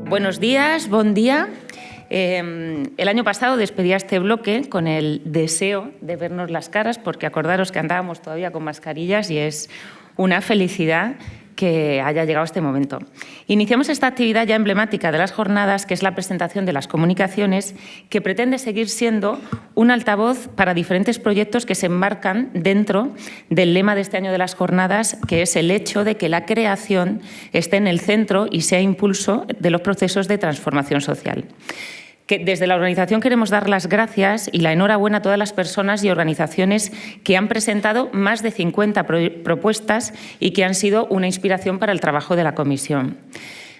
Buenos días, bon día. El año pasado despedía este bloque con el deseo de vernos las caras, porque acordaros que andábamos todavía con mascarillas y es una felicidad que haya llegado este momento. Iniciamos esta actividad ya emblemática de las jornadas, que es la presentación de las comunicaciones, que pretende seguir siendo un altavoz para diferentes proyectos que se enmarcan dentro del lema de este año de las jornadas, que es el hecho de que la creación esté en el centro y sea impulso de los procesos de transformación social. Que desde la organización queremos dar las gracias y la enhorabuena a todas las personas y organizaciones que han presentado más de 50 propuestas y que han sido una inspiración para el trabajo de la comisión.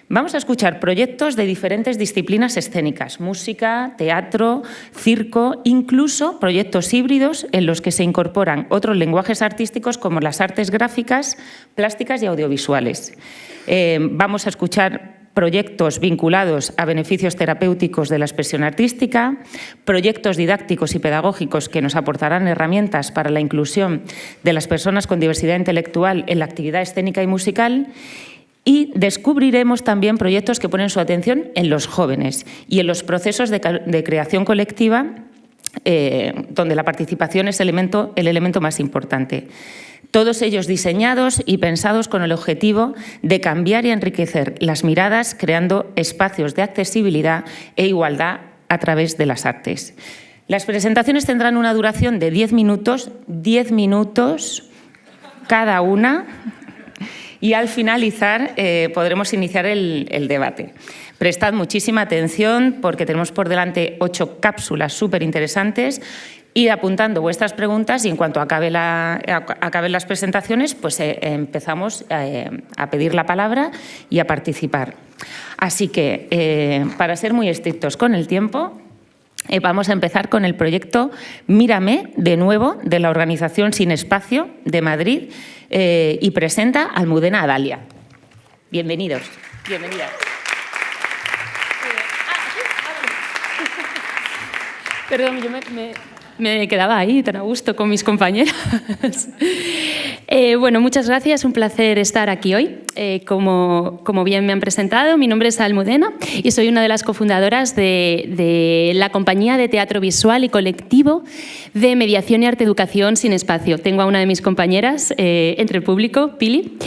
Vamos a escuchar proyectos de diferentes disciplinas escénicas, música, teatro, circo, incluso proyectos híbridos en los que se incorporan otros lenguajes artísticos como las artes gráficas, plásticas y audiovisuales. Vamos a escuchar proyectos vinculados a beneficios terapéuticos de la expresión artística, proyectos didácticos y pedagógicos que nos aportarán herramientas para la inclusión de las personas con diversidad intelectual en la actividad escénica y musical, y descubriremos también proyectos que ponen su atención en los jóvenes y en los procesos de creación colectiva, donde la participación es el elemento más importante. Todos ellos diseñados y pensados con el objetivo de cambiar y enriquecer las miradas, creando espacios de accesibilidad e igualdad a través de las artes. Las presentaciones tendrán una duración de 10 minutos cada una, y al finalizar podremos iniciar el debate. Prestad muchísima atención porque tenemos por delante 8 cápsulas súper interesantes. Ir apuntando vuestras preguntas y en cuanto acaben las presentaciones, pues empezamos a pedir la palabra y a participar. Así que, para ser muy estrictos con el tiempo, vamos a empezar con el proyecto Mírame, de nuevo, de la organización Sin Espacio de Madrid, y presenta Almudena Adalia. Bienvenidos, bienvenidas. Perdón, yo me quedaba ahí tan a gusto con mis compañeras. Bueno, muchas gracias, un placer estar aquí hoy. Como bien me han presentado, mi nombre es Almudena y soy una de las cofundadoras de la compañía de teatro visual y colectivo de mediación y arte educación Sin Espacio. Tengo a una de mis compañeras entre el público, Pili.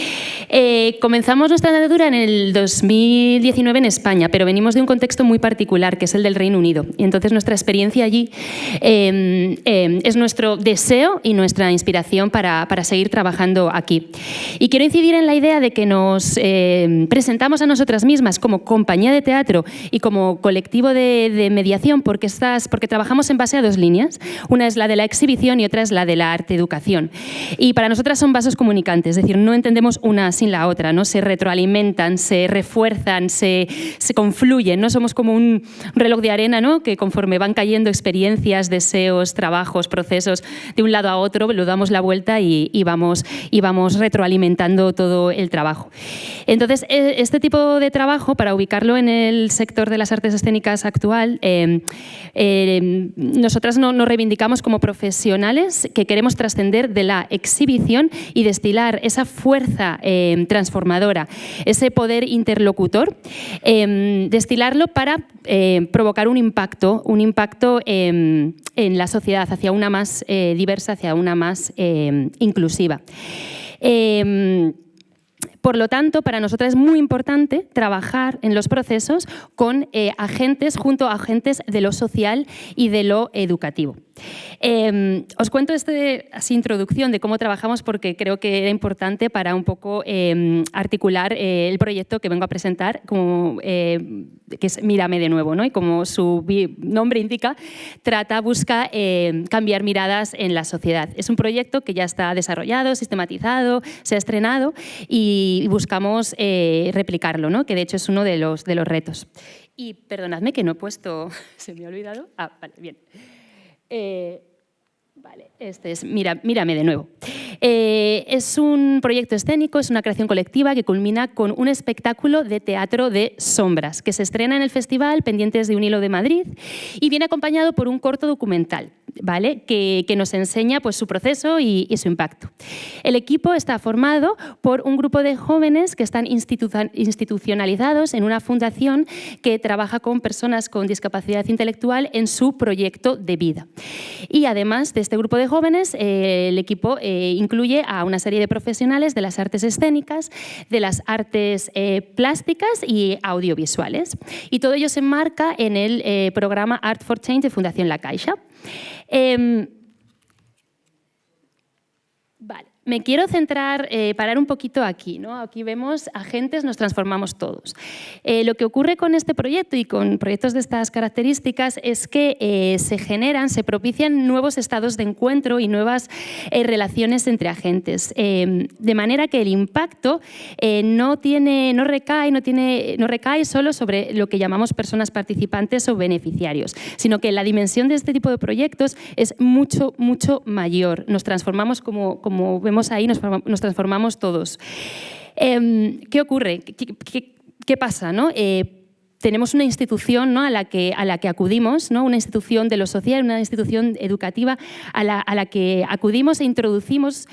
Comenzamos nuestra andadura en el 2019 en España, pero venimos de un contexto muy particular, que es el del Reino Unido. Y entonces nuestra experiencia allí es nuestro deseo y nuestra inspiración para seguir trabajando aquí. Y quiero incidir en la idea de que nos presentamos a nosotras mismas como compañía de teatro y como colectivo de mediación porque trabajamos en base a 2 líneas. Una es la de la exhibición y otra es la de la arte educación. Y para nosotras son vasos comunicantes, es decir, no entendemos una sin la otra, ¿no? Se retroalimentan, se refuerzan, se confluyen, ¿no? Somos como un reloj de arena, ¿no? Que conforme van cayendo experiencias, deseos, trabajos, procesos, de un lado a otro, lo damos la vuelta y vamos retroalimentando todo el trabajo. Entonces, este tipo de trabajo, para ubicarlo en el sector de las artes escénicas actual, nosotras nos reivindicamos como profesionales que queremos trascender de la exhibición y destilar esa fuerza transformadora, ese poder interlocutor, destilarlo para provocar un impacto en la sociedad hacia una más diversa, hacia una más inclusiva. Por lo tanto, para nosotros es muy importante trabajar en los procesos con junto a agentes de lo social y de lo educativo. Os cuento así introducción de cómo trabajamos porque creo que era importante para un poco articular el proyecto que vengo a presentar, que es Mírame de nuevo, ¿no? Y como su nombre indica, busca cambiar miradas en la sociedad. Es un proyecto que ya está desarrollado, sistematizado, se ha estrenado y buscamos replicarlo, ¿no? Que de hecho es uno de los retos. Y perdonadme que no he puesto, se me ha olvidado. Vale, bien. Vale, este es Mírame de nuevo. Es un proyecto escénico, es una creación colectiva que culmina con un espectáculo de teatro de sombras que se estrena en el festival Pendientes de un hilo de Madrid y viene acompañado por un corto documental, ¿vale? que nos enseña pues, su proceso y su impacto. El equipo está formado por un grupo de jóvenes que están institucionalizados en una fundación que trabaja con personas con discapacidad intelectual en su proyecto de vida. Y además de este grupo de jóvenes, el equipo incluye a una serie de profesionales de las artes escénicas, de las artes plásticas y audiovisuales. Y todo ello se enmarca en el programa Art for Change de Fundación La Caixa. Vale. Me quiero centrar, parar un poquito aquí, ¿no? Aquí vemos agentes, nos transformamos todos. Lo que ocurre con este proyecto y con proyectos de estas características es que se propician nuevos estados de encuentro y nuevas relaciones entre agentes. De manera que el impacto no recae solo sobre lo que llamamos personas participantes o beneficiarios, sino que la dimensión de este tipo de proyectos es mucho, mucho mayor. Nos transformamos como vemos ahí, nos transformamos todos. ¿Qué ocurre? ¿Qué pasa, no? Tenemos una institución, ¿no? a la que acudimos, ¿no? Una institución de lo social, una institución educativa a la que acudimos e introducimos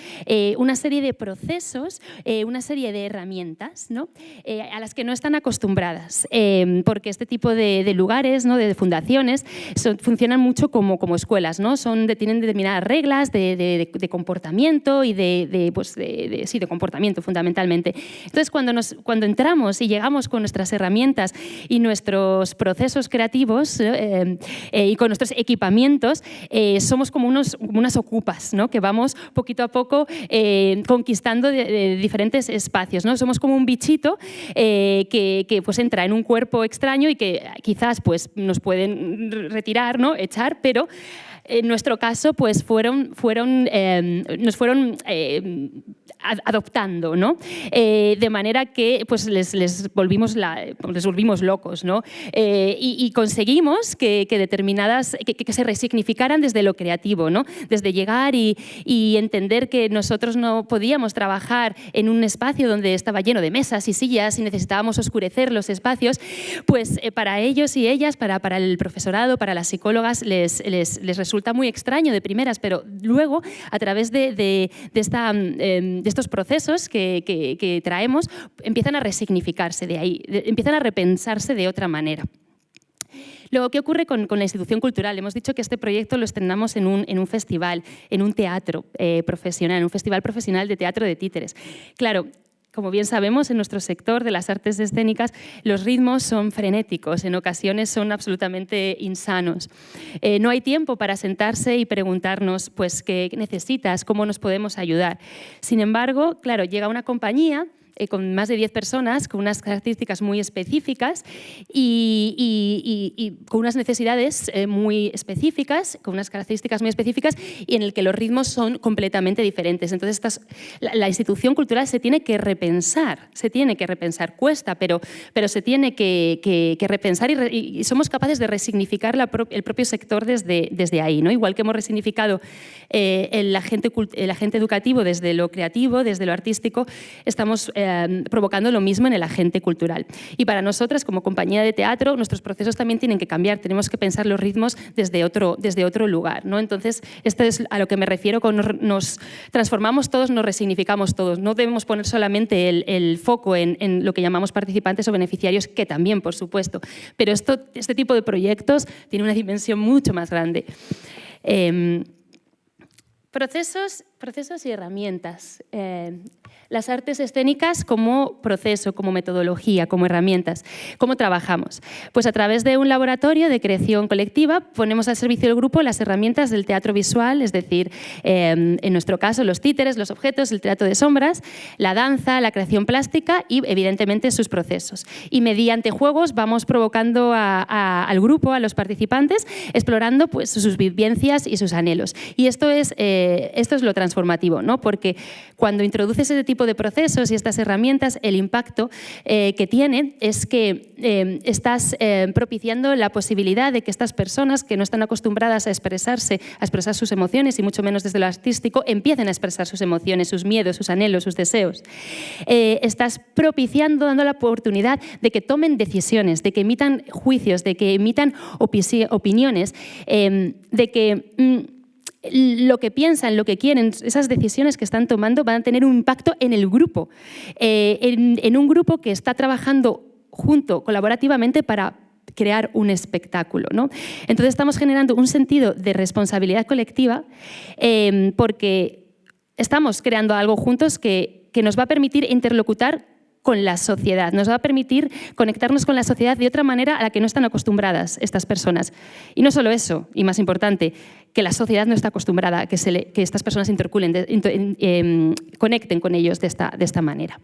una serie de procesos, una serie de herramientas, ¿no? A las que no están acostumbradas, porque este tipo de lugares, ¿no? de fundaciones, funcionan mucho como escuelas, ¿no? Tienen determinadas reglas de comportamiento y de comportamiento fundamentalmente. Entonces, cuando entramos y llegamos con nuestras herramientas y nuestros procesos creativos y con nuestros equipamientos, somos como unas ocupas, ¿no? que vamos poquito a poco conquistando de diferentes espacios, ¿no? Somos como un bichito que pues, entra en un cuerpo extraño y que quizás pues, nos pueden retirar, ¿no? echar, pero en nuestro caso pues, nos fueron adoptando, ¿no? De manera que pues, les volvimos locos, ¿no? Y conseguimos que se resignificaran desde lo creativo, ¿no? Desde llegar y entender que nosotros no podíamos trabajar en un espacio donde estaba lleno de mesas y sillas y necesitábamos oscurecer los espacios, pues para ellos y ellas, para el profesorado, para las psicólogas, les resulta muy extraño de primeras, pero luego, a través de estos procesos que traemos, empiezan a resignificarse de ahí, empiezan a repensarse de otra manera. Luego, ¿qué ocurre con la institución cultural? Hemos dicho que este proyecto lo estrenamos en un festival, en un teatro profesional, en un festival profesional de teatro de títeres. Claro, como bien sabemos, en nuestro sector de las artes escénicas los ritmos son frenéticos, en ocasiones son absolutamente insanos. No hay tiempo para sentarse y preguntarnos pues, qué necesitas, cómo nos podemos ayudar. Sin embargo, claro, llega una compañía con más de 10 personas, con unas características muy específicas y con unas necesidades muy específicas, con unas características muy específicas y en el que los ritmos son completamente diferentes. Entonces, la institución cultural se tiene que repensar, cuesta, pero se tiene que repensar y somos capaces de resignificar el propio sector desde ahí, ¿no? Igual que hemos resignificado el agente educativo desde lo creativo, desde lo artístico, estamos provocando lo mismo en el agente cultural. Y para nosotras, como compañía de teatro, nuestros procesos también tienen que cambiar. Tenemos que pensar los ritmos desde otro lugar, ¿no? Entonces, esto es a lo que me refiero con nos transformamos todos, nos resignificamos todos. No debemos poner solamente el foco en lo que llamamos participantes o beneficiarios, que también, por supuesto. Pero este tipo de proyectos tiene una dimensión mucho más grande. Procesos y herramientas. Las artes escénicas como proceso, como metodología, como herramientas. ¿Cómo trabajamos? Pues a través de un laboratorio de creación colectiva ponemos al servicio del grupo las herramientas del teatro visual, es decir, en nuestro caso los títeres, los objetos, el teatro de sombras, la danza, la creación plástica y evidentemente sus procesos. Y mediante juegos vamos provocando al grupo, a los participantes, explorando pues, sus vivencias y sus anhelos. Y esto es lo transformador transformativo, ¿no? Porque cuando introduces ese tipo de procesos y estas herramientas, el impacto que tiene es que estás propiciando la posibilidad de que estas personas que no están acostumbradas a expresar sus emociones y mucho menos desde lo artístico, empiecen a expresar sus emociones, sus miedos, sus anhelos, sus deseos. Estás propiciando, dando la oportunidad de que tomen decisiones, de que emitan juicios, de que emitan opiniones, de que lo que piensan, lo que quieren, esas decisiones que están tomando van a tener un impacto en el grupo, en un grupo que está trabajando junto, colaborativamente para crear un espectáculo, ¿no? Entonces estamos generando un sentido de responsabilidad colectiva porque estamos creando algo juntos que nos va a permitir interlocutar con la sociedad, nos va a permitir conectarnos con la sociedad de otra manera a la que no están acostumbradas estas personas. Y no solo eso, y más importante, que la sociedad no está acostumbrada a que estas personas conecten con ellos de esta manera.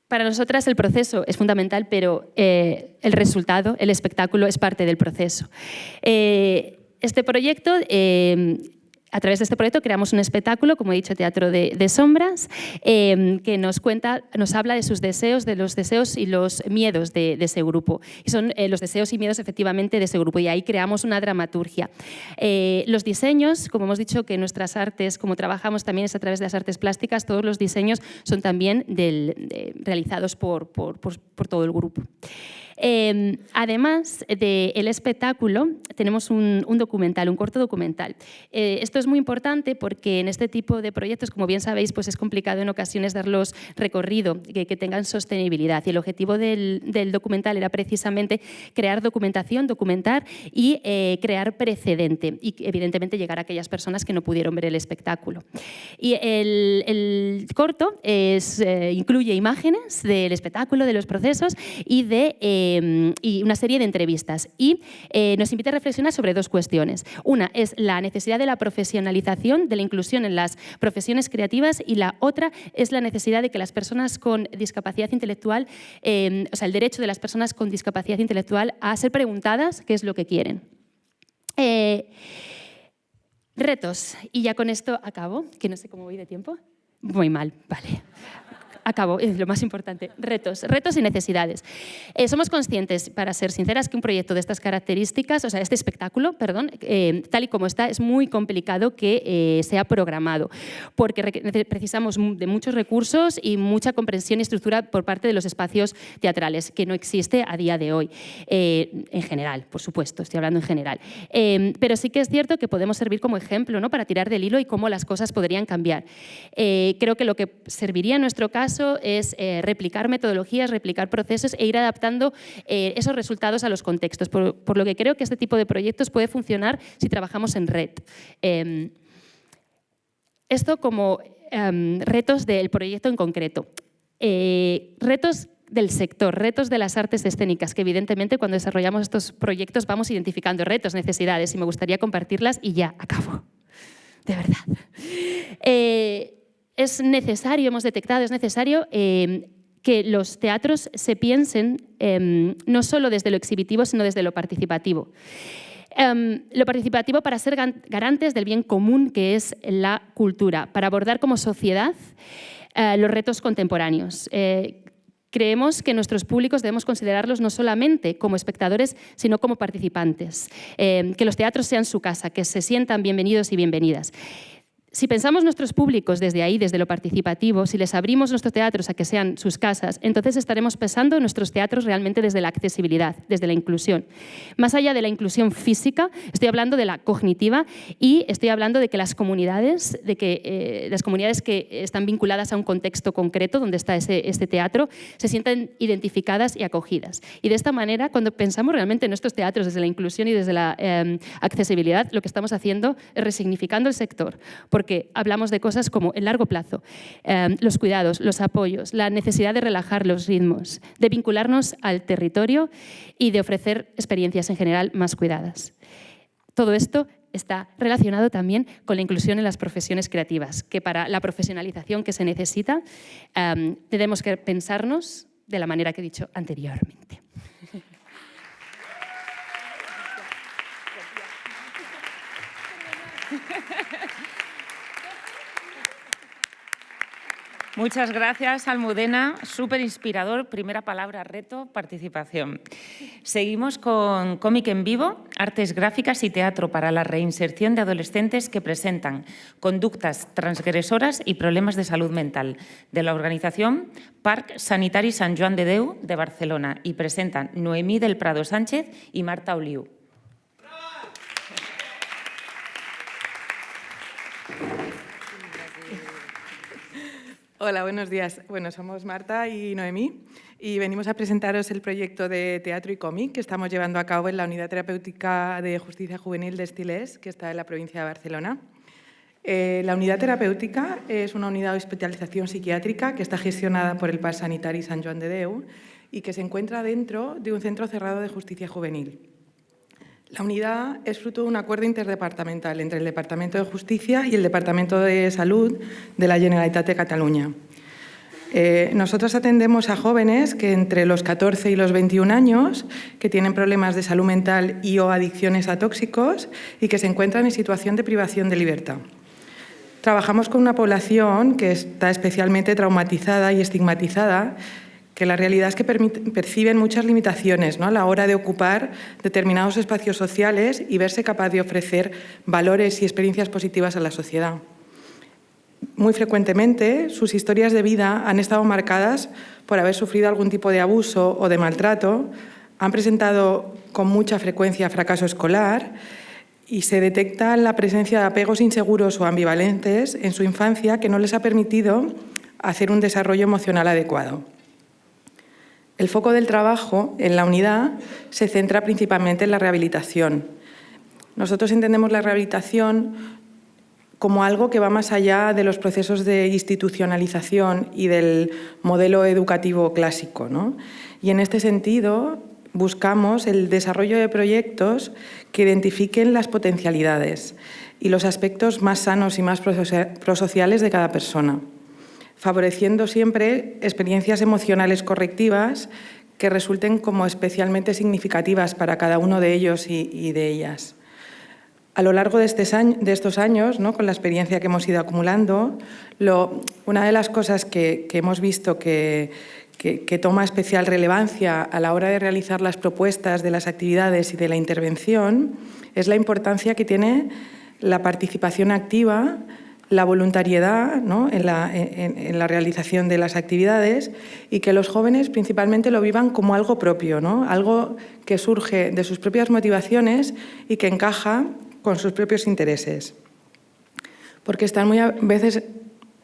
Para nosotras el proceso es fundamental, pero el resultado, el espectáculo, es parte del proceso. A través de este proyecto creamos un espectáculo, como he dicho, Teatro de Sombras, que nos habla de sus deseos, de los deseos y los miedos de ese grupo. Y son los deseos y miedos efectivamente de ese grupo, y ahí creamos una dramaturgia. Los diseños, como hemos dicho, que nuestras artes, como trabajamos también es a través de las artes plásticas, todos los diseños son también realizados por todo el grupo. Además del espectáculo, tenemos un documental, un corto documental. Esto es muy importante porque en este tipo de proyectos, como bien sabéis, pues es complicado en ocasiones darlos recorrido, que tengan sostenibilidad. Y el objetivo del documental era precisamente crear documentación, documentar y crear precedente. Y evidentemente llegar a aquellas personas que no pudieron ver el espectáculo. Y el corto incluye imágenes del espectáculo, de los procesos y una serie de entrevistas. Y nos invita a reflexionar sobre dos cuestiones. Una es la necesidad de la profesionalización, de la inclusión en las profesiones creativas, y la otra es la necesidad de que las personas con discapacidad intelectual, el derecho de las personas con discapacidad intelectual a ser preguntadas qué es lo que quieren. Retos. Y ya con esto acabo, que no sé cómo voy de tiempo. Muy mal, vale. Acabo, es lo más importante. Retos y necesidades. Somos conscientes, para ser sinceras, que un proyecto de estas características, este espectáculo, tal y como está, es muy complicado que sea programado, porque precisamos de muchos recursos y mucha comprensión y estructura por parte de los espacios teatrales, que no existe a día de hoy. En general, por supuesto, estoy hablando en general. Pero sí que es cierto que podemos servir como ejemplo, ¿no?, para tirar del hilo y cómo las cosas podrían cambiar. Creo que lo que serviría en nuestro caso es replicar metodologías, replicar procesos e ir adaptando esos resultados a los contextos, por lo que creo que este tipo de proyectos puede funcionar si trabajamos en red. Esto como retos del proyecto en concreto. Retos del sector, retos de las artes escénicas, que evidentemente cuando desarrollamos estos proyectos vamos identificando retos, necesidades, y me gustaría compartirlas y ya acabo. De verdad. Es necesario, hemos detectado, es necesario que los teatros se piensen no solo desde lo exhibitivo, sino desde lo participativo. Lo participativo para ser garantes del bien común que es la cultura, para abordar como sociedad los retos contemporáneos. Creemos que nuestros públicos debemos considerarlos no solamente como espectadores, sino como participantes. Que los teatros sean su casa, que se sientan bienvenidos y bienvenidas. Si pensamos nuestros públicos desde ahí, desde lo participativo, si les abrimos nuestros teatros a que sean sus casas, entonces estaremos pensando nuestros teatros realmente desde la accesibilidad, desde la inclusión. Más allá de la inclusión física, estoy hablando de la cognitiva y estoy hablando de que las comunidades, que están vinculadas a un contexto concreto donde está este teatro, se sientan identificadas y acogidas. Y de esta manera, cuando pensamos realmente en nuestros teatros desde la inclusión y desde la accesibilidad, lo que estamos haciendo es resignificando el sector, porque hablamos de cosas como el largo plazo, los cuidados, los apoyos, la necesidad de relajar los ritmos, de vincularnos al territorio y de ofrecer experiencias en general más cuidadas. Todo esto está relacionado también con la inclusión en las profesiones creativas, que para la profesionalización que se necesita tenemos que pensarnos de la manera que he dicho anteriormente. Muchas gracias, Almudena. Súper inspirador. Primera palabra, reto, participación. Seguimos con Cómic en Vivo, artes gráficas y teatro para la reinserción de adolescentes que presentan conductas transgresoras y problemas de salud mental, de la organización Parc Sanitari Sant Joan de Déu de Barcelona, y presentan Noemí del Prado Sánchez y Marta Oliu. Hola, buenos días. Bueno, somos Marta y Noemí y venimos a presentaros el proyecto de teatro y cómic que estamos llevando a cabo en la Unidad Terapéutica de Justicia Juvenil de Estilés, que está en la provincia de Barcelona. La unidad terapéutica es una unidad de especialización psiquiátrica que está gestionada por el Parc Sanitari Sant Joan de Déu y que se encuentra dentro de un centro cerrado de justicia juvenil. La unidad es fruto de un acuerdo interdepartamental entre el Departamento de Justicia y el Departamento de Salud de la Generalitat de Cataluña. Nosotros atendemos a jóvenes que entre los 14 y los 21 años que tienen problemas de salud mental y o adicciones a tóxicos y que se encuentran en situación de privación de libertad. Trabajamos con una población que está especialmente traumatizada y estigmatizada, que la realidad es que perciben muchas limitaciones, ¿no?, a la hora de ocupar determinados espacios sociales y verse capaz de ofrecer valores y experiencias positivas a la sociedad. Muy frecuentemente, sus historias de vida han estado marcadas por haber sufrido algún tipo de abuso o de maltrato, han presentado con mucha frecuencia fracaso escolar y se detecta la presencia de apegos inseguros o ambivalentes en su infancia que no les ha permitido hacer un desarrollo emocional adecuado. El foco del trabajo en la unidad se centra principalmente en la rehabilitación. Nosotros entendemos la rehabilitación como algo que va más allá de los procesos de institucionalización y del modelo educativo clásico, ¿no? Y en este sentido buscamos el desarrollo de proyectos que identifiquen las potencialidades y los aspectos más sanos y más prosociales de cada persona, favoreciendo siempre experiencias emocionales correctivas que resulten como especialmente significativas para cada uno de ellos y de ellas. A lo largo de estos años, ¿no?, con la experiencia que hemos ido acumulando, una de las cosas que hemos visto que toma especial relevancia a la hora de realizar las propuestas de las actividades y de la intervención es la importancia que tiene la participación activa, la voluntariedad, ¿no?, en la realización de las actividades, y que los jóvenes principalmente lo vivan como algo propio, ¿no?, algo que surge de sus propias motivaciones y que encaja con sus propios intereses. Porque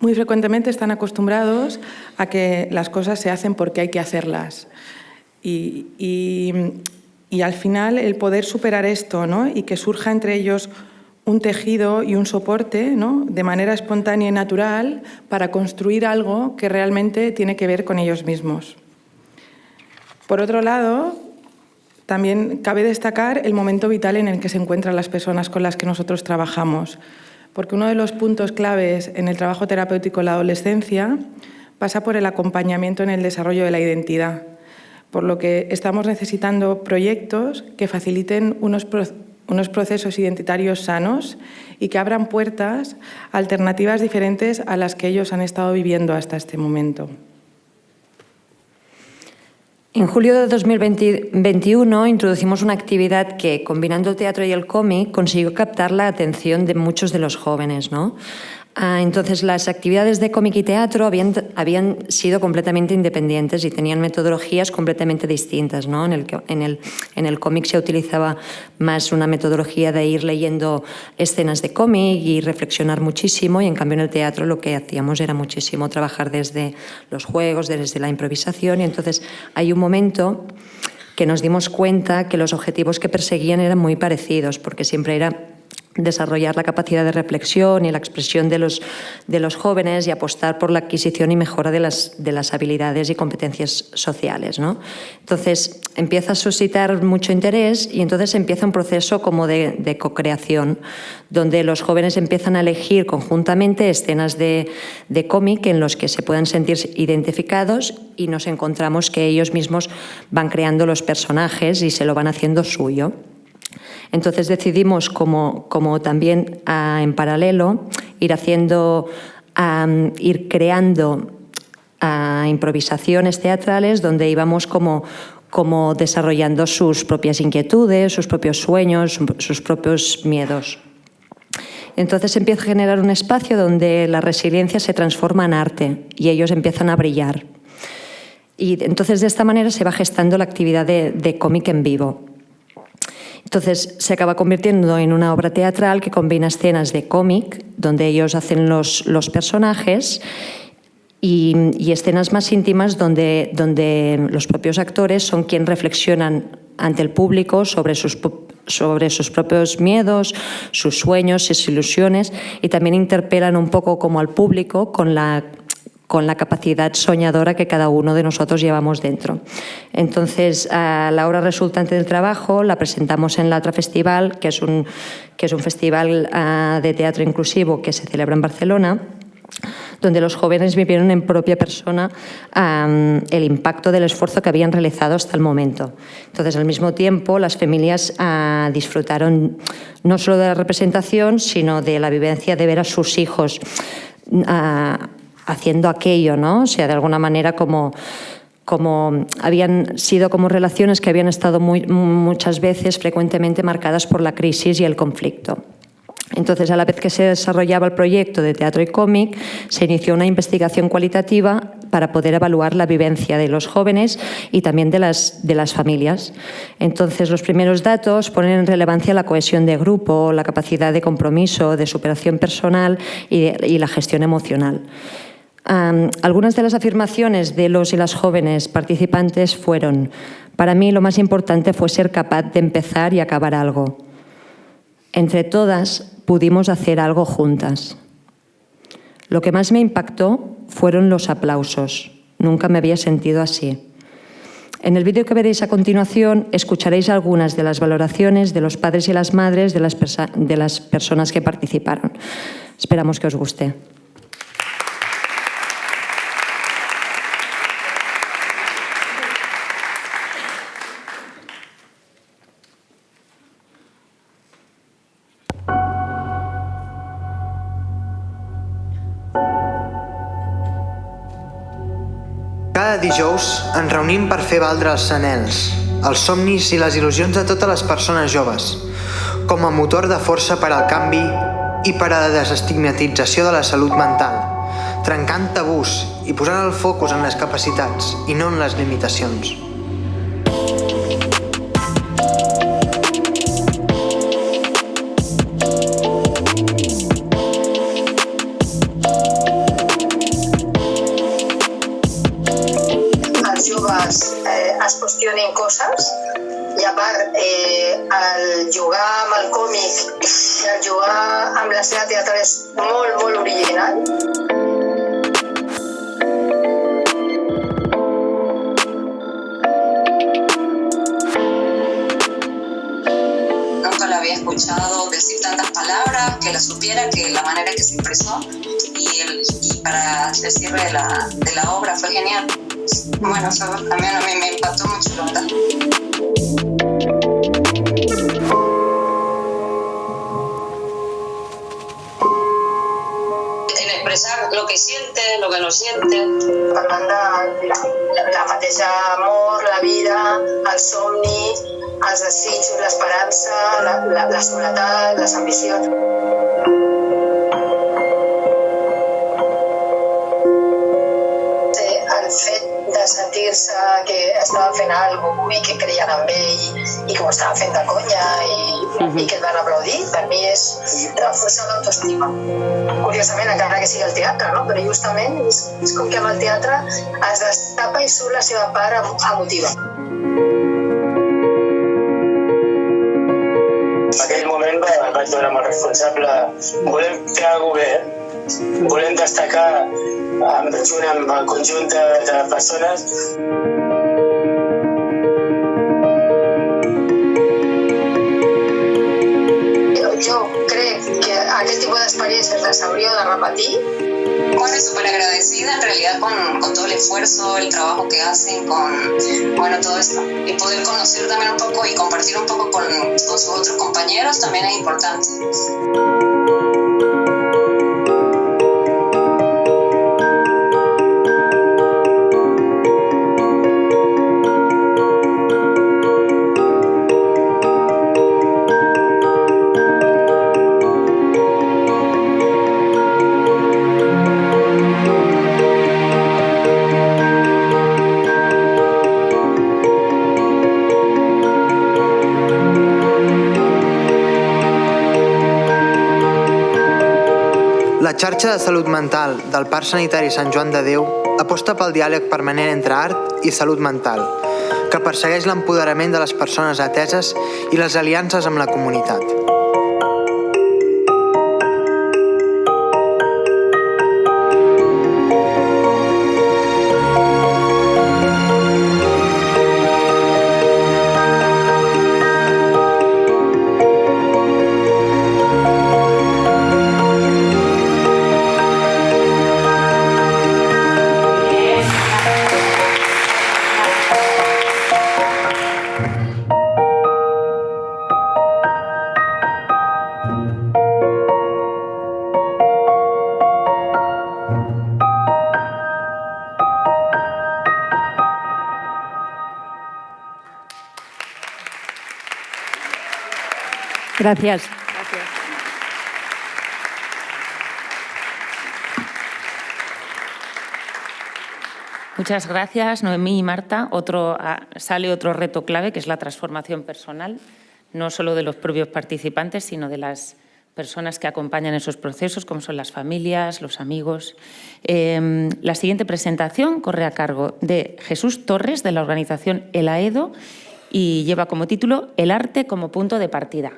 muy frecuentemente están acostumbrados a que las cosas se hacen porque hay que hacerlas. Y al final el poder superar esto, ¿no?, y que surja entre ellos un tejido y un soporte, ¿no?, de manera espontánea y natural para construir algo que realmente tiene que ver con ellos mismos. Por otro lado, también cabe destacar el momento vital en el que se encuentran las personas con las que nosotros trabajamos, porque uno de los puntos claves en el trabajo terapéutico en la adolescencia pasa por el acompañamiento en el desarrollo de la identidad, por lo que estamos necesitando proyectos que faciliten unos procesos identitarios sanos y que abran puertas a alternativas diferentes a las que ellos han estado viviendo hasta este momento. En julio de 2021 introducimos una actividad que, combinando el teatro y el cómic, consiguió captar la atención de muchos de los jóvenes, ¿no? Entonces, las actividades de cómic y teatro habían sido completamente independientes y tenían metodologías completamente distintas, ¿no? En el cómic se utilizaba más una metodología de ir leyendo escenas de cómic y reflexionar muchísimo, y en cambio en el teatro lo que hacíamos era muchísimo trabajar desde los juegos, desde la improvisación, y entonces hay un momento que nos dimos cuenta que los objetivos que perseguían eran muy parecidos, porque siempre era desarrollar la capacidad de reflexión y la expresión de los jóvenes y apostar por la adquisición y mejora de las habilidades y competencias sociales, ¿no? Entonces empieza a suscitar mucho interés y entonces empieza un proceso como de co-creación, donde los jóvenes empiezan a elegir conjuntamente escenas de cómic en los que se puedan sentir identificados, y nos encontramos que ellos mismos van creando los personajes y se lo van haciendo suyo. Entonces decidimos como también en paralelo ir creando improvisaciones teatrales donde íbamos como desarrollando sus propias inquietudes, sus propios sueños, sus propios miedos. Entonces empieza a generar un espacio donde la resiliencia se transforma en arte y ellos empiezan a brillar. Y entonces de esta manera se va gestando la actividad de cómic en vivo. Entonces se acaba convirtiendo en una obra teatral que combina escenas de cómic, donde ellos hacen los personajes, y escenas más íntimas donde los propios actores son quienes reflexionan ante el público sobre sus propios miedos, sus sueños, sus ilusiones, y también interpelan un poco como al público con la capacidad soñadora que cada uno de nosotros llevamos dentro. Entonces, la obra resultante del trabajo la presentamos en L'Altre Festival, que es un festival de teatro inclusivo que se celebra en Barcelona, donde los jóvenes vivieron en propia persona el impacto del esfuerzo que habían realizado hasta el momento. Entonces, al mismo tiempo, las familias disfrutaron no solo de la representación, sino de la vivencia de ver a sus hijos haciendo aquello, ¿no? O sea, de alguna manera como habían sido como relaciones que habían estado muchas veces frecuentemente marcadas por la crisis y el conflicto. Entonces, a la vez que se desarrollaba el proyecto de teatro y cómic, se inició una investigación cualitativa para poder evaluar la vivencia de los jóvenes y también de las familias. Entonces, los primeros datos ponen en relevancia la cohesión de grupo, la capacidad de compromiso, de superación personal y la gestión emocional. Algunas de las afirmaciones de los y las jóvenes participantes fueron: para mí lo más importante fue ser capaz de empezar y acabar algo. Entre todas pudimos hacer algo juntas. Lo que más me impactó fueron los aplausos. Nunca me había sentido así. En el vídeo que veréis a continuación escucharéis algunas de las valoraciones de los padres y las madres de las personas que participaron. Esperamos que os guste. Cada dijous ens reunim per fer valdre els anhels, els somnis i les il·lusions de totes les persones joves, com a motor de força per al canvi i per a la desestigmatització de la salut mental, trencant tabús i posant el focus en les capacitats i no en les limitacions. Es qüestionin coses i a part el jugar amb el còmic i el jugar amb la seva teatre és molt, molt original. Nunca la había escuchado decir tantas palabras, que la supiera, que la manera que se expresó y para el cierre de la obra fue genial. Bueno, eso también a mí me impactó mucho, la verdad. En expresar lo que siente, lo que no siente. Parlant de la mateixa amor, la vida, el somni, els desitjos, l'esperança, la soledat, les ambicions. El fet de sentir-se que estaven fent alguna cosa i que creien en ell i que ho estaven fent de conya i que el van aplaudir, per mi és reforçar l'autoestima. Curiosament, encara que sigui el teatre, no? Però justament és com que amb el teatre es destapa i surt la seva part emotiva. En aquell moment vaig veure amb el responsable: volem fer alguna cosa bé, volem destacar junt amb el conjunt de persones. Jo crec que aquest tipus d'experiències les hauríeu de repetir Bueno, súper agradecida en realidad con todo el esfuerzo, el trabajo que hacen, con todo esto. Y poder conocer también un poco y compartir un poco con sus otros compañeros también es importante. La xarxa de salut mental del Parc Sanitari Sant Joan de Déu aposta pel diàleg permanent entre art i salut mental, que persegueix l'empoderament de les persones ateses i les aliances amb la comunitat. Gracias. Muchas gracias, Noemí y Marta. Sale otro reto clave, que es la transformación personal, no solo de los propios participantes, sino de las personas que acompañan esos procesos, como son las familias, los amigos. La siguiente presentación corre a cargo de Jesús Torres, de la organización El Aedo, y lleva como título El arte como punto de partida.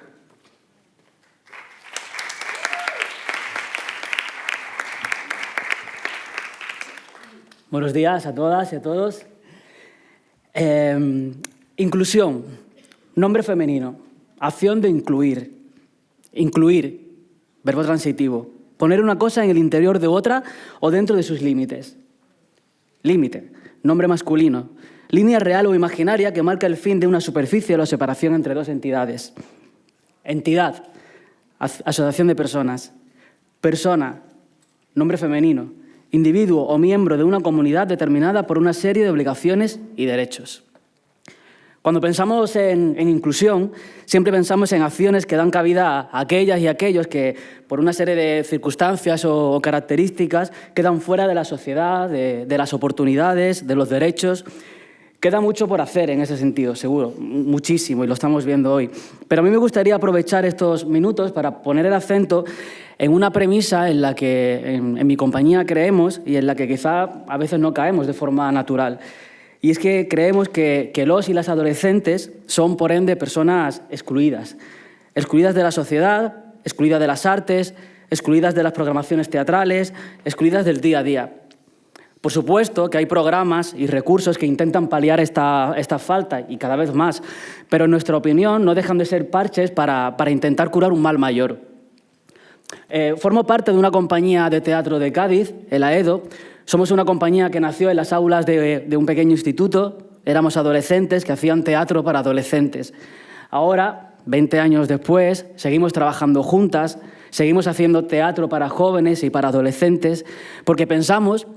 Buenos días a todas y a todos. Inclusión, nombre femenino, acción de incluir. Incluir, verbo transitivo, poner una cosa en el interior de otra o dentro de sus límites. Límite, nombre masculino, línea real o imaginaria que marca el fin de una superficie o la separación entre dos entidades. Entidad, asociación de personas. Persona, nombre femenino, individuo o miembro de una comunidad determinada por una serie de obligaciones y derechos. Cuando pensamos en inclusión, siempre pensamos en acciones que dan cabida a aquellas y aquellos que, por una serie de circunstancias o características, quedan fuera de la sociedad, de las oportunidades, de los derechos. Queda mucho por hacer en ese sentido, seguro, muchísimo, y lo estamos viendo hoy. Pero a mí me gustaría aprovechar estos minutos para poner el acento en una premisa en la que en mi compañía creemos y en la que quizá a veces no caemos de forma natural. Y es que creemos que los y las adolescentes son, por ende, personas excluidas. Excluidas de la sociedad, excluidas de las artes, excluidas de las programaciones teatrales, excluidas del día a día. Por supuesto que hay programas y recursos que intentan paliar esta falta, y cada vez más, pero en nuestra opinión no dejan de ser parches para intentar curar un mal mayor. Formo parte de una compañía de teatro de Cádiz, El Aedo. Somos una compañía que nació en las aulas de un pequeño instituto. Éramos adolescentes que hacían teatro para adolescentes. Ahora, 20 años después, seguimos trabajando juntas, seguimos haciendo teatro para jóvenes y para adolescentes, porque pensamos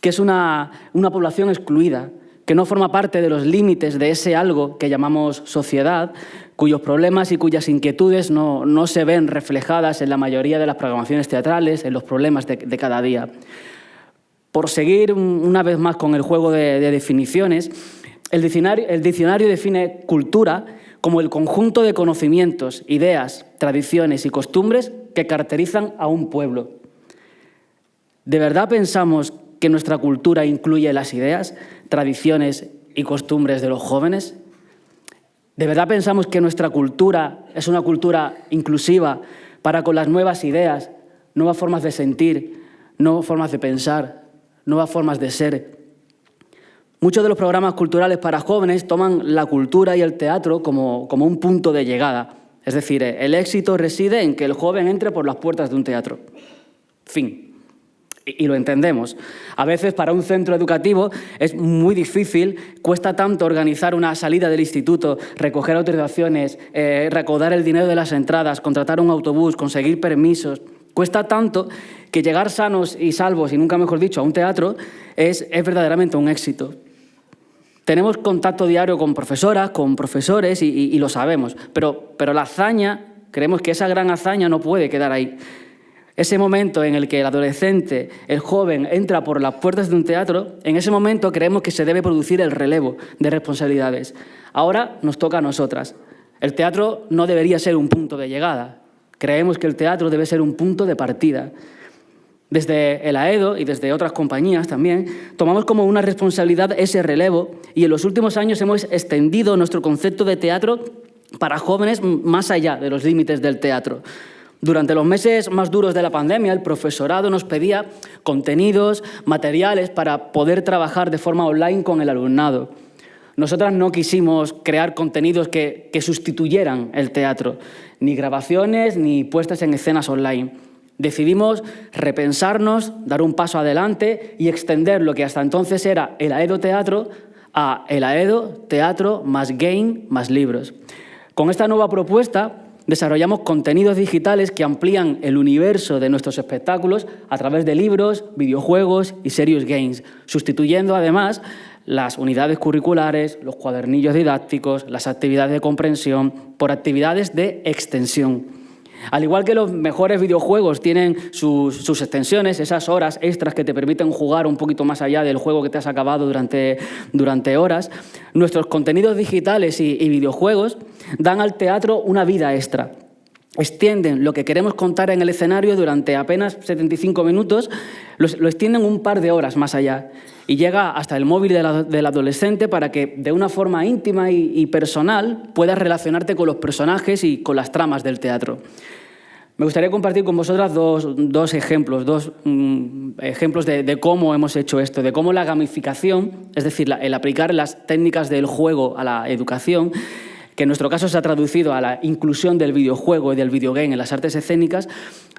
que es una población excluida, que no forma parte de los límites de ese algo que llamamos sociedad, cuyos problemas y cuyas inquietudes no se ven reflejadas en la mayoría de las programaciones teatrales, en los problemas de cada día. Por seguir una vez más con el juego de definiciones, el diccionario define cultura como el conjunto de conocimientos, ideas, tradiciones y costumbres que caracterizan a un pueblo. ¿De verdad pensamos que nuestra cultura incluye las ideas, tradiciones y costumbres de los jóvenes? ¿De verdad pensamos que nuestra cultura es una cultura inclusiva para con las nuevas ideas, nuevas formas de sentir, nuevas formas de pensar, nuevas formas de ser? Muchos de los programas culturales para jóvenes toman la cultura y el teatro como un punto de llegada. Es decir, el éxito reside en que el joven entre por las puertas de un teatro. Fin. Y lo entendemos. A veces para un centro educativo es muy difícil, cuesta tanto organizar una salida del instituto, recoger autorizaciones, recaudar el dinero de las entradas, contratar un autobús, conseguir permisos. Cuesta tanto que llegar sanos y salvos, y nunca mejor dicho, a un teatro es verdaderamente un éxito. Tenemos contacto diario con profesoras, con profesores y lo sabemos, pero la hazaña, creemos que esa gran hazaña no puede quedar ahí. Ese momento en el que el adolescente, el joven, entra por las puertas de un teatro, en ese momento creemos que se debe producir el relevo de responsabilidades. Ahora nos toca a nosotras. El teatro no debería ser un punto de llegada. Creemos que el teatro debe ser un punto de partida. Desde el AEDO y desde otras compañías también, tomamos como una responsabilidad ese relevo y en los últimos años hemos extendido nuestro concepto de teatro para jóvenes más allá de los límites del teatro. Durante los meses más duros de la pandemia, el profesorado nos pedía contenidos, materiales para poder trabajar de forma online con el alumnado. Nosotras no quisimos crear contenidos que sustituyeran el teatro, ni grabaciones ni puestas en escenas online. Decidimos repensarnos, dar un paso adelante y extender lo que hasta entonces era el AEDO Teatro a el AEDO Teatro más game más libros. Con esta nueva propuesta desarrollamos contenidos digitales que amplían el universo de nuestros espectáculos a través de libros, videojuegos y serious games, sustituyendo además las unidades curriculares, los cuadernillos didácticos, las actividades de comprensión por actividades de extensión. Al igual que los mejores videojuegos tienen sus extensiones, esas horas extras que te permiten jugar un poquito más allá del juego que te has acabado durante horas, nuestros contenidos digitales y videojuegos dan al teatro una vida extra. Extienden lo que queremos contar en el escenario durante apenas 75 minutos, lo extienden un par de horas más allá y llega hasta el móvil del adolescente para que de una forma íntima y personal puedas relacionarte con los personajes y con las tramas del teatro. Me gustaría compartir con vosotras dos ejemplos de cómo hemos hecho esto, de cómo la gamificación, es decir, el aplicar las técnicas del juego a la educación, que en nuestro caso se ha traducido a la inclusión del videojuego y del videogame en las artes escénicas,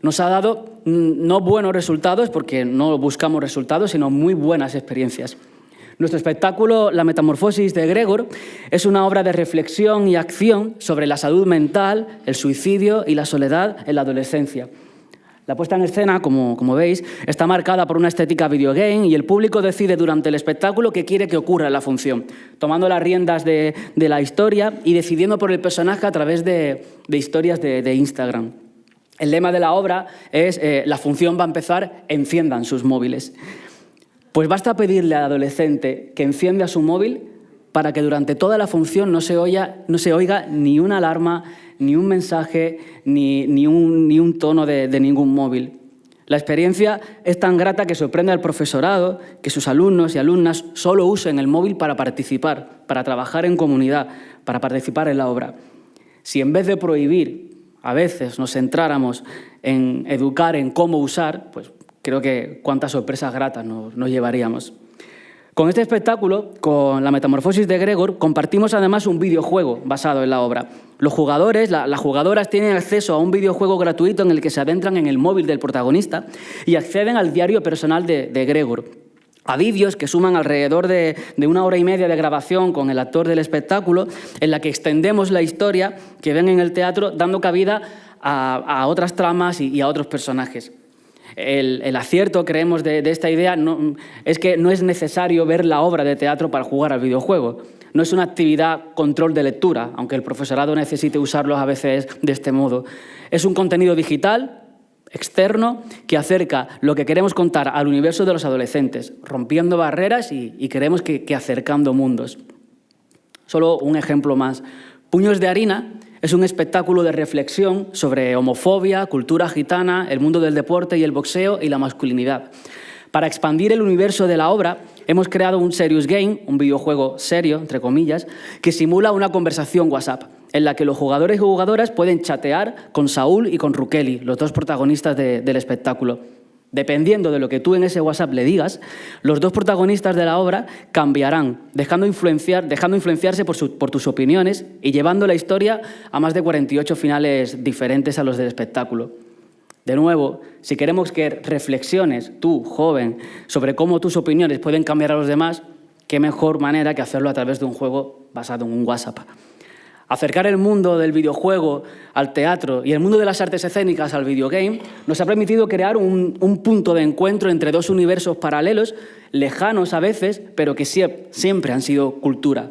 nos ha dado no buenos resultados, porque no buscamos resultados, sino muy buenas experiencias. Nuestro espectáculo La Metamorfosis de Gregor es una obra de reflexión y acción sobre la salud mental, el suicidio y la soledad en la adolescencia. La puesta en escena, como veis, está marcada por una estética videogame y el público decide durante el espectáculo qué quiere que ocurra en la función, tomando las riendas de la historia y decidiendo por el personaje a través de historias de Instagram. El lema de la obra es la función va a empezar, enciendan sus móviles. Pues basta pedirle al adolescente que encienda su móvil para que durante toda la función no se oiga ni una alarma, ni un mensaje, ni un tono de ningún móvil. La experiencia es tan grata que sorprende al profesorado que sus alumnos y alumnas solo usen el móvil para participar, para trabajar en comunidad, para participar en la obra. Si en vez de prohibir, a veces nos centráramos en educar en cómo usar, pues creo que cuántas sorpresas gratas nos llevaríamos. Con este espectáculo, con La Metamorfosis de Gregor, compartimos además un videojuego basado en la obra. Los jugadores, las jugadoras tienen acceso a un videojuego gratuito en el que se adentran en el móvil del protagonista y acceden al diario personal de Gregor, a vídeos que suman alrededor de 1 hora y media de grabación con el actor del espectáculo, en la que extendemos la historia que ven en el teatro, dando cabida a otras tramas y a otros personajes. El acierto, creemos, de esta idea es que no es necesario ver la obra de teatro para jugar al videojuego. No es una actividad control de lectura, aunque el profesorado necesite usarlos a veces de este modo. Es un contenido digital, externo, que acerca lo que queremos contar al universo de los adolescentes, rompiendo barreras y queremos que acercando mundos. Solo un ejemplo más. Puños de harina es un espectáculo de reflexión sobre homofobia, cultura gitana, el mundo del deporte y el boxeo y la masculinidad. Para expandir el universo de la obra, hemos creado un serious game, un videojuego serio, entre comillas, que simula una conversación WhatsApp, en la que los jugadores y jugadoras pueden chatear con Saúl y con Rukeli, los dos protagonistas del espectáculo. Dependiendo de lo que tú en ese WhatsApp le digas, los dos protagonistas de la obra cambiarán, dejando influenciarse por tus opiniones y llevando la historia a más de 48 finales diferentes a los del espectáculo. De nuevo, si queremos que reflexiones, tú, joven, sobre cómo tus opiniones pueden cambiar a los demás, qué mejor manera que hacerlo a través de un juego basado en un WhatsApp. Acercar el mundo del videojuego al teatro y el mundo de las artes escénicas al videogame nos ha permitido crear un punto de encuentro entre dos universos paralelos, lejanos a veces, pero que siempre han sido cultura.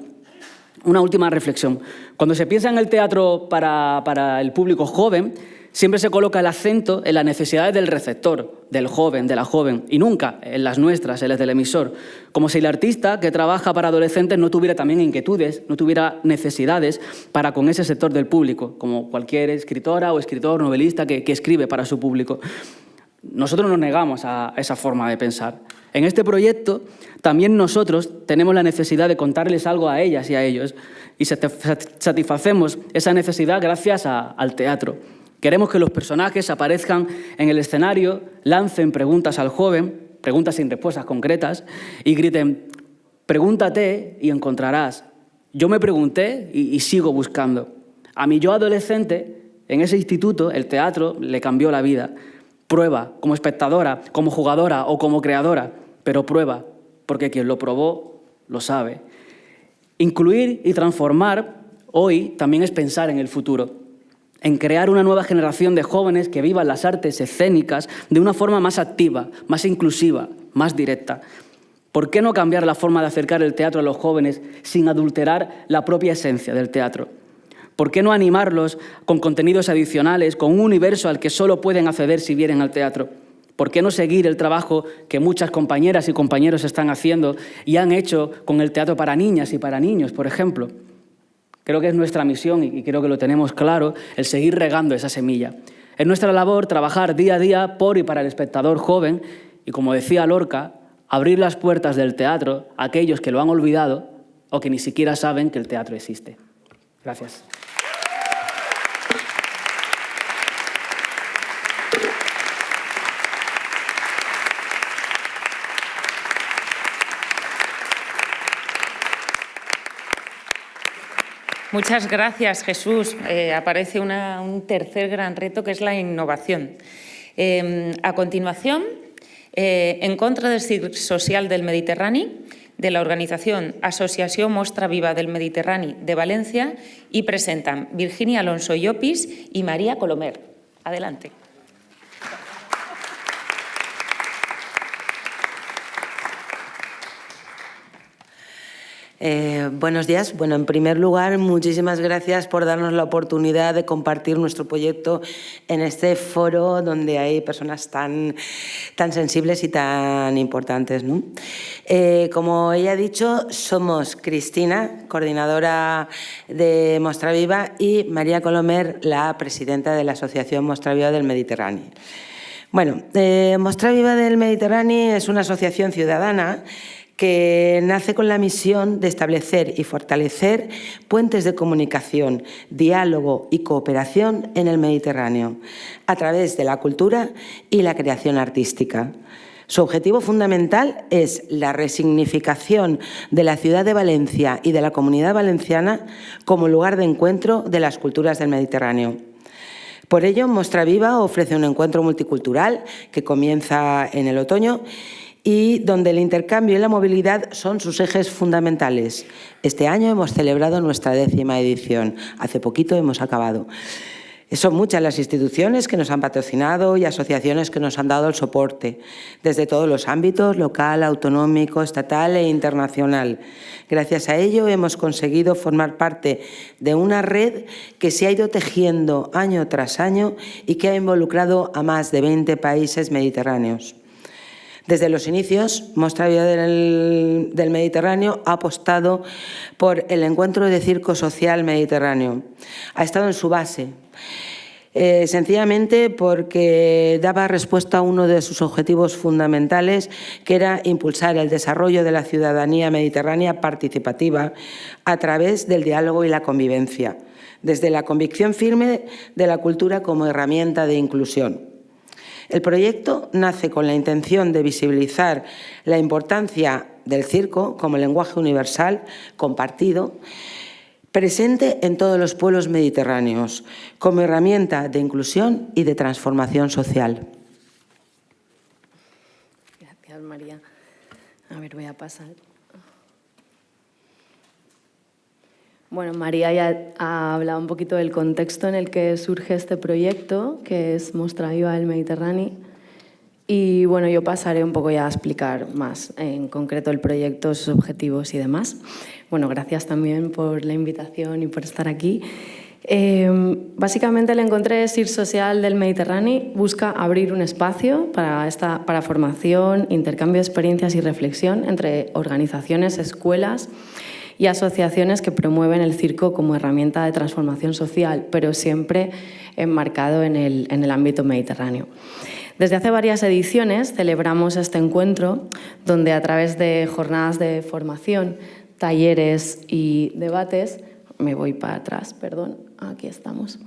Una última reflexión. Cuando se piensa en el teatro para el público joven, siempre se coloca el acento en las necesidades del receptor, del joven, de la joven, y nunca en las nuestras, en las del emisor. Como si el artista que trabaja para adolescentes no tuviera también inquietudes, no tuviera necesidades para con ese sector del público, como cualquier escritora o escritor, novelista que escribe para su público. Nosotros nos negamos a esa forma de pensar. En este proyecto también nosotros tenemos la necesidad de contarles algo a ellas y a ellos, y satisfacemos esa necesidad gracias al teatro. Queremos que los personajes aparezcan en el escenario, lancen preguntas al joven, preguntas sin respuestas concretas, y griten: pregúntate y encontrarás. Yo me pregunté y sigo buscando. A mi yo adolescente, en ese instituto, el teatro le cambió la vida. Prueba, como espectadora, como jugadora o como creadora, pero prueba, porque quien lo probó lo sabe. Incluir y transformar hoy también es pensar en el futuro, en crear una nueva generación de jóvenes que vivan las artes escénicas de una forma más activa, más inclusiva, más directa. ¿Por qué no cambiar la forma de acercar el teatro a los jóvenes sin adulterar la propia esencia del teatro? ¿Por qué no animarlos con contenidos adicionales, con un universo al que solo pueden acceder si vienen al teatro? ¿Por qué no seguir el trabajo que muchas compañeras y compañeros están haciendo y han hecho con el teatro para niñas y para niños, por ejemplo? Creo que es nuestra misión, y creo que lo tenemos claro, el seguir regando esa semilla. Es nuestra labor trabajar día a día por y para el espectador joven y, como decía Lorca, abrir las puertas del teatro a aquellos que lo han olvidado o que ni siquiera saben que el teatro existe. Gracias. Muchas gracias, Jesús. Aparece un tercer gran reto, que es la innovación. A continuación, Encontre del Circ Social del Mediterrani, de la organización Asociación Mostra Viva del Mediterrani de Valencia, y presentan Virginia Alonso Llopis y María Colomer. Adelante. Buenos días. Bueno, en primer lugar, muchísimas gracias por darnos la oportunidad de compartir nuestro proyecto en este foro donde hay personas tan sensibles y tan importantes, ¿no? Como ella ha dicho, somos Cristina, coordinadora de Mostra Viva, y María Colomer, la presidenta de la Asociación Mostra Viva del Mediterráneo. Bueno, Mostra Viva del Mediterráneo es una asociación ciudadana que nace con la misión de establecer y fortalecer puentes de comunicación, diálogo y cooperación en el Mediterráneo, a través de la cultura y la creación artística. Su objetivo fundamental es la resignificación de la ciudad de Valencia y de la Comunidad Valenciana como lugar de encuentro de las culturas del Mediterráneo. Por ello, Mostra Viva ofrece un encuentro multicultural que comienza en el otoño y donde el intercambio y la movilidad son sus ejes fundamentales. Este año hemos celebrado nuestra 10ª edición. Hace poquito hemos acabado. Son muchas las instituciones que nos han patrocinado y asociaciones que nos han dado el soporte, desde todos los ámbitos, local, autonómico, estatal e internacional. Gracias a ello hemos conseguido formar parte de una red que se ha ido tejiendo año tras año y que ha involucrado a más de 20 países mediterráneos. Desde los inicios, Mostra Viva del Mediterráneo ha apostado por el encuentro de circo social mediterráneo. Ha estado en su base, sencillamente porque daba respuesta a uno de sus objetivos fundamentales, que era impulsar el desarrollo de la ciudadanía mediterránea participativa a través del diálogo y la convivencia, desde la convicción firme de la cultura como herramienta de inclusión. El proyecto nace con la intención de visibilizar la importancia del circo como lenguaje universal compartido, presente en todos los pueblos mediterráneos, como herramienta de inclusión y de transformación social. Gracias, María. A ver, voy a pasar. Bueno, María ya ha hablado un poquito del contexto en el que surge este proyecto, que es Mostra Viva del Mediterrani. Y bueno, yo pasaré un poco ya a explicar más en concreto el proyecto, sus objetivos y demás. Bueno, gracias también por la invitación y por estar aquí. Básicamente el Encontré Social del Mediterrani busca abrir un espacio para formación, intercambio de experiencias y reflexión entre organizaciones, escuelas y asociaciones que promueven el circo como herramienta de transformación social, pero siempre enmarcado en el ámbito mediterráneo. Desde hace varias ediciones celebramos este encuentro donde a través de jornadas de formación, talleres y debates, me voy para atrás, perdón, aquí estamos.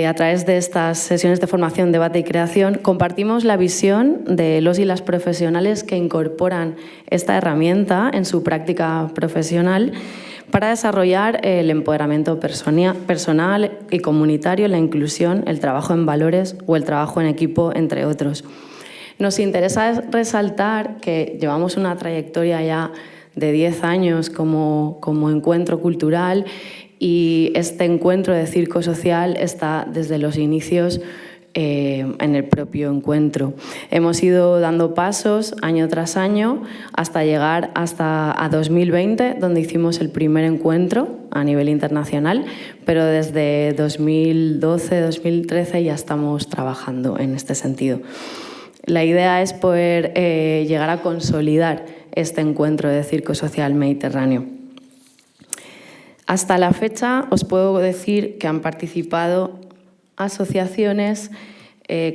A través de estas sesiones de formación, debate y creación, compartimos la visión de los y las profesionales que incorporan esta herramienta en su práctica profesional para desarrollar el empoderamiento personal y comunitario, la inclusión, el trabajo en valores o el trabajo en equipo, entre otros. Nos interesa resaltar que llevamos una trayectoria ya de 10 años como encuentro cultural y este encuentro de circo social está desde los inicios en el propio encuentro. Hemos ido dando pasos año tras año hasta llegar a 2020, donde hicimos el primer encuentro a nivel internacional, pero desde 2012-2013 ya estamos trabajando en este sentido. La idea es poder llegar a consolidar este encuentro de circo social mediterráneo. Hasta la fecha os puedo decir que han participado asociaciones,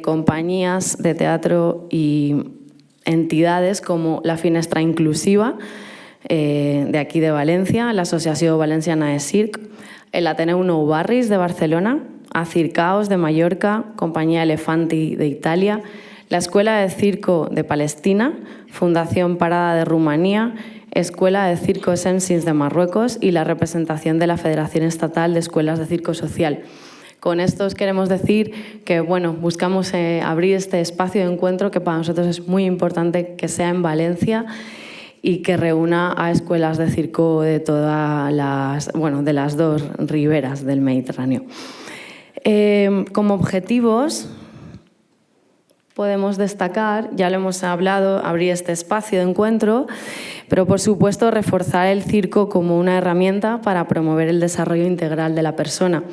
compañías de teatro y entidades como la Finestra Inclusiva, de aquí de Valencia, la Asociación Valenciana de Circ, el Ateneu Nou Barris de Barcelona, Acircaos de Mallorca, Compañía Elefanti de Italia, la Escuela de Circo de Palestina, Fundación Parada de Rumanía, Escuela de Circo Semsins de Marruecos y la representación de la Federación Estatal de Escuelas de Circo Social. Con esto os queremos decir que buscamos abrir este espacio de encuentro que para nosotros es muy importante que sea en Valencia y que reúna a escuelas de circo de todas de las dos riberas del Mediterráneo. Como objetivos podemos destacar, ya lo hemos hablado, abrir este espacio de encuentro, pero por supuesto reforzar el circo como una herramienta para promover el desarrollo integral de la persona,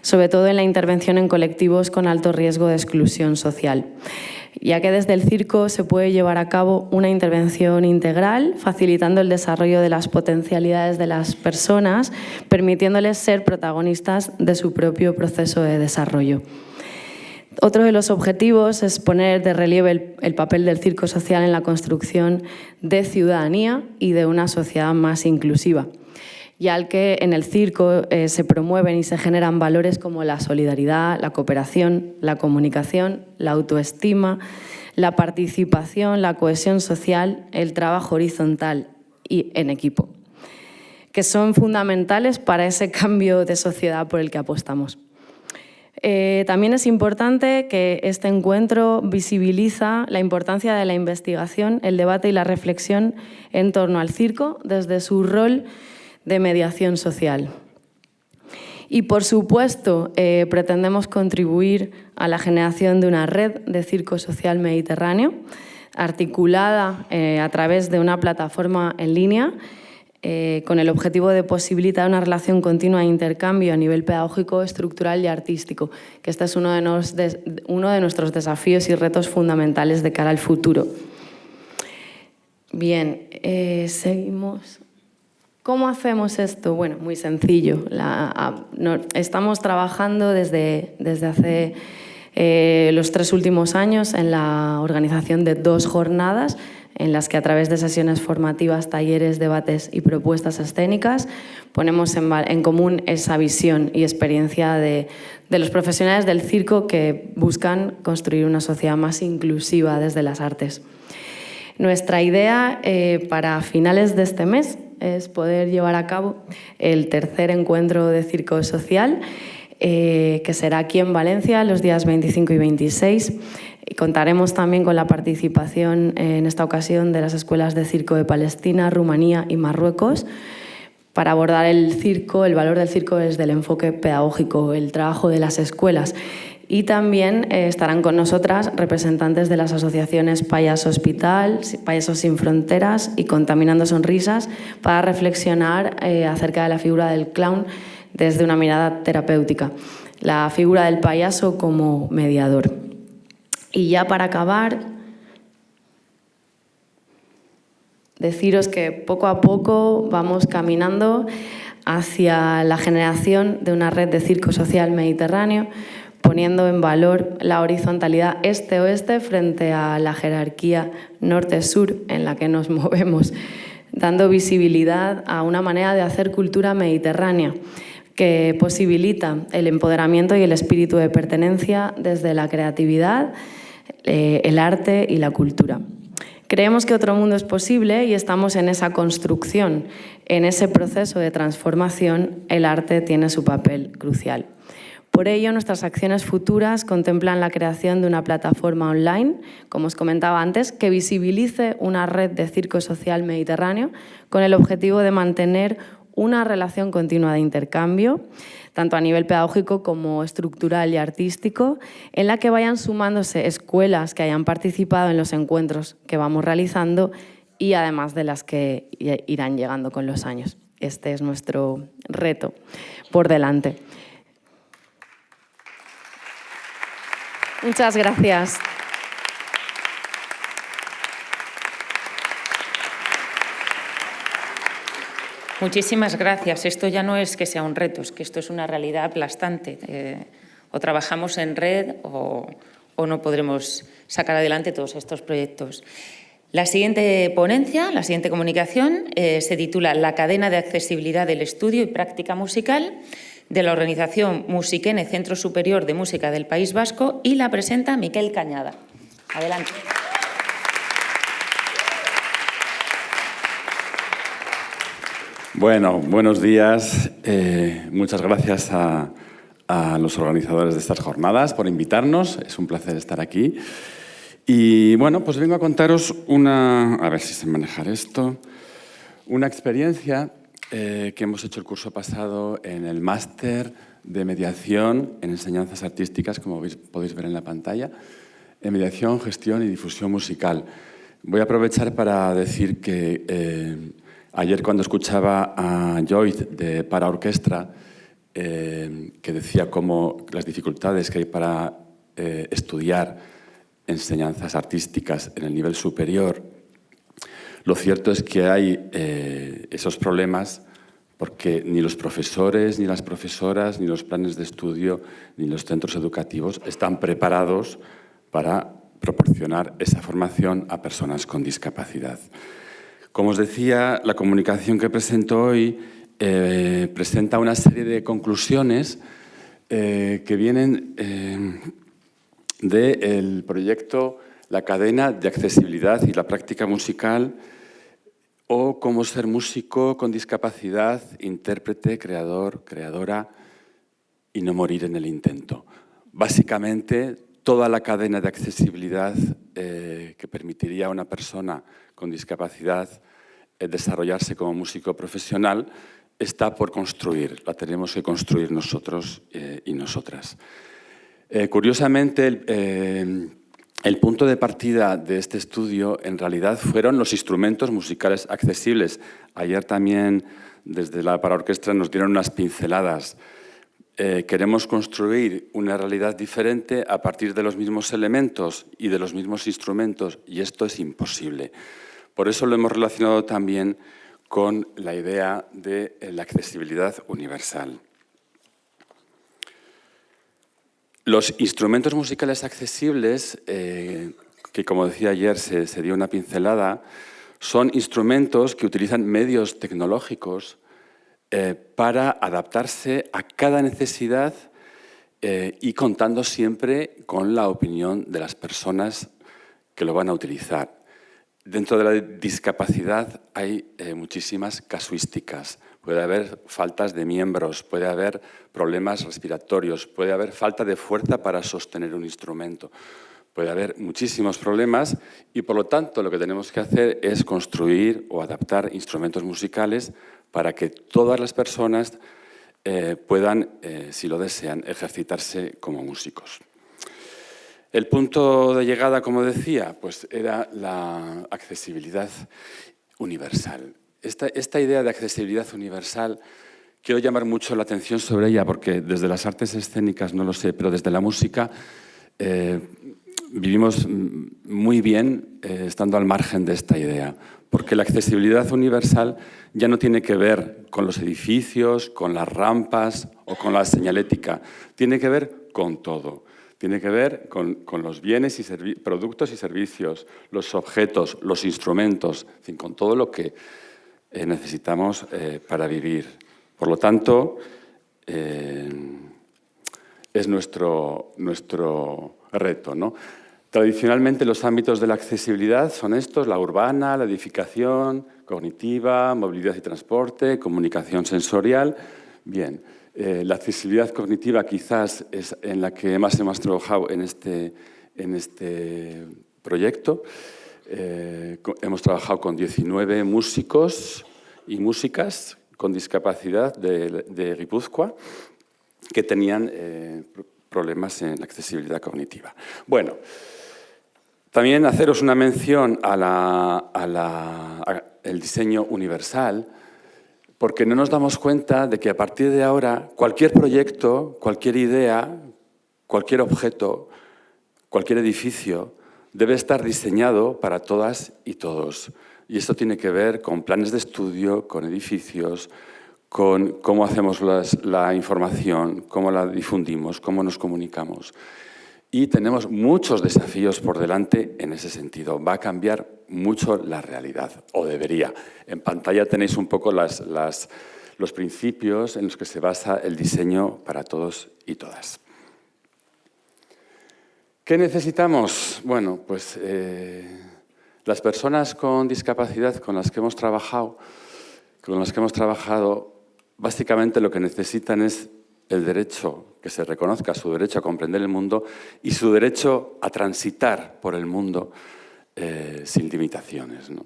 sobre todo en la intervención en colectivos con alto riesgo de exclusión social, ya que desde el circo se puede llevar a cabo una intervención integral, facilitando el desarrollo de las potencialidades de las personas, permitiéndoles ser protagonistas de su propio proceso de desarrollo. Otro de los objetivos es poner de relieve el papel del circo social en la construcción de ciudadanía y de una sociedad más inclusiva, ya que en el circo se promueven y se generan valores como la solidaridad, la cooperación, la comunicación, la autoestima, la participación, la cohesión social, el trabajo horizontal y en equipo, que son fundamentales para ese cambio de sociedad por el que apostamos. También es importante que este encuentro visibiliza la importancia de la investigación, el debate y la reflexión en torno al circo desde su rol de mediación social. Y, por supuesto, pretendemos contribuir a la generación de una red de circo social mediterráneo, articulada a través de una plataforma en línea, con el objetivo de posibilitar una relación continua de intercambio a nivel pedagógico, estructural y artístico, que este es uno de nuestros desafíos y retos fundamentales de cara al futuro. Bien, seguimos. ¿Cómo hacemos esto? Bueno, muy sencillo. Estamos trabajando desde hace los 3 últimos años en la organización de 2 jornadas en las que a través de sesiones formativas, talleres, debates y propuestas escénicas ponemos en común esa visión y experiencia de los profesionales del circo que buscan construir una sociedad más inclusiva desde las artes. Nuestra idea para finales de este mes es poder llevar a cabo el tercer encuentro de circo social, que será aquí en Valencia los días 25 y 26. Contaremos también con la participación en esta ocasión de las escuelas de circo de Palestina, Rumanía y Marruecos, para abordar el circo, el valor del circo desde el enfoque pedagógico, el trabajo de las escuelas. Y también estarán con nosotras representantes de las asociaciones Payaso Hospital, Payasos Sin Fronteras y Contaminando Sonrisas, para reflexionar acerca de la figura del clown desde una mirada terapéutica, la figura del payaso como mediador. Y ya para acabar, deciros que poco a poco vamos caminando hacia la generación de una red de circo social mediterráneo, poniendo en valor la horizontalidad este-oeste frente a la jerarquía norte-sur en la que nos movemos, dando visibilidad a una manera de hacer cultura mediterránea que posibilita el empoderamiento y el espíritu de pertenencia desde la creatividad, el arte y la cultura. Creemos que otro mundo es posible y estamos en esa construcción. En ese proceso de transformación, el arte tiene su papel crucial. Por ello, nuestras acciones futuras contemplan la creación de una plataforma online, como os comentaba antes, que visibilice una red de circo social mediterráneo con el objetivo de mantener una relación continua de intercambio, tanto a nivel pedagógico como estructural y artístico, en la que vayan sumándose escuelas que hayan participado en los encuentros que vamos realizando y además de las que irán llegando con los años. Este es nuestro reto por delante. Muchas gracias. Muchísimas gracias. Esto ya no es que sea un reto, es que esto es una realidad aplastante. O trabajamos en red o no podremos sacar adelante todos estos proyectos. La siguiente ponencia, la siguiente comunicación, se titula La cadena de accesibilidad del estudio y práctica musical, de la organización Musiquene, Centro Superior de Música del País Vasco, y la presenta Miquel Cañada. Adelante. Bueno, buenos días. Muchas gracias a los organizadores de estas jornadas por invitarnos. Es un placer estar aquí. Y bueno, pues vengo a contaros a ver si sé manejar esto, una experiencia que hemos hecho el curso pasado en el máster de mediación en enseñanzas artísticas, como podéis ver en la pantalla, en mediación, gestión y difusión musical. Voy a aprovechar para decir que ayer cuando escuchaba a Joyce de Para Orquestra, que decía cómo las dificultades que hay para estudiar enseñanzas artísticas en el nivel superior, lo cierto es que hay esos problemas porque ni los profesores, ni las profesoras, ni los planes de estudio, ni los centros educativos están preparados para proporcionar esa formación a personas con discapacidad. Como os decía, la comunicación que presento hoy presenta una serie de conclusiones que vienen del proyecto La cadena de accesibilidad y la práctica musical, o cómo ser músico con discapacidad, intérprete, creador, creadora y no morir en el intento. Básicamente, toda la cadena de accesibilidad que permitiría a una persona con discapacidad desarrollarse como músico profesional está por construir. La tenemos que construir nosotros y nosotras. Curiosamente, el punto de partida de este estudio en realidad fueron los instrumentos musicales accesibles. Ayer también desde la Para Orquestra nos dieron unas pinceladas. Queremos construir una realidad diferente a partir de los mismos elementos y de los mismos instrumentos, y esto es imposible. Por eso lo hemos relacionado también con la idea de la accesibilidad universal. Los instrumentos musicales accesibles, que como decía ayer se dio una pincelada, son instrumentos que utilizan medios tecnológicos para adaptarse a cada necesidad y contando siempre con la opinión de las personas que lo van a utilizar. dentro de la discapacidad hay muchísimas casuísticas. Puede haber faltas de miembros, puede haber problemas respiratorios, puede haber falta de fuerza para sostener un instrumento. Puede haber muchísimos problemas y, por lo tanto, lo que tenemos que hacer es construir o adaptar instrumentos musicales para que todas las personas puedan, si lo desean, ejercitarse como músicos. El punto de llegada, como decía, pues era la accesibilidad universal. Esta idea de accesibilidad universal, quiero llamar mucho la atención sobre ella porque desde las artes escénicas, no lo sé, pero desde la música vivimos muy bien estando al margen de esta idea, porque la accesibilidad universal ya no tiene que ver con los edificios, con las rampas o con la señalética, tiene que ver con todo. Tiene que ver con los bienes y productos y servicios, los objetos, los instrumentos, en fin, con todo lo que necesitamos para vivir. Por lo tanto, es nuestro reto, ¿no? Tradicionalmente los ámbitos de la accesibilidad son estos: la urbana, la edificación, cognitiva, movilidad y transporte, comunicación sensorial. Bien. La accesibilidad cognitiva quizás es en la que más hemos trabajado en este proyecto. Hemos trabajado con 19 músicos y músicas con discapacidad de Guipúzcoa que tenían problemas en la accesibilidad cognitiva. Bueno, también haceros una mención al diseño universal, porque no nos damos cuenta de que a partir de ahora cualquier proyecto, cualquier idea, cualquier objeto, cualquier edificio debe estar diseñado para todas y todos. Y esto tiene que ver con planes de estudio, con edificios, con cómo hacemos la información, cómo la difundimos, cómo nos comunicamos. Y tenemos muchos desafíos por delante en ese sentido. Va a cambiar mucho la realidad, o debería. En pantalla tenéis un poco los principios en los que se basa el diseño para todos y todas. ¿Qué necesitamos? Bueno, pues las personas con discapacidad con las que hemos trabajado, básicamente lo que necesitan es el derecho, que se reconozca su derecho a comprender el mundo y su derecho a transitar por el mundo sin limitaciones, ¿no?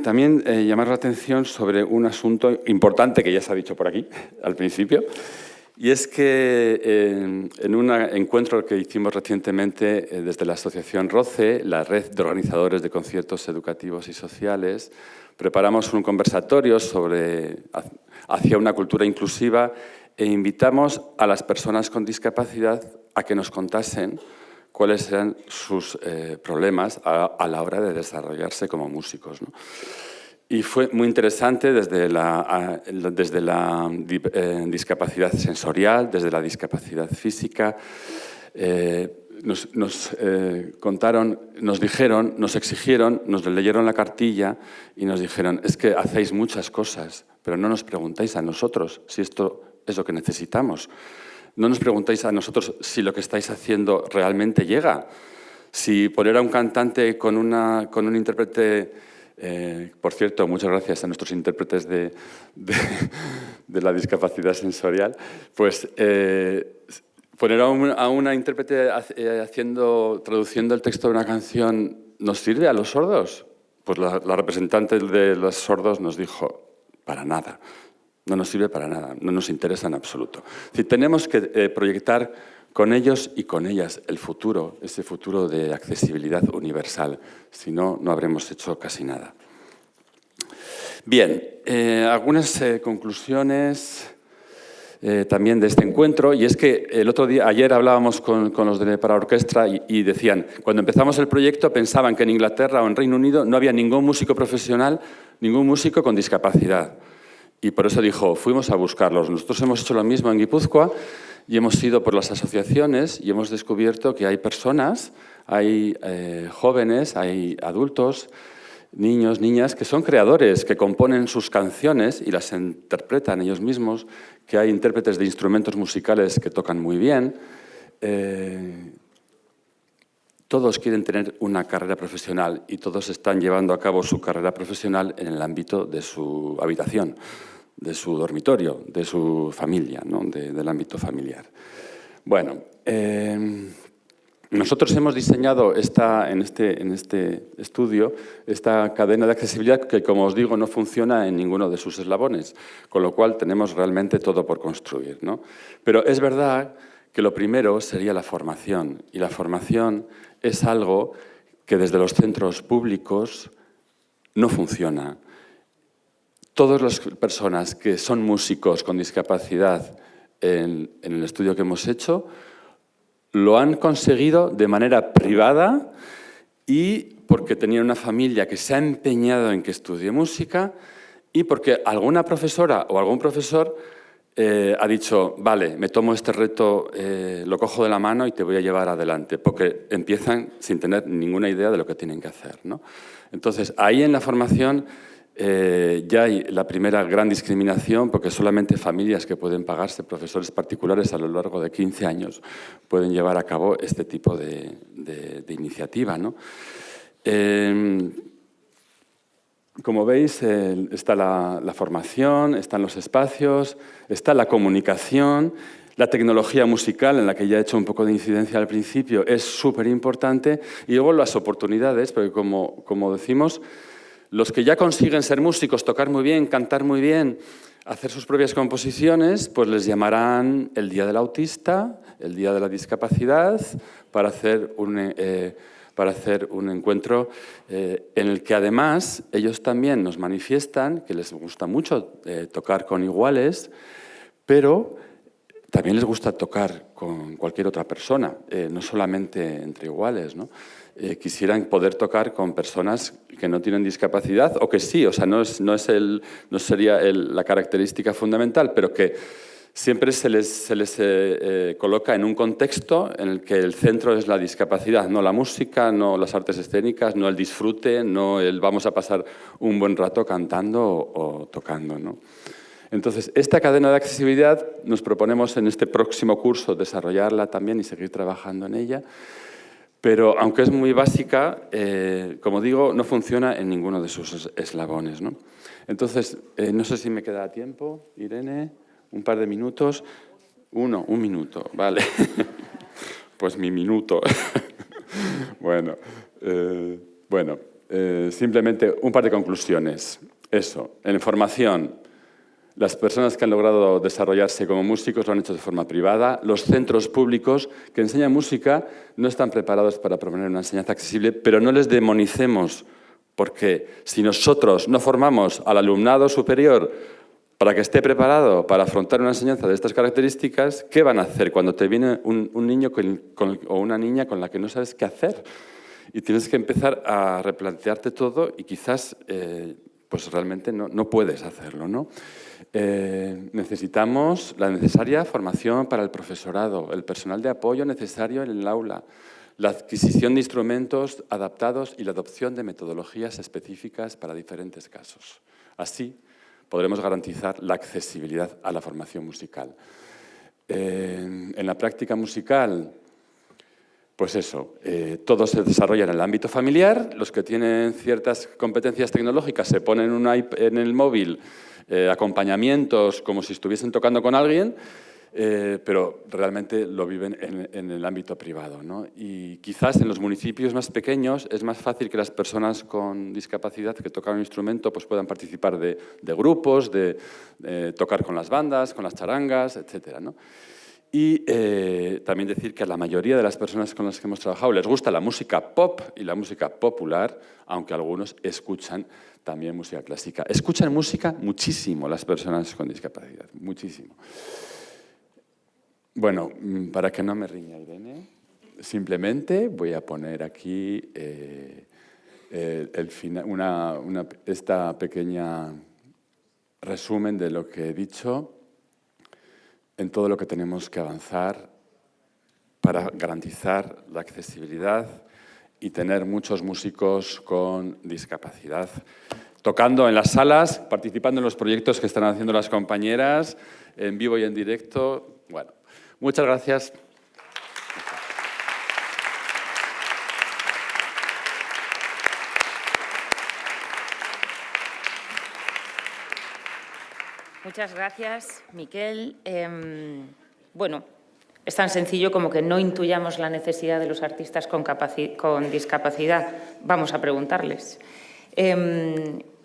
También llamar la atención sobre un asunto importante que ya se ha dicho por aquí al principio, y es que en un encuentro que hicimos recientemente desde la Asociación ROCE, la Red de Organizadores de Conciertos Educativos y Sociales, preparamos un conversatorio hacia una cultura inclusiva e invitamos a las personas con discapacidad a que nos contasen cuáles eran sus problemas a la hora de desarrollarse como músicos, ¿no? Y fue muy interesante desde la discapacidad sensorial, desde la discapacidad física. Nos contaron, nos dijeron, nos exigieron, nos leyeron la cartilla y nos dijeron: es que hacéis muchas cosas, pero no nos preguntáis a nosotros si esto es lo que necesitamos. No nos preguntáis a nosotros si lo que estáis haciendo realmente llega. Si poner a un cantante con un intérprete... por cierto, muchas gracias a nuestros intérpretes de la discapacidad sensorial, pues poner a una intérprete traduciendo el texto de una canción, ¿nos sirve a los sordos? Pues la representante de los sordos nos dijo: para nada, no nos sirve para nada, no nos interesa en absoluto. Es decir, tenemos que proyectar con ellos y con ellas el futuro, ese futuro de accesibilidad universal. Si no, no habremos hecho casi nada. Bien, algunas conclusiones también de este encuentro, y es que ayer hablábamos con los de para orquesta y decían, cuando empezamos el proyecto pensaban que en Inglaterra o en Reino Unido no había ningún músico profesional, ningún músico con discapacidad. Y por eso fuimos a buscarlos. Nosotros hemos hecho lo mismo en Guipúzcoa y hemos ido por las asociaciones y hemos descubierto que hay personas, hay jóvenes, hay adultos, niños, niñas, que son creadores, que componen sus canciones y las interpretan ellos mismos, que hay intérpretes de instrumentos musicales que tocan muy bien, todos quieren tener una carrera profesional y todos están llevando a cabo su carrera profesional en el ámbito de su habitación, de su dormitorio, de su familia, ¿no? Del ámbito familiar. Bueno, nosotros hemos diseñado en este estudio esta cadena de accesibilidad que, como os digo, no funciona en ninguno de sus eslabones, con lo cual tenemos realmente todo por construir, ¿no? Pero es verdad que lo primero sería la formación, y la formación es algo que desde los centros públicos no funciona. Todas las personas que son músicos con discapacidad en el estudio que hemos hecho lo han conseguido de manera privada y porque tenían una familia que se ha empeñado en que estudie música y porque alguna profesora o algún profesor ha dicho, vale, me tomo este reto, lo cojo de la mano y te voy a llevar adelante, porque empiezan sin tener ninguna idea de lo que tienen que hacer, ¿no? Entonces, ahí en la formación ya hay la primera gran discriminación, porque solamente familias que pueden pagarse profesores particulares a lo largo de 15 años pueden llevar a cabo este tipo de iniciativa, ¿no? Como veis, está la formación, están los espacios, está la comunicación, la tecnología musical, en la que ya he hecho un poco de incidencia al principio, es súper importante, y luego las oportunidades, porque como decimos, los que ya consiguen ser músicos, tocar muy bien, cantar muy bien, hacer sus propias composiciones, pues les llamarán el Día del Autista, el Día de la Discapacidad, para hacer un encuentro en el que además ellos también nos manifiestan que les gusta mucho tocar con iguales, pero también les gusta tocar con cualquier otra persona, no solamente entre iguales, ¿no? Quisieran poder tocar con personas que no tienen discapacidad o que sí, o sea, no sería la característica fundamental, pero que siempre se les coloca en un contexto en el que el centro es la discapacidad, no la música, no las artes escénicas, no el disfrute, no el vamos a pasar un buen rato cantando o tocando, ¿no? Entonces, esta cadena de accesibilidad nos proponemos en este próximo curso desarrollarla también y seguir trabajando en ella, pero aunque es muy básica, como digo, no funciona en ninguno de sus eslabones, ¿no? Entonces, no sé si me queda tiempo, Irene. Un par de minutos. Un minuto, vale. Pues mi minuto. Bueno, simplemente un par de conclusiones. Eso, en formación, las personas que han logrado desarrollarse como músicos lo han hecho de forma privada. Los centros públicos que enseñan música no están preparados para proponer una enseñanza accesible, pero no les demonicemos, porque si nosotros no formamos al alumnado superior para que esté preparado para afrontar una enseñanza de estas características, ¿qué van a hacer cuando te viene un niño o una niña con la que no sabes qué hacer? Y tienes que empezar a replantearte todo y quizás pues realmente no puedes hacerlo, ¿no? Necesitamos la necesaria formación para el profesorado, el personal de apoyo necesario en el aula, la adquisición de instrumentos adaptados y la adopción de metodologías específicas para diferentes casos. Así podremos garantizar la accesibilidad a la formación musical. En la práctica musical, pues eso, todo se desarrolla en el ámbito familiar. Los que tienen ciertas competencias tecnológicas se ponen en el móvil acompañamientos como si estuviesen tocando con alguien, pero realmente lo viven en el ámbito privado, ¿no? Y quizás en los municipios más pequeños es más fácil que las personas con discapacidad que tocan un instrumento pues puedan participar de grupos, de tocar con las bandas, con las charangas, etcétera, ¿no? Y también decir que a la mayoría de las personas con las que hemos trabajado les gusta la música pop y la música popular, aunque algunos escuchan también música clásica. Escuchan música muchísimo las personas con discapacidad, muchísimo. Bueno, para que no me riña Irene, simplemente voy a poner aquí esta pequeña resumen de lo que he dicho en todo lo que tenemos que avanzar para garantizar la accesibilidad y tener muchos músicos con discapacidad tocando en las salas, participando en los proyectos que están haciendo las compañeras, en vivo y en directo. Bueno, muchas gracias. Muchas gracias, Miquel. Bueno, es tan sencillo como que no intuyamos la necesidad de los artistas con discapacidad. Vamos a preguntarles.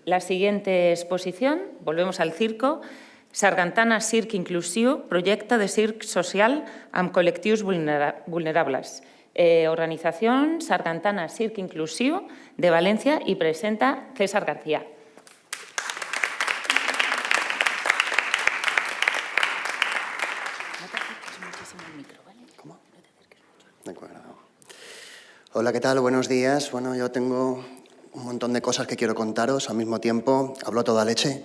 La siguiente exposición, volvemos al circo, Sargantana Circ Inclusiu, projecte de circ social amb col·lectius vulnerables. Organización Sargantana Circ Inclusiu de Valencia y presenta César García. De acuerdo. Hola, ¿qué tal? Buenos días. Bueno, yo tengo un montón de cosas que quiero contaros. Al mismo tiempo, hablo toda leche.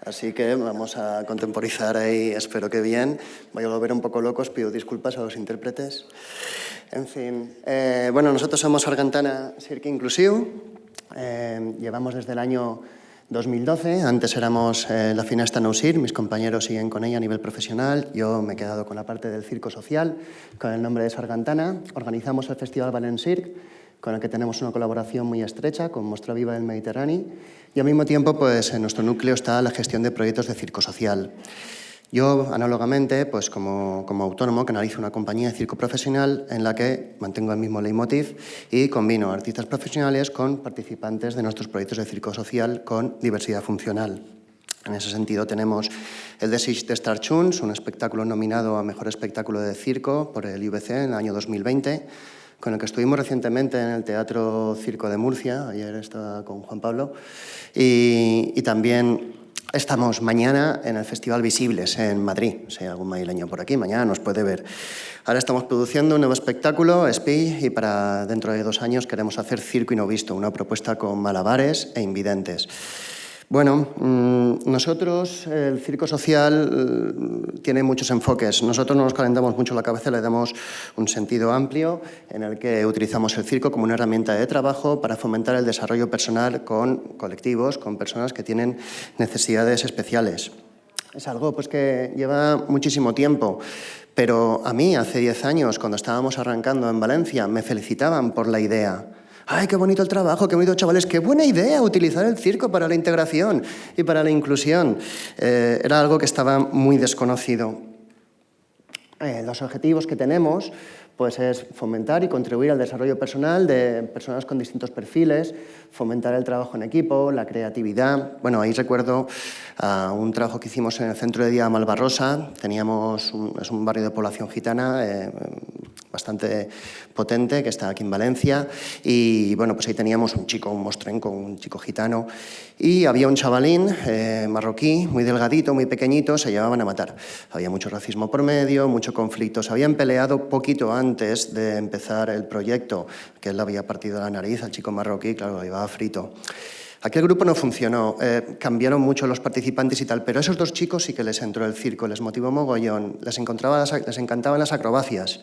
Así que vamos a contemporizar ahí, espero que bien. Voy a volver un poco locos, pido disculpas a los intérpretes. En fin, bueno, nosotros somos Sargantana Circ Inclusiu. Llevamos desde el año 2012, antes éramos la Finesta Nou Circ, mis compañeros siguen con ella a nivel profesional, yo me he quedado con la parte del circo social, con el nombre de Sargantana. Organizamos el Festival Valence Circ, con el que tenemos una colaboración muy estrecha con Mostra Viva del Mediterráneo, y al mismo tiempo pues, en nuestro núcleo está la gestión de proyectos de circo social. Yo, análogamente, pues como autónomo, canalizo una compañía de circo profesional en la que mantengo el mismo leitmotiv y combino artistas profesionales con participantes de nuestros proyectos de circo social con diversidad funcional. En ese sentido tenemos el Desig de Star Tunes, un espectáculo nominado a Mejor Espectáculo de Circo por el IVC en el año 2020, con el que estuvimos recientemente en el Teatro Circo de Murcia, ayer estaba con Juan Pablo, y también estamos mañana en el Festival Visibles en Madrid. Si hay algún madrileño por aquí, mañana nos puede ver. Ahora estamos produciendo un nuevo espectáculo, SPI, y para dentro de 2 años queremos hacer Circo y no visto, una propuesta con malabares e invidentes. Bueno, nosotros, el circo social tiene muchos enfoques. Nosotros no nos calentamos mucho la cabeza, le damos un sentido amplio en el que utilizamos el circo como una herramienta de trabajo para fomentar el desarrollo personal con colectivos, con personas que tienen necesidades especiales. Es algo pues, que lleva muchísimo tiempo, pero a mí hace 10 años, cuando estábamos arrancando en Valencia, me felicitaban por la idea. ¡Ay, qué bonito el trabajo, qué bonito, chavales! ¡Qué buena idea utilizar el circo para la integración y para la inclusión! Era algo que estaba muy desconocido. Los objetivos que tenemos pues, es fomentar y contribuir al desarrollo personal de personas con distintos perfiles, fomentar el trabajo en equipo, la creatividad. Bueno, ahí recuerdo un trabajo que hicimos en el centro de día Malvarrosa. Es un barrio de población gitana bastante potente, que está aquí en Valencia, y bueno, pues ahí teníamos un chico, un mostrenco, un chico gitano, y había un chavalín marroquí, muy delgadito, muy pequeñito, se llevaban a matar. Había mucho racismo por medio, mucho conflicto, se habían peleado poquito antes de empezar el proyecto, que él le había partido la nariz al chico marroquí, claro, lo llevaba frito. Aquel grupo no funcionó, cambiaron mucho los participantes y tal, pero a esos 2 chicos sí que les entró el circo, les motivó mogollón, les encantaban las acrobacias.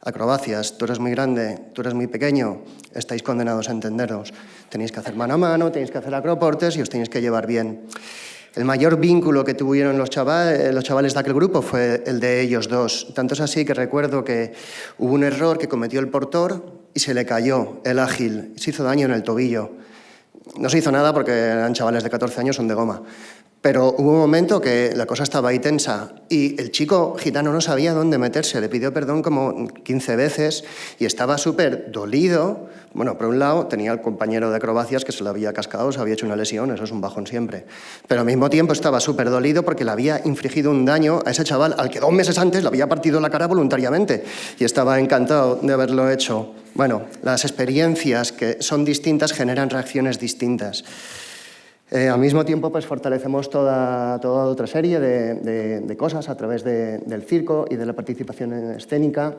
Acrobacias, tú eres muy grande, tú eres muy pequeño, estáis condenados a entenderos. Tenéis que hacer mano a mano, tenéis que hacer acroportes y os tenéis que llevar bien. El mayor vínculo que tuvieron los chavales de aquel grupo fue el de ellos 2. Tanto es así que recuerdo que hubo un error que cometió el portor y se le cayó el ágil, se hizo daño en el tobillo. No se hizo nada porque eran chavales de 14 años, son de goma. Pero hubo un momento que la cosa estaba ahí tensa y el chico gitano no sabía dónde meterse, le pidió perdón como 15 veces y estaba súper dolido. Bueno, por un lado tenía el compañero de acrobacias que se lo había cascado, se había hecho una lesión, eso es un bajón siempre. Pero al mismo tiempo estaba súper dolido porque le había infligido un daño a ese chaval al que 2 meses antes le había partido la cara voluntariamente y estaba encantado de haberlo hecho. Bueno, las experiencias que son distintas generan reacciones distintas. Al mismo tiempo, pues, fortalecemos toda otra serie de cosas a través del circo y de la participación escénica.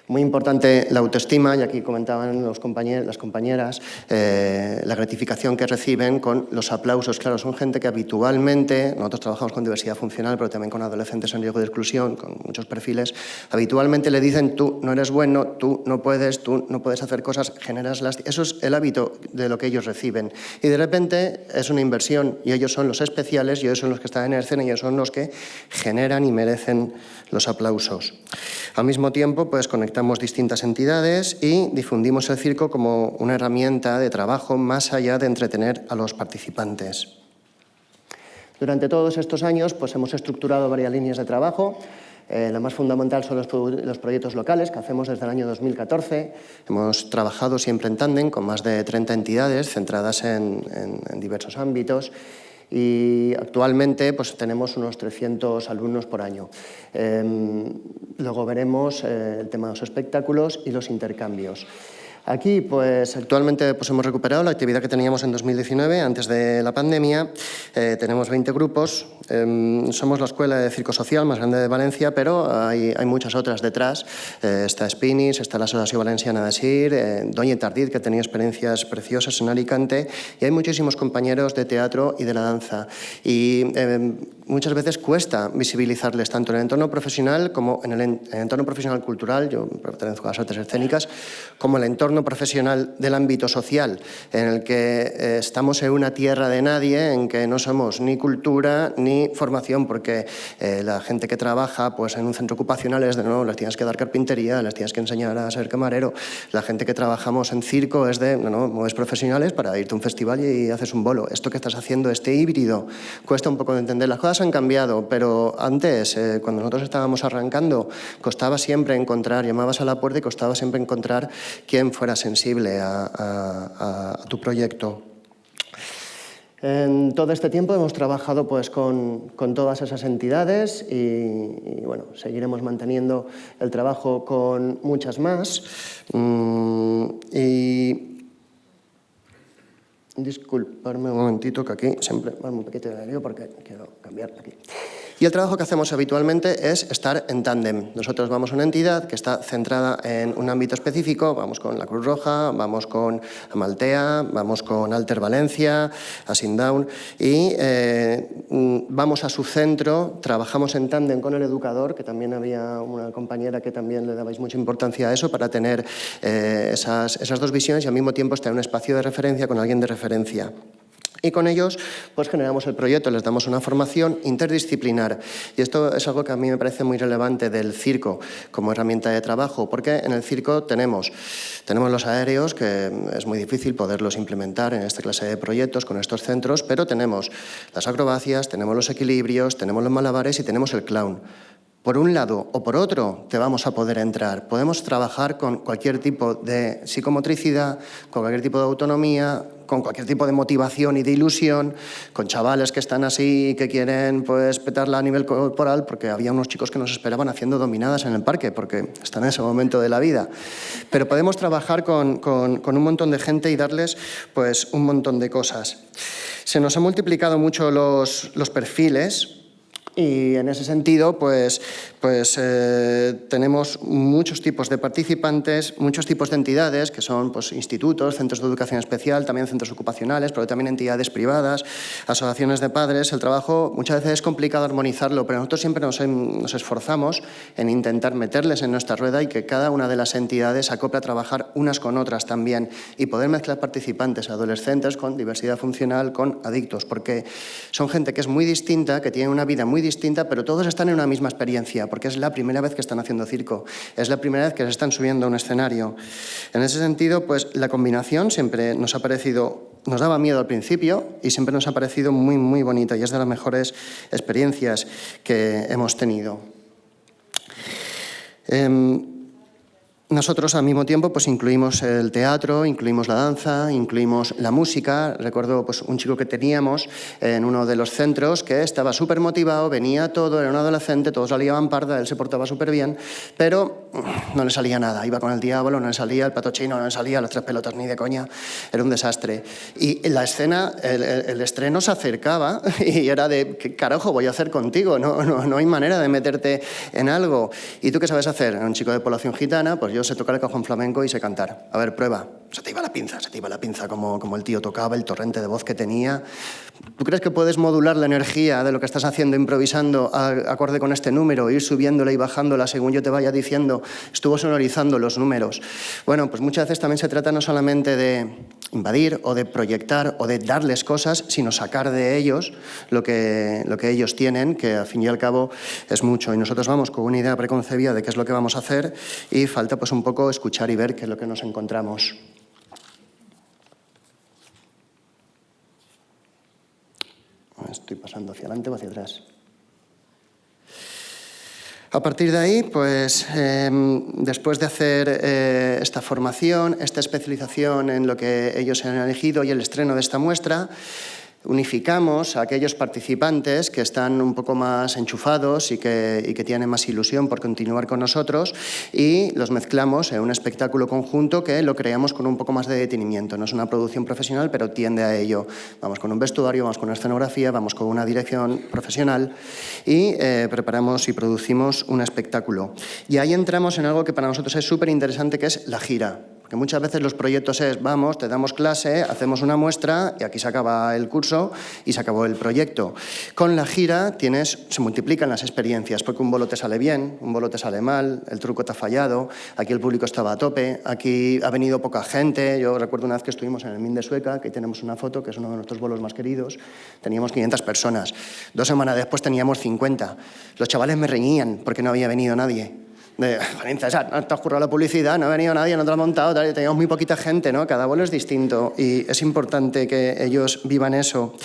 Muy importante la autoestima, y aquí comentaban las compañeras, la gratificación que reciben con los aplausos. Claro, son gente que habitualmente, nosotros trabajamos con diversidad funcional, pero también con adolescentes en riesgo de exclusión, con muchos perfiles, habitualmente le dicen tú no eres bueno, tú no puedes hacer cosas, generas lástima. Eso es el hábito de lo que ellos reciben. Y de repente es una inversión, y ellos son los especiales, y ellos son los que están en escena, y ellos son los que generan y merecen los aplausos. Al mismo tiempo, pues conectamos distintas entidades y difundimos el circo como una herramienta de trabajo más allá de entretener a los participantes. Durante todos estos años pues, hemos estructurado varias líneas de trabajo. La más fundamental son los proyectos locales que hacemos desde el año 2014. Hemos trabajado siempre en tándem con más de 30 entidades centradas en diversos ámbitos y actualmente pues, tenemos unos 300 alumnos por año. Luego veremos el tema de los espectáculos y los intercambios. Aquí, pues, actualmente pues, hemos recuperado la actividad que teníamos en 2019, antes de la pandemia. Tenemos 20 grupos. Somos la escuela de circo social más grande de Valencia, pero hay muchas otras detrás. Está Spinis, está la Asociación Valenciana de Sir, Doña Tardit, que ha tenido experiencias preciosas en Alicante, y hay muchísimos compañeros de teatro y de la danza. Y muchas veces cuesta visibilizarles tanto en el entorno profesional como en el entorno profesional cultural, yo pertenezco a las artes escénicas, como el entorno profesional del ámbito social, en el que estamos en una tierra de nadie, en que no somos ni cultura ni formación, porque la gente que trabaja pues, en un centro ocupacional es de no, les tienes que dar carpintería, les tienes que enseñar a ser camarero. La gente que trabajamos en circo es de, no, mueves profesionales para irte a un festival y haces un bolo. Esto que estás haciendo, este híbrido, cuesta un poco de entender. Las cosas han cambiado, pero antes, cuando nosotros estábamos arrancando, costaba siempre encontrar, llamabas a la puerta y costaba siempre encontrar quién fuera sensible a tu proyecto. En todo este tiempo hemos trabajado pues, con todas esas entidades y bueno, seguiremos manteniendo el trabajo con muchas más. Y disculparme un momentito que aquí siempre va un poquito de lío porque quiero cambiar aquí. Y el trabajo que hacemos habitualmente es estar en tándem. Nosotros vamos a una entidad que está centrada en un ámbito específico, vamos con la Cruz Roja, vamos con Amaltea, vamos con Alter Valencia, Asindown, y vamos a su centro, trabajamos en tándem con el educador, que también había una compañera que también le dabais mucha importancia a eso, para tener esas dos visiones y al mismo tiempo estar en un espacio de referencia con alguien de referencia. Y con ellos pues, generamos el proyecto, les damos una formación interdisciplinar. Y esto es algo que a mí me parece muy relevante del circo como herramienta de trabajo, porque en el circo tenemos los aéreos, que es muy difícil poderlos implementar en esta clase de proyectos con estos centros, pero tenemos las acrobacias, tenemos los equilibrios, tenemos los malabares y tenemos el clown. Por un lado o por otro te vamos a poder entrar. Podemos trabajar con cualquier tipo de psicomotricidad, con cualquier tipo de autonomía, con cualquier tipo de motivación y de ilusión, con chavales que están así y que quieren pues, petarla a nivel corporal, porque había unos chicos que nos esperaban haciendo dominadas en el parque, porque están en ese momento de la vida. Pero podemos trabajar con un montón de gente y darles pues, un montón de cosas. Se nos han multiplicado mucho los perfiles. Y en ese sentido, pues tenemos muchos tipos de participantes, muchos tipos de entidades, que son pues, institutos, centros de educación especial, también centros ocupacionales, pero también entidades privadas, asociaciones de padres. El trabajo muchas veces es complicado armonizarlo, pero nosotros siempre nos esforzamos en intentar meterles en nuestra rueda y que cada una de las entidades acople a trabajar unas con otras también y poder mezclar participantes adolescentes con diversidad funcional, con adictos, porque son gente que es muy distinta, que tiene una vida muy distinta, pero todos están en una misma experiencia, porque es la primera vez que están haciendo circo, es la primera vez que se están subiendo a un escenario. En ese sentido, pues la combinación siempre nos ha parecido, nos daba miedo al principio y siempre nos ha parecido muy, muy bonita y es de las mejores experiencias que hemos tenido. Nosotros al mismo tiempo pues, incluimos el teatro, incluimos la danza, incluimos la música. Recuerdo pues, un chico que teníamos en uno de los centros que estaba súper motivado, venía todo, era un adolescente, todos la liaban parda, él se portaba súper bien, pero no le salía nada. Iba con el diablo, no le salía el pato chino, no le salía las tres pelotas ni de coña, era un desastre. Y la escena, el estreno se acercaba y era de, ¿qué carajo voy a hacer contigo? No hay manera de meterte en algo. ¿Y tú qué sabes hacer? Un chico de población gitana, pues yo sé tocar el cajón flamenco y sé cantar. A ver, prueba. Se te iba la pinza como el tío tocaba, el torrente de voz que tenía. ¿Tú crees que puedes modular la energía de lo que estás haciendo, improvisando, acorde con este número, ir subiéndola y bajándola según yo te vaya diciendo? Estuvo sonorizando los números. Bueno, pues muchas veces también se trata no solamente de invadir o de proyectar o de darles cosas, sino sacar de ellos lo que ellos tienen, que al fin y al cabo es mucho. Y nosotros vamos con una idea preconcebida de qué es lo que vamos a hacer y falta pues un poco escuchar y ver qué es lo que nos encontramos. estoy pasando hacia adelante o hacia atrás. A partir de ahí, pues, después de hacer esta formación, esta especialización en lo que ellos han elegido y el estreno de esta muestra, unificamos a aquellos participantes que están un poco más enchufados y que tienen más ilusión por continuar con nosotros y los mezclamos en un espectáculo conjunto que lo creamos con un poco más de detenimiento. No es una producción profesional, pero tiende a ello. Vamos con un vestuario, vamos con una escenografía, vamos con una dirección profesional y preparamos y producimos un espectáculo. Y ahí entramos en algo que para nosotros es súper interesante, que es la gira. Porque muchas veces los proyectos es, vamos, te damos clase, hacemos una muestra y aquí se acaba el curso y se acabó el proyecto. Con la gira se multiplican las experiencias, porque un bolo te sale bien, un bolo te sale mal, el truco te ha fallado, aquí el público estaba a tope, aquí ha venido poca gente. Yo recuerdo una vez que estuvimos en el MIN de Sueca, que ahí tenemos una foto, que es uno de nuestros bolos más queridos, teníamos 500 personas. 2 semanas después teníamos 50. Los chavales me reñían porque no había venido nadie. César, no te has currado la publicidad, no ha venido nadie, no te lo has montado, teníamos muy poquita gente, ¿no? Cada bolo es distinto y es importante que ellos vivan eso.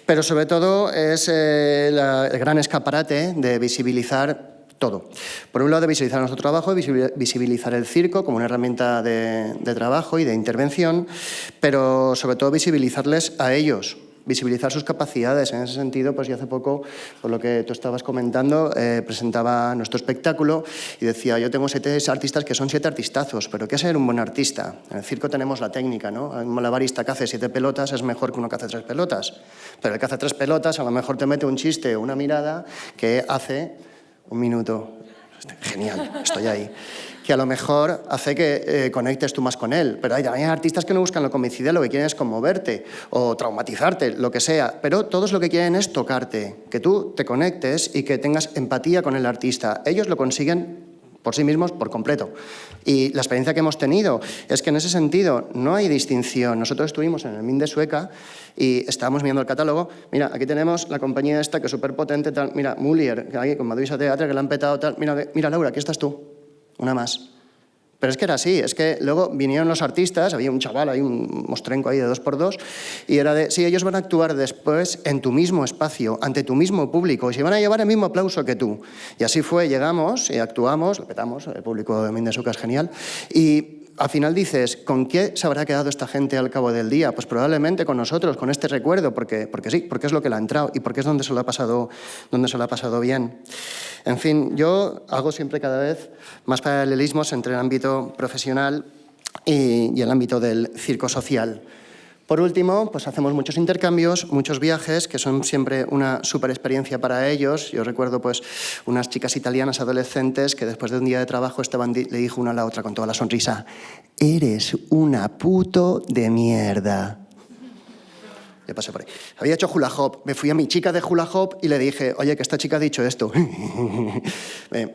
Pero sobre todo es el gran escaparate de visibilizar todo. Por un lado, de visibilizar nuestro trabajo, visibilizar el circo como una herramienta de trabajo y de intervención, pero sobre todo visibilizarles a ellos, visibilizar sus capacidades. En ese sentido, pues yo hace poco, por lo que tú estabas comentando, presentaba nuestro espectáculo y decía, yo tengo 7 artistas que son 7 artistazos, pero ¿qué es ser un buen artista? En el circo tenemos la técnica, ¿no? Un malabarista que hace 7 pelotas es mejor que uno que hace 3 pelotas, pero el que hace 3 pelotas a lo mejor te mete un chiste o una mirada que hace 1 minuto. Genial, estoy ahí. Que a lo mejor hace que conectes tú más con él. Pero hay artistas que no buscan la comicidad, lo que quieren es conmoverte o traumatizarte, lo que sea. Pero todos lo que quieren es tocarte, que tú te conectes y que tengas empatía con el artista. Ellos lo consiguen por sí mismos, por completo. Y la experiencia que hemos tenido es que en ese sentido no hay distinción. Nosotros estuvimos en el MIN de Sueca y estábamos mirando el catálogo. Mira, aquí tenemos la compañía esta que es súper potente, tal. Mira, Mulier, que hay con Maduisa Teatre, que la han petado, tal. Mira, Laura, aquí estás tú. Una más. Pero es que era así, es que luego vinieron los artistas, había un chaval ahí, un mostrenco ahí de 2x2, y era de, sí, ellos van a actuar después en tu mismo espacio, ante tu mismo público, y se van a llevar el mismo aplauso que tú. Y así fue, llegamos y actuamos, lo petamos, el público de MIN de Sueca es genial, y al final dices, ¿con qué se habrá quedado esta gente al cabo del día? Pues probablemente con nosotros, con este recuerdo, porque sí, porque es lo que le ha entrado y porque es donde se lo ha pasado bien. En fin, yo hago siempre cada vez más paralelismos entre el ámbito profesional y el ámbito del circo social. Por último, pues hacemos muchos intercambios, muchos viajes, que son siempre una súper experiencia para ellos. Yo recuerdo pues unas chicas italianas adolescentes que después de un día de trabajo le dijo una a la otra con toda la sonrisa, «Eres una puto de mierda». Yo pasé por ahí. Había hecho hula hop. Me fui a mi chica de hula hop y le dije, oye, que esta chica ha dicho esto.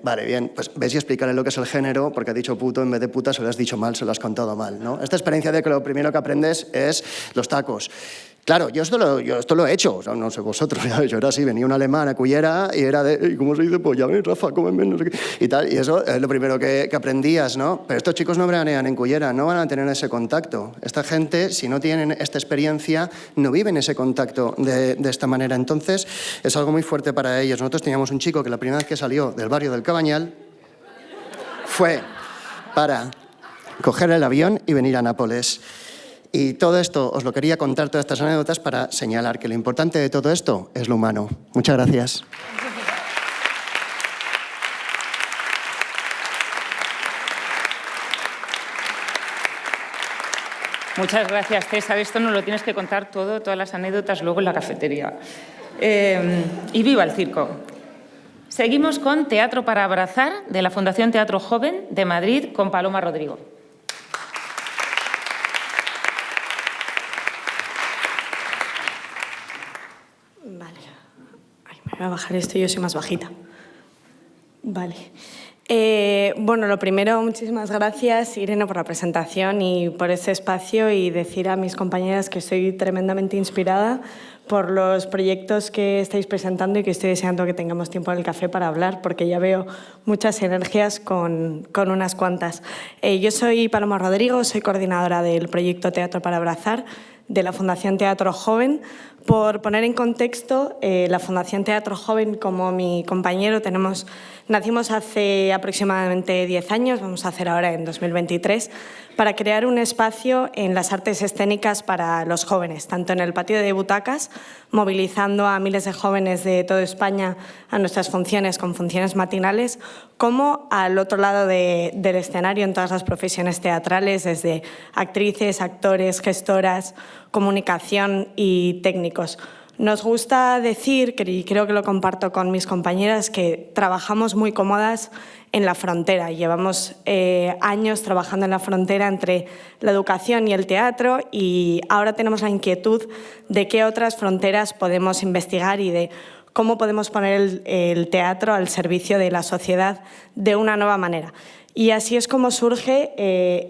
Vale, bien, pues ves y explicarle lo que es el género, porque ha dicho puto en vez de puta, se lo has dicho mal, se lo has contado mal, ¿no? Esta experiencia de que lo primero que aprendes es los tacos. Claro, yo esto lo he hecho, o sea, no sé vosotros, yo era así, venía un alemán a Cullera y era de, ¿cómo se dice? Pues ya ves, Rafa, cómeme, no sé qué, y tal, y eso es lo primero que aprendías, ¿no? Pero estos chicos no veranean en Cullera, no van a tener ese contacto. Esta gente, si no tienen esta experiencia, no viven ese contacto de esta manera. Entonces, es algo muy fuerte para ellos. Nosotros teníamos un chico que la primera vez que salió del barrio del Cabañal fue para coger el avión y venir a Nápoles. Y todo esto, os lo quería contar, todas estas anécdotas, para señalar que lo importante de todo esto es lo humano. Muchas gracias. Muchas gracias, César. Esto nos lo tienes que contar todo, todas las anécdotas, luego en la cafetería. Y viva el circo. Seguimos con Teatro para Abrazar, de la Fundación Teatro Joven de Madrid, con Paloma Rodrigo. Voy a bajar esto, yo soy más bajita. Vale. Bueno, lo primero, muchísimas gracias, Irene, por la presentación y por este espacio, y decir a mis compañeras que estoy tremendamente inspirada por los proyectos que estáis presentando y que estoy deseando que tengamos tiempo en el café para hablar, porque ya veo muchas energías con unas cuantas. Yo soy Paloma Rodrigo, soy coordinadora del proyecto Teatro para Abrazar, de la Fundación Teatro Joven, Por poner en contexto, la Fundación Teatro Joven, como mi compañero, nacimos hace aproximadamente 10 años, vamos a hacer ahora en 2023, para crear un espacio en las artes escénicas para los jóvenes, tanto en el patio de butacas, movilizando a miles de jóvenes de toda España a nuestras funciones, con funciones matinales, como al otro lado del escenario en todas las profesiones teatrales, desde actrices, actores, gestoras, comunicación y técnicos. Nos gusta decir, y creo que lo comparto con mis compañeras, que trabajamos muy cómodas en la frontera. Llevamos años trabajando en la frontera entre la educación y el teatro y ahora tenemos la inquietud de qué otras fronteras podemos investigar y de cómo podemos poner el teatro al servicio de la sociedad de una nueva manera. Y así es como surge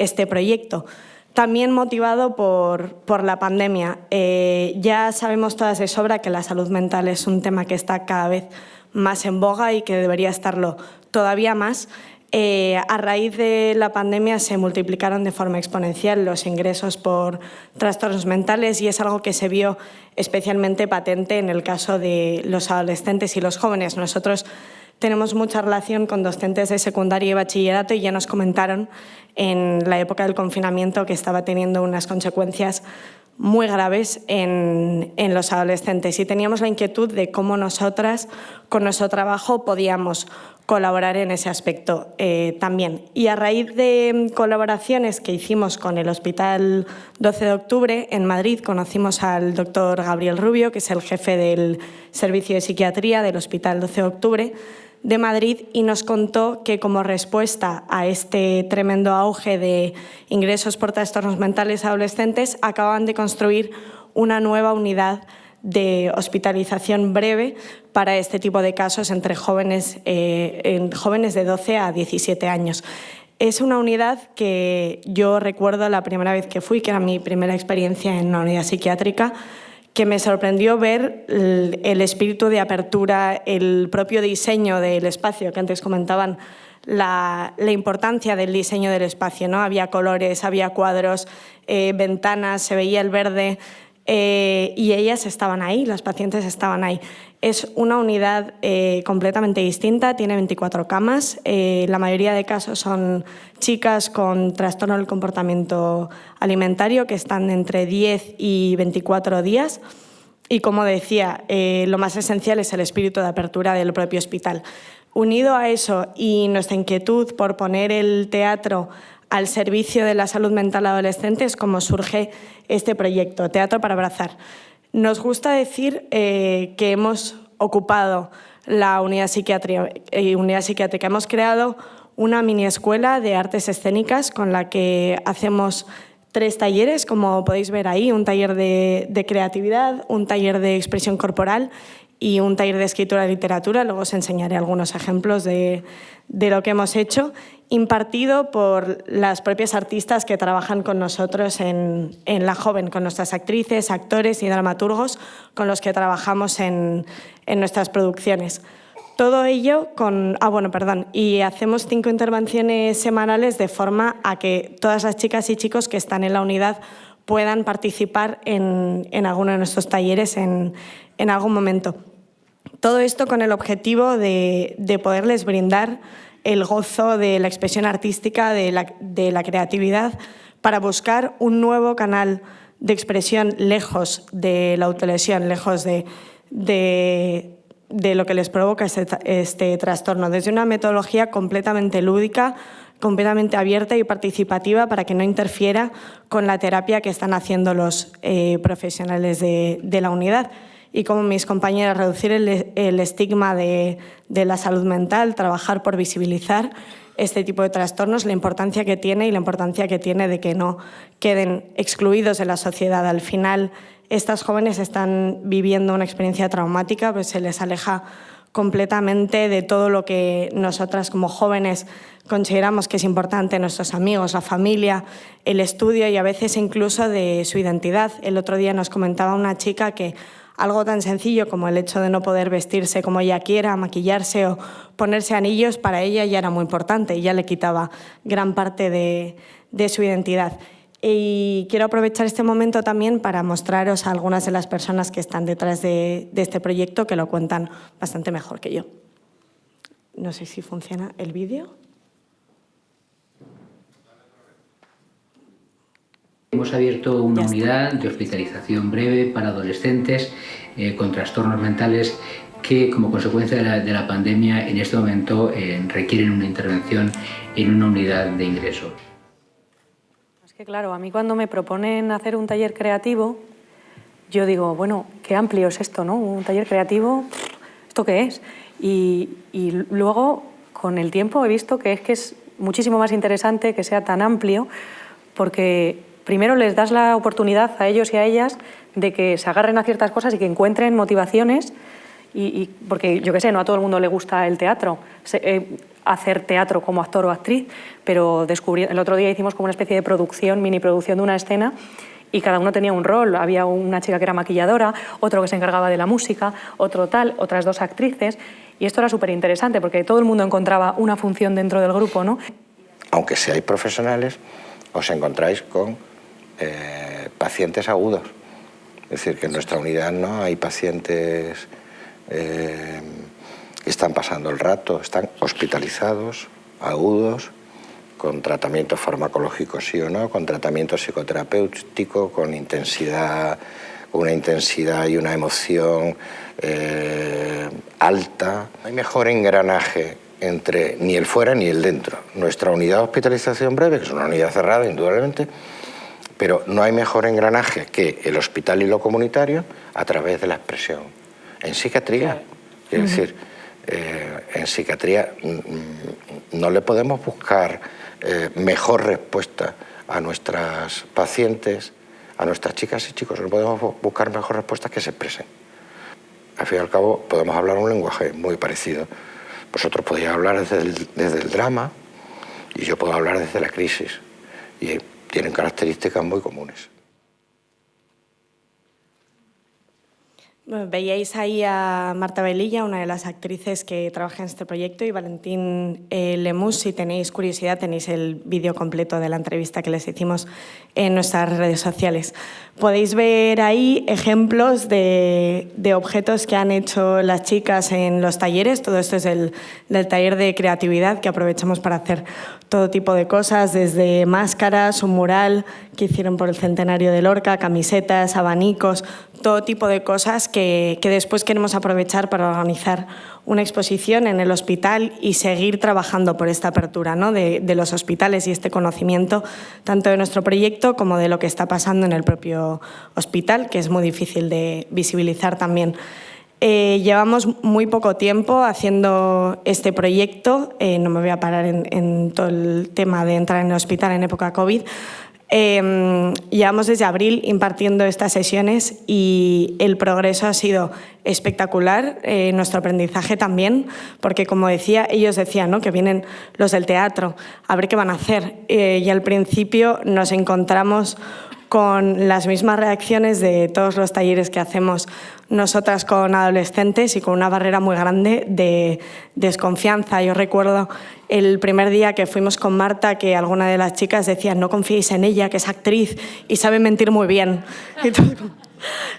este proyecto. También motivado por la pandemia. Ya sabemos todas de sobra que la salud mental es un tema que está cada vez más en boga y que debería estarlo todavía más. A raíz de la pandemia se multiplicaron de forma exponencial los ingresos por trastornos mentales y es algo que se vio especialmente patente en el caso de los adolescentes y los jóvenes. Nosotros tenemos mucha relación con docentes de secundaria y bachillerato y ya nos comentaron en la época del confinamiento que estaba teniendo unas consecuencias muy graves en los adolescentes y teníamos la inquietud de cómo nosotras, con nuestro trabajo, podíamos colaborar en ese aspecto también. Y a raíz de colaboraciones que hicimos con el Hospital 12 de Octubre en Madrid, conocimos al doctor Gabriel Rubio, que es el jefe del Servicio de Psiquiatría del Hospital 12 de Octubre de Madrid, y nos contó que como respuesta a este tremendo auge de ingresos por trastornos mentales adolescentes, acaban de construir una nueva unidad de hospitalización breve para este tipo de casos entre jóvenes de 12 a 17 años. Es una unidad que yo recuerdo la primera vez que fui, que era mi primera experiencia en una unidad psiquiátrica, que me sorprendió ver el espíritu de apertura, el propio diseño del espacio, que antes comentaban la importancia del diseño del espacio, ¿no? Había colores, había cuadros, ventanas, se veía el verde y ellas estaban ahí, las pacientes estaban ahí. Es una unidad completamente distinta, tiene 24 camas. La mayoría de casos son chicas con trastorno del comportamiento alimentario que están entre 10 y 24 días. Y como decía, lo más esencial es el espíritu de apertura del propio hospital. Unido a eso y nuestra inquietud por poner el teatro al servicio de la salud mental adolescente es como surge este proyecto, Teatro para Abrazar. Nos gusta decir que hemos ocupado la unidad psiquiátrica. Hemos creado una mini escuela de artes escénicas con la que hacemos 3 talleres, como podéis ver ahí, un taller de creatividad, un taller de expresión corporal y un taller de escritura y literatura. Luego os enseñaré algunos ejemplos de lo que hemos hecho, impartido por las propias artistas que trabajan con nosotros en La Joven, con nuestras actrices, actores y dramaturgos con los que trabajamos en nuestras producciones. Todo ello y hacemos 5 intervenciones semanales de forma a que todas las chicas y chicos que están en la unidad puedan participar en alguno de nuestros talleres en algún momento. Todo esto con el objetivo de poderles brindar el gozo de la expresión artística, de la creatividad, para buscar un nuevo canal de expresión lejos de la autolesión, lejos de lo que les provoca este trastorno, desde una metodología completamente lúdica, completamente abierta y participativa para que no interfiera con la terapia que están haciendo los profesionales de la unidad. Y como mis compañeras, reducir el estigma de la salud mental, trabajar por visibilizar este tipo de trastornos, la importancia que tiene y la importancia que tiene de que no queden excluidos de la sociedad. Al final, estas jóvenes están viviendo una experiencia traumática, pues se les aleja completamente de todo lo que nosotras como jóvenes consideramos que es importante, nuestros amigos, la familia, el estudio y a veces incluso de su identidad. El otro día nos comentaba una chica que algo tan sencillo como el hecho de no poder vestirse como ella quiera, maquillarse o ponerse anillos, para ella ya era muy importante y ya le quitaba gran parte de su identidad. Y quiero aprovechar este momento también para mostraros a algunas de las personas que están detrás de este proyecto, que lo cuentan bastante mejor que yo. No sé si funciona el vídeo. Hemos abierto una unidad de hospitalización breve para adolescentes con trastornos mentales que, como consecuencia de la pandemia, en este momento requieren una intervención en una unidad de ingreso. Es que, claro, a mí cuando me proponen hacer un taller creativo, yo digo, bueno, qué amplio es esto, ¿no? Un taller creativo, ¿esto qué es? Y luego, con el tiempo, he visto que es muchísimo más interesante que sea tan amplio, porque primero les das la oportunidad a ellos y a ellas de que se agarren a ciertas cosas y que encuentren motivaciones, porque, yo qué sé, no a todo el mundo le gusta el teatro, hacer teatro como actor o actriz, pero el otro día hicimos como una especie de producción, mini producción de una escena, y cada uno tenía un rol. Había una chica que era maquilladora, otro que se encargaba de la música, otro tal, otras 2 actrices, y esto era súper interesante porque todo el mundo encontraba una función dentro del grupo, ¿no? Aunque seáis profesionales, os encontráis con pacientes agudos. Es decir, que en nuestra unidad no hay pacientes que están pasando el rato, están hospitalizados, agudos, con tratamiento farmacológico sí o no, con tratamiento psicoterapéutico, con intensidad, una intensidad y una emoción alta. No hay mejor engranaje entre ni el fuera ni el dentro. Nuestra unidad de hospitalización breve, que es una unidad cerrada indudablemente, pero no hay mejor engranaje que el hospital y lo comunitario a través de la expresión. En psiquiatría, es decir, en psiquiatría no le podemos buscar mejor respuesta a nuestras pacientes, a nuestras chicas y chicos, no podemos buscar mejor respuesta que se expresen. Al fin y al cabo podemos hablar un lenguaje muy parecido. Vosotros podéis hablar desde el drama y yo puedo hablar desde la crisis, y tienen características muy comunes. Bueno, veíais ahí a Marta Velilla, una de las actrices que trabaja en este proyecto, y Valentín Lemus. Si tenéis curiosidad, tenéis el vídeo completo de la entrevista que les hicimos en nuestras redes sociales. Podéis ver ahí ejemplos de objetos que han hecho las chicas en los talleres. Todo esto es del taller de creatividad, que aprovechamos para hacer todo tipo de cosas, desde máscaras, un mural que hicieron por el centenario de Lorca, camisetas, abanicos, todo tipo de cosas que después queremos aprovechar para organizar una exposición en el hospital y seguir trabajando por esta apertura, ¿no? de los hospitales y este conocimiento tanto de nuestro proyecto como de lo que está pasando en el propio hospital, que es muy difícil de visibilizar también. Llevamos muy poco tiempo haciendo este proyecto, no me voy a parar en todo el tema de entrar en el hospital en época COVID. Llevamos desde abril impartiendo estas sesiones y el progreso ha sido espectacular, nuestro aprendizaje también, porque como decía, ellos decían, ¿no?, que vienen los del teatro, a ver qué van a hacer, y al principio nos encontramos con las mismas reacciones de todos los talleres que hacemos nosotras con adolescentes y con una barrera muy grande de desconfianza. Yo recuerdo el primer día que fuimos con Marta que alguna de las chicas decía, no confiéis en ella, que es actriz y sabe mentir muy bien. Entonces,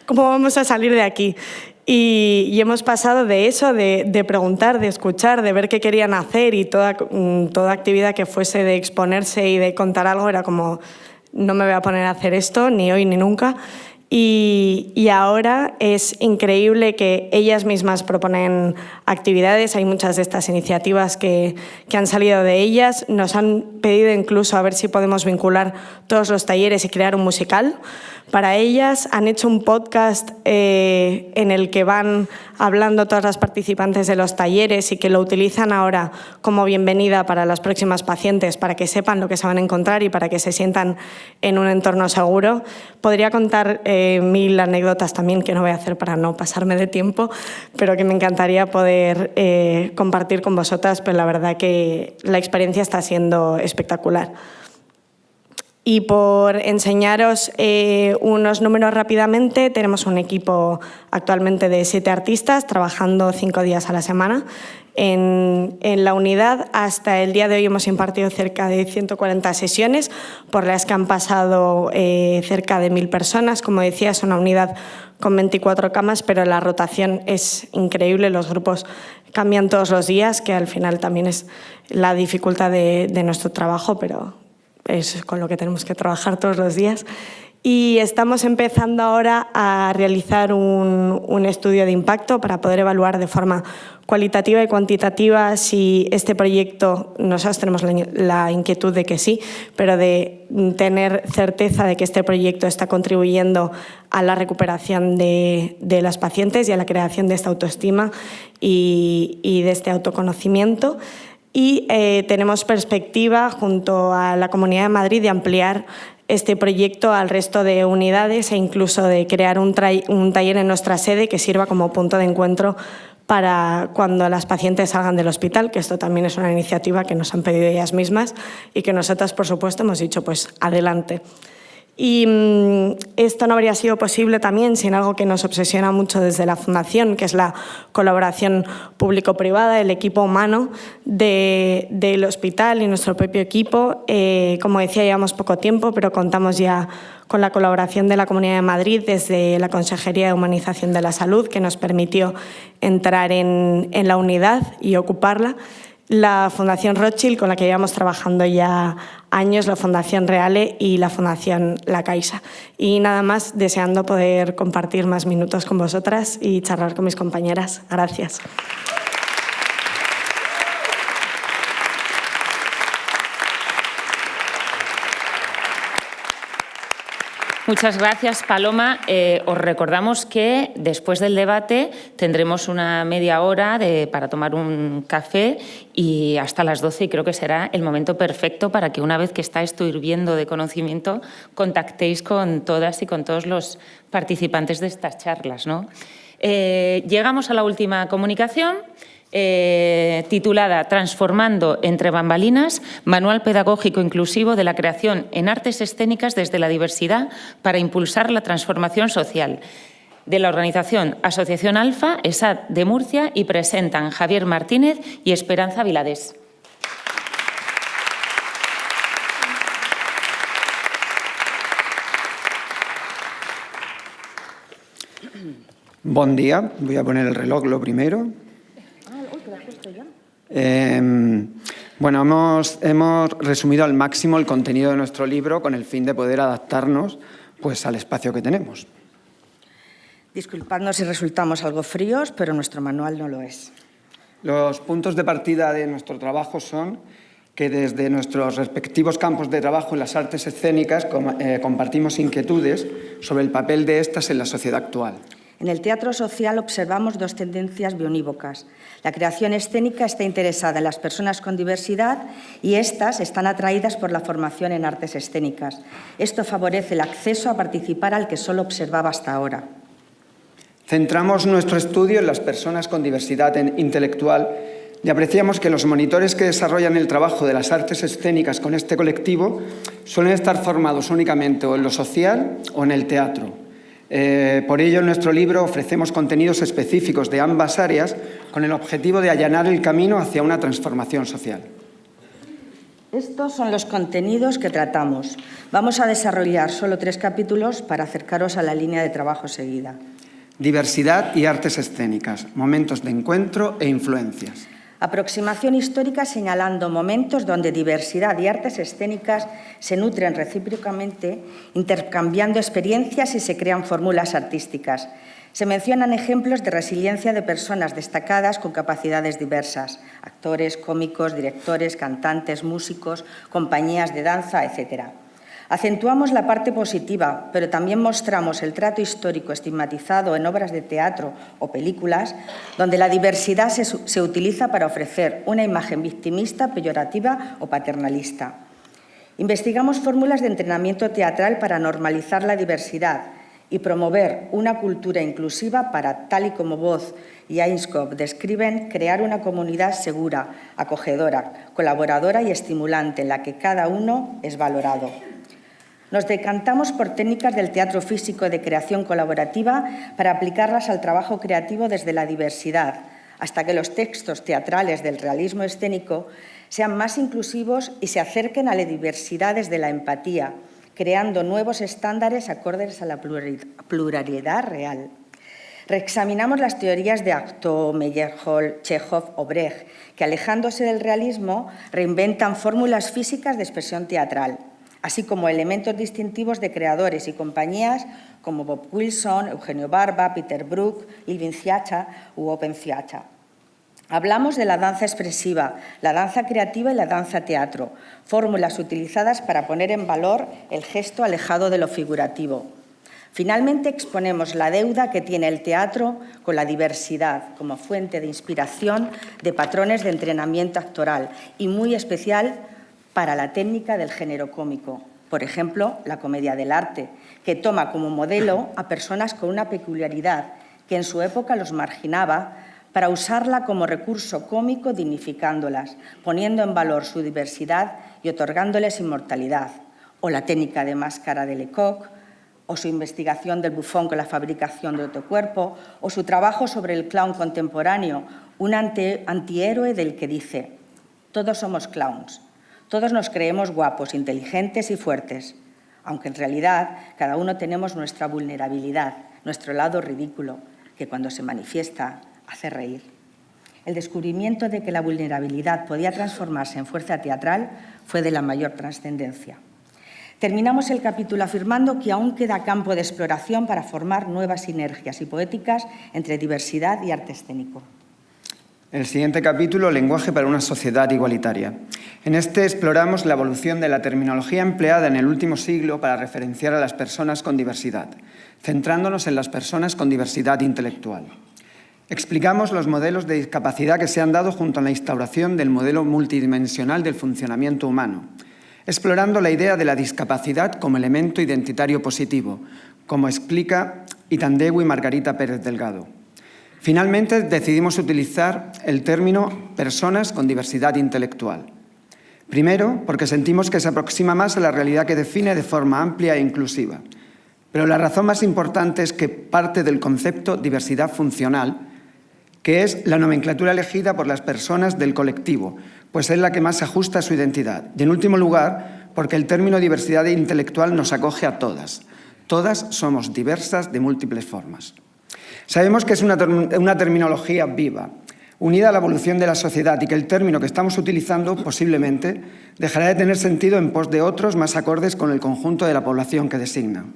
¿cómo vamos a salir de aquí? Y hemos pasado de eso, de preguntar, de escuchar, de ver qué querían hacer, y toda actividad que fuese de exponerse y de contar algo era como, no me voy a poner a hacer esto, ni hoy ni nunca. Y ahora es increíble que ellas mismas proponen actividades. Hay muchas de estas iniciativas que han salido de ellas. Nos han pedido incluso a ver si podemos vincular todos los talleres y crear un musical para ellas. Han hecho un podcast en el que van hablando todas las participantes de los talleres y que lo utilizan ahora como bienvenida para las próximas pacientes, para que sepan lo que se van a encontrar y para que se sientan en un entorno seguro. Podría contar 1000 anécdotas también, que no voy a hacer para no pasarme de tiempo, pero que me encantaría poder compartir con vosotras, pero la verdad que la experiencia está siendo espectacular. Y por enseñaros unos números rápidamente, tenemos un equipo actualmente de 7 artistas trabajando 5 días a la semana. en la unidad. Hasta el día de hoy hemos impartido cerca de 140 sesiones por las que han pasado cerca de 1000 personas. Como decía, es una unidad con 24 camas, pero la rotación es increíble, los grupos cambian todos los días, que al final también es la dificultad de nuestro trabajo, pero es con lo que tenemos que trabajar todos los días. Y estamos empezando ahora a realizar un estudio de impacto para poder evaluar de forma cualitativa y cuantitativa si este proyecto, nosotros tenemos la inquietud de que sí, pero de tener certeza de que este proyecto está contribuyendo a la recuperación de las pacientes y a la creación de esta autoestima y de este autoconocimiento. Y tenemos perspectiva junto a la Comunidad de Madrid de ampliar este proyecto al resto de unidades e incluso de crear un taller en nuestra sede que sirva como punto de encuentro para cuando las pacientes salgan del hospital, que esto también es una iniciativa que nos han pedido ellas mismas y que nosotras, por supuesto, hemos dicho, pues adelante. Y esto no habría sido posible también sin algo que nos obsesiona mucho desde la Fundación, que es la colaboración público-privada, el equipo humano del hospital y nuestro propio equipo. Como decía, llevamos poco tiempo, pero contamos ya con la colaboración de la Comunidad de Madrid desde la Consejería de Humanización de la Salud, que nos permitió entrar en la unidad y ocuparla. La Fundación Rothschild, con la que llevamos trabajando ya años, la Fundación Reale y la Fundación La Caixa. Y nada más, deseando poder compartir más minutos con vosotras y charlar con mis compañeras. Gracias. Muchas gracias, Paloma. Os recordamos que después del debate tendremos una media hora para tomar un café y hasta las 12, y creo que será el momento perfecto para que una vez que está esto hirviendo de conocimiento contactéis con todas y con todos los participantes de estas charlas, ¿no? Llegamos a la última comunicación. Titulada Transformando entre bambalinas, manual pedagógico inclusivo de la creación en artes escénicas desde la diversidad para impulsar la transformación social, de la organización Asociación Alfa, ESAD de Murcia, y presentan Javier Martínez y Esperanza Viladés. Buen día, voy a poner el reloj lo primero. Bueno, hemos resumido al máximo el contenido de nuestro libro con el fin de poder adaptarnos pues, al espacio que tenemos. Disculpadnos si resultamos algo fríos, pero nuestro manual no lo es. Los puntos de partida de nuestro trabajo son que desde nuestros respectivos campos de trabajo en las artes escénicas compartimos inquietudes sobre el papel de estas en la sociedad actual. En el teatro social observamos dos tendencias bionívocas. La creación escénica está interesada en las personas con diversidad y éstas están atraídas por la formación en artes escénicas. Esto favorece el acceso a participar al que solo observaba hasta ahora. Centramos nuestro estudio en las personas con diversidad intelectual y apreciamos que los monitores que desarrollan el trabajo de las artes escénicas con este colectivo suelen estar formados únicamente o en lo social o en el teatro. Por ello, en nuestro libro ofrecemos contenidos específicos de ambas áreas con el objetivo de allanar el camino hacia una transformación social. Estos son los contenidos que tratamos. Vamos a desarrollar solo 3 capítulos para acercaros a la línea de trabajo seguida. Diversidad y artes escénicas, momentos de encuentro e influencias. Aproximación histórica señalando momentos donde diversidad y artes escénicas se nutren recíprocamente, intercambiando experiencias y se crean fórmulas artísticas. Se mencionan ejemplos de resiliencia de personas destacadas con capacidades diversas, actores, cómicos, directores, cantantes, músicos, compañías de danza, etc. Acentuamos la parte positiva, pero también mostramos el trato histórico estigmatizado en obras de teatro o películas, donde la diversidad se utiliza para ofrecer una imagen victimista, peyorativa o paternalista. Investigamos fórmulas de entrenamiento teatral para normalizar la diversidad y promover una cultura inclusiva para, tal y como Voz y Ainscope describen, crear una comunidad segura, acogedora, colaboradora y estimulante en la que cada uno es valorado. Nos decantamos por técnicas del teatro físico de creación colaborativa para aplicarlas al trabajo creativo desde la diversidad, hasta que los textos teatrales del realismo escénico sean más inclusivos y se acerquen a las diversidades de la empatía, creando nuevos estándares acordes a la pluralidad real. Reexaminamos las teorías de Artaud, Meyerhold, Chekhov o Brecht, que alejándose del realismo reinventan fórmulas físicas de expresión teatral, así como elementos distintivos de creadores y compañías como Bob Wilson, Eugenio Barba, Peter Brook, Living Theatre u Open Theatre. Hablamos de la danza expresiva, la danza creativa y la danza teatro, fórmulas utilizadas para poner en valor el gesto alejado de lo figurativo. Finalmente, exponemos la deuda que tiene el teatro con la diversidad como fuente de inspiración de patrones de entrenamiento actoral y muy especial para la técnica del género cómico. Por ejemplo, la comedia del arte, que toma como modelo a personas con una peculiaridad que en su época los marginaba para usarla como recurso cómico dignificándolas, poniendo en valor su diversidad y otorgándoles inmortalidad. O la técnica de máscara de Lecoq, o su investigación del bufón con la fabricación de otro cuerpo, o su trabajo sobre el clown contemporáneo, un antihéroe del que dice: todos somos clowns, todos nos creemos guapos, inteligentes y fuertes, aunque en realidad cada uno tenemos nuestra vulnerabilidad, nuestro lado ridículo, que cuando se manifiesta hace reír. El descubrimiento de que la vulnerabilidad podía transformarse en fuerza teatral fue de la mayor trascendencia. Terminamos el capítulo afirmando que aún queda campo de exploración para formar nuevas sinergias y poéticas entre diversidad y arte escénico. El siguiente capítulo, lenguaje para una sociedad igualitaria. En este exploramos la evolución de la terminología empleada en el último siglo para referenciar a las personas con diversidad, centrándonos en las personas con diversidad intelectual. Explicamos los modelos de discapacidad que se han dado junto a la instauración del modelo multidimensional del funcionamiento humano, explorando la idea de la discapacidad como elemento identitario positivo, como explica Itandewi y Margarita Pérez Delgado. Finalmente, decidimos utilizar el término personas con diversidad intelectual. Primero, porque sentimos que se aproxima más a la realidad que define de forma amplia e inclusiva. Pero la razón más importante es que parte del concepto diversidad funcional, que es la nomenclatura elegida por las personas del colectivo, pues es la que más se ajusta a su identidad. Y en último lugar, porque el término diversidad intelectual nos acoge a todas. Todas somos diversas de múltiples formas. Sabemos que es una terminología viva, unida a la evolución de la sociedad, y que el término que estamos utilizando posiblemente dejará de tener sentido en pos de otros más acordes con el conjunto de la población que designa.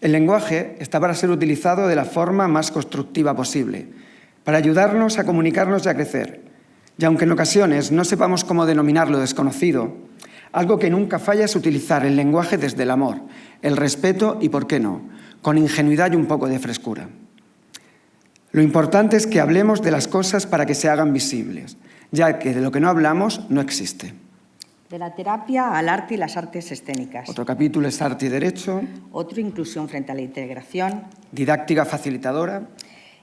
El lenguaje está para ser utilizado de la forma más constructiva posible, para ayudarnos a comunicarnos y a crecer. Y aunque en ocasiones no sepamos cómo denominar lo desconocido, algo que nunca falla es utilizar el lenguaje desde el amor, el respeto y, ¿por qué no?, con ingenuidad y un poco de frescura. Lo importante es que hablemos de las cosas para que se hagan visibles, ya que de lo que no hablamos no existe. De la terapia al arte y las artes escénicas. Otro capítulo es arte y derecho. Otro, inclusión frente a la integración. Didáctica facilitadora.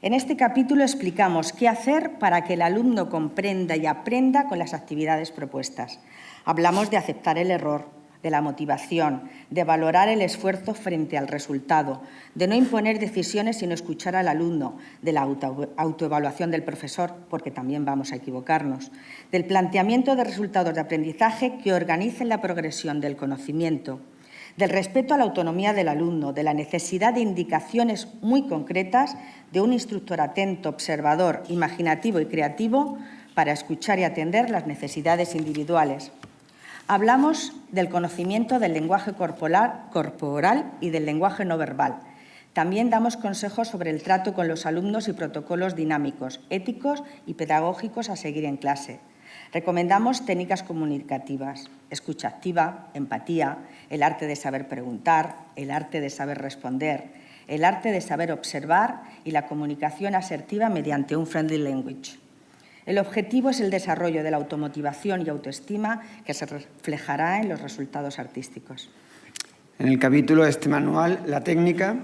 En este capítulo explicamos qué hacer para que el alumno comprenda y aprenda con las actividades propuestas. Hablamos de aceptar el error, de la motivación, de valorar el esfuerzo frente al resultado, de no imponer decisiones sino escuchar al alumno, de la autoevaluación del profesor, porque también vamos a equivocarnos, del planteamiento de resultados de aprendizaje que organicen la progresión del conocimiento, del respeto a la autonomía del alumno, de la necesidad de indicaciones muy concretas de un instructor atento, observador, imaginativo y creativo para escuchar y atender las necesidades individuales. Hablamos del conocimiento del lenguaje corporal y del lenguaje no verbal. También damos consejos sobre el trato con los alumnos y protocolos dinámicos, éticos y pedagógicos a seguir en clase. Recomendamos técnicas comunicativas, escucha activa, empatía, el arte de saber preguntar, el arte de saber responder, el arte de saber observar y la comunicación asertiva mediante un friendly language. El objetivo es el desarrollo de la automotivación y autoestima que se reflejará en los resultados artísticos. En el capítulo de este manual, la técnica,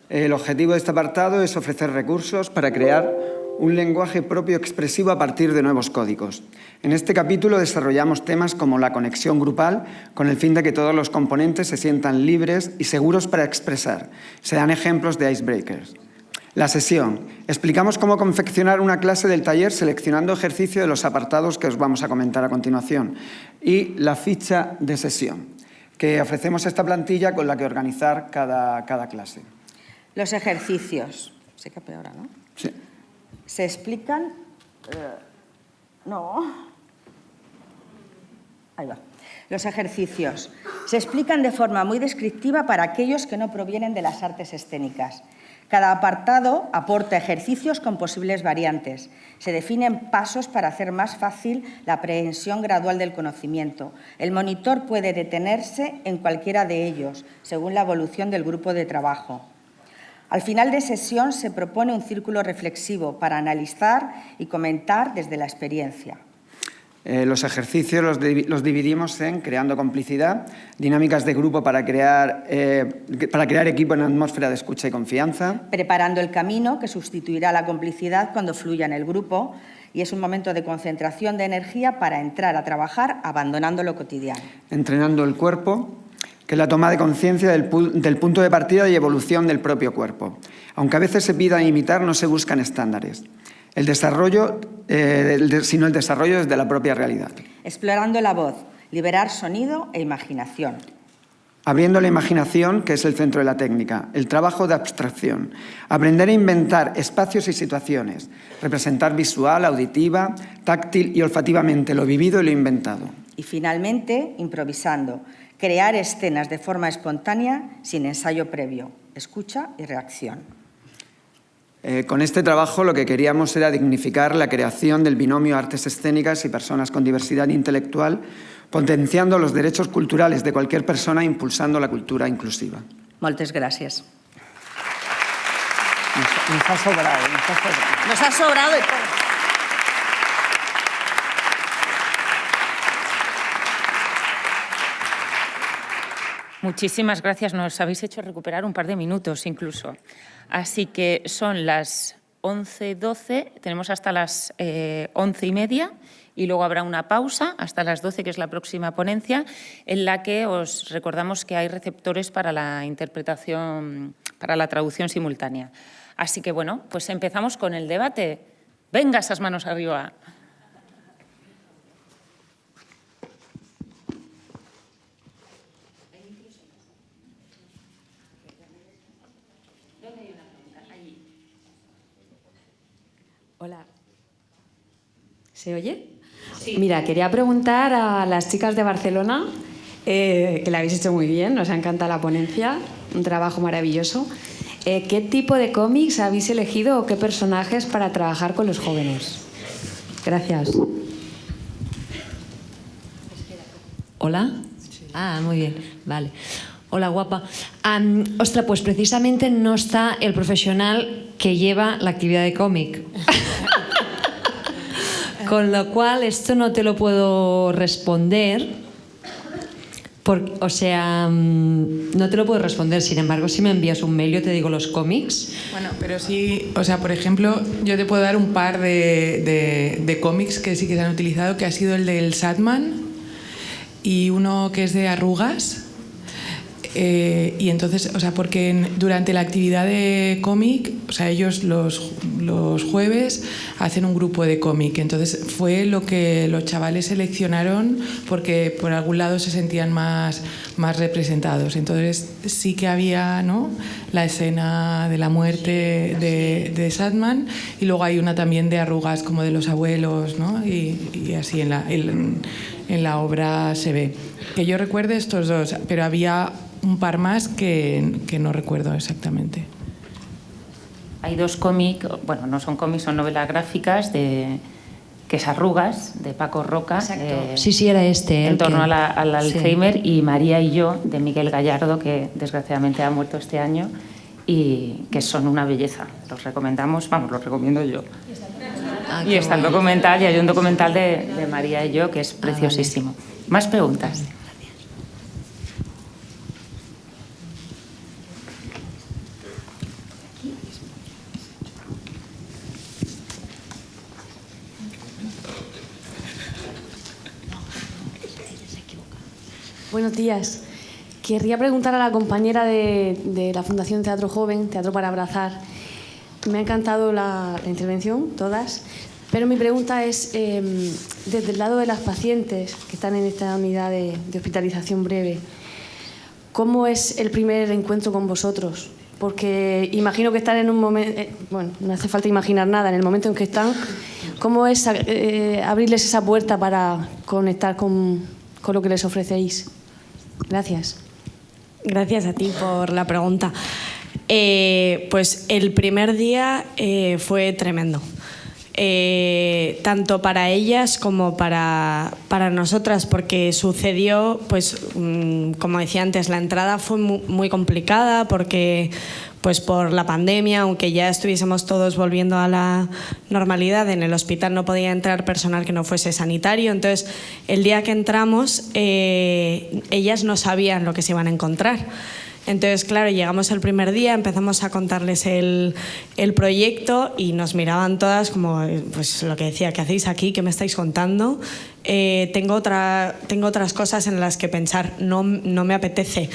el objetivo de este apartado es ofrecer recursos para crear un lenguaje propio expresivo a partir de nuevos códigos. En este capítulo desarrollamos temas como la conexión grupal, con el fin de que todos los componentes se sientan libres y seguros para expresar. Se dan ejemplos de icebreakers. La sesión. Explicamos cómo confeccionar una clase del taller seleccionando ejercicio de los apartados que os vamos a comentar a continuación. Y la ficha de sesión, que ofrecemos esta plantilla con la que organizar cada clase. Los ejercicios. Se capea ahora, ¿no? Sí. Se explican... no. Ahí va. Los ejercicios. Se explican de forma muy descriptiva para aquellos que no provienen de las artes escénicas. Cada apartado aporta ejercicios con posibles variantes. Se definen pasos para hacer más fácil la aprehensión gradual del conocimiento. El monitor puede detenerse en cualquiera de ellos, según la evolución del grupo de trabajo. Al final de sesión se propone un círculo reflexivo para analizar y comentar desde la experiencia. Los ejercicios los dividimos en creando complicidad, dinámicas de grupo para crear equipo en atmósfera de escucha y confianza. Preparando el camino, que sustituirá la complicidad cuando fluya en el grupo, y es un momento de concentración de energía para entrar a trabajar abandonando lo cotidiano. Entrenando el cuerpo, que es la toma de conciencia del punto de partida y evolución del propio cuerpo. Aunque a veces se pida imitar, no se buscan estándares. El desarrollo, sino el desarrollo desde la propia realidad. Explorando la voz, liberar sonido e imaginación. Abriendo la imaginación, que es el centro de la técnica. El trabajo de abstracción. Aprender a inventar espacios y situaciones. Representar visual, auditiva, táctil y olfativamente lo vivido y lo inventado. Y finalmente, improvisando. Crear escenas de forma espontánea, sin ensayo previo. Escucha y reacción. Con este trabajo lo que queríamos era dignificar la creación del binomio artes escénicas y personas con diversidad intelectual, potenciando los derechos culturales de cualquier persona e impulsando la cultura inclusiva. Moltes gràcies. Nos ha sobrado. Nos ha sobrado y todo. Muchísimas gracias, nos habéis hecho recuperar un par de minutos incluso. Así que son las 11:12, tenemos hasta las 11:30 y luego habrá una pausa hasta las 12, que es la próxima ponencia, en la que os recordamos que hay receptores para la interpretación, para la traducción simultánea. Así que bueno, pues empezamos con el debate. Venga, esas manos arriba. Hola. ¿Se oye? Sí. Mira, quería preguntar a las chicas de Barcelona, que la habéis hecho muy bien, nos ha encantado la ponencia, un trabajo maravilloso. ¿Qué tipo de cómics habéis elegido o qué personajes para trabajar con los jóvenes? Gracias. ¿Hola? Ah, muy bien, vale. Hola, guapa. Ostras, pues precisamente no está el profesional que lleva la actividad de cómic. Con lo cual, esto no te lo puedo responder. No te lo puedo responder. Sin embargo, si me envías un mail, yo te digo los cómics. Bueno, pero sí, o sea, por ejemplo, yo te puedo dar un par de cómics que sí que se han utilizado, que ha sido el del Sandman y uno que es de arrugas. Y entonces, o sea, porque durante la actividad de cómic, o sea, ellos los jueves hacen un grupo de cómic. Entonces fue lo que los chavales seleccionaron porque por algún lado se sentían más representados. Entonces sí que había, ¿no?, la escena de la muerte de Sandman, y luego hay una también de arrugas como de los abuelos, ¿no? Y así en la obra se ve. Que yo recuerde estos dos, pero había un par más que no recuerdo exactamente. Hay dos cómics, bueno, no son cómics, son novelas gráficas que es Arrugas, de Paco Roca. Sí, era este. En torno al Alzheimer, sí. Y María y yo, de Miguel Gallardo, que desgraciadamente ha muerto este año, y que son una belleza. Los recomendamos, vamos, los recomiendo yo. Y está el documental, y hay un documental de María y yo que es preciosísimo. Vale. ¿Más preguntas? Buenos días. Querría preguntar a la compañera de la Fundación Teatro Joven, Teatro para Abrazar, Me ha encantado la intervención, todas, pero mi pregunta es, desde el lado de las pacientes que están en esta unidad de hospitalización breve, ¿cómo es el primer encuentro con vosotros? Porque imagino que están en un momento, bueno, no hace falta imaginar nada, en el momento en que están, ¿cómo es abrirles esa puerta para conectar con lo que les ofrecéis? Gracias. Gracias a ti por la pregunta. Pues el primer día fue tremendo. Tanto para ellas como para nosotras, porque sucedió, pues como decía antes, la entrada fue muy complicada porque pues por la pandemia, aunque ya estuviésemos todos volviendo a la normalidad, en el hospital no podía entrar personal que no fuese sanitario. Entonces, el día que entramos, ellas no sabían lo que se iban a encontrar. Entonces, claro, llegamos el primer día, empezamos a contarles el proyecto y nos miraban todas como, pues lo que decía, ¿qué hacéis aquí? ¿Qué me estáis contando? Tengo otras cosas en las que pensar, no me apetece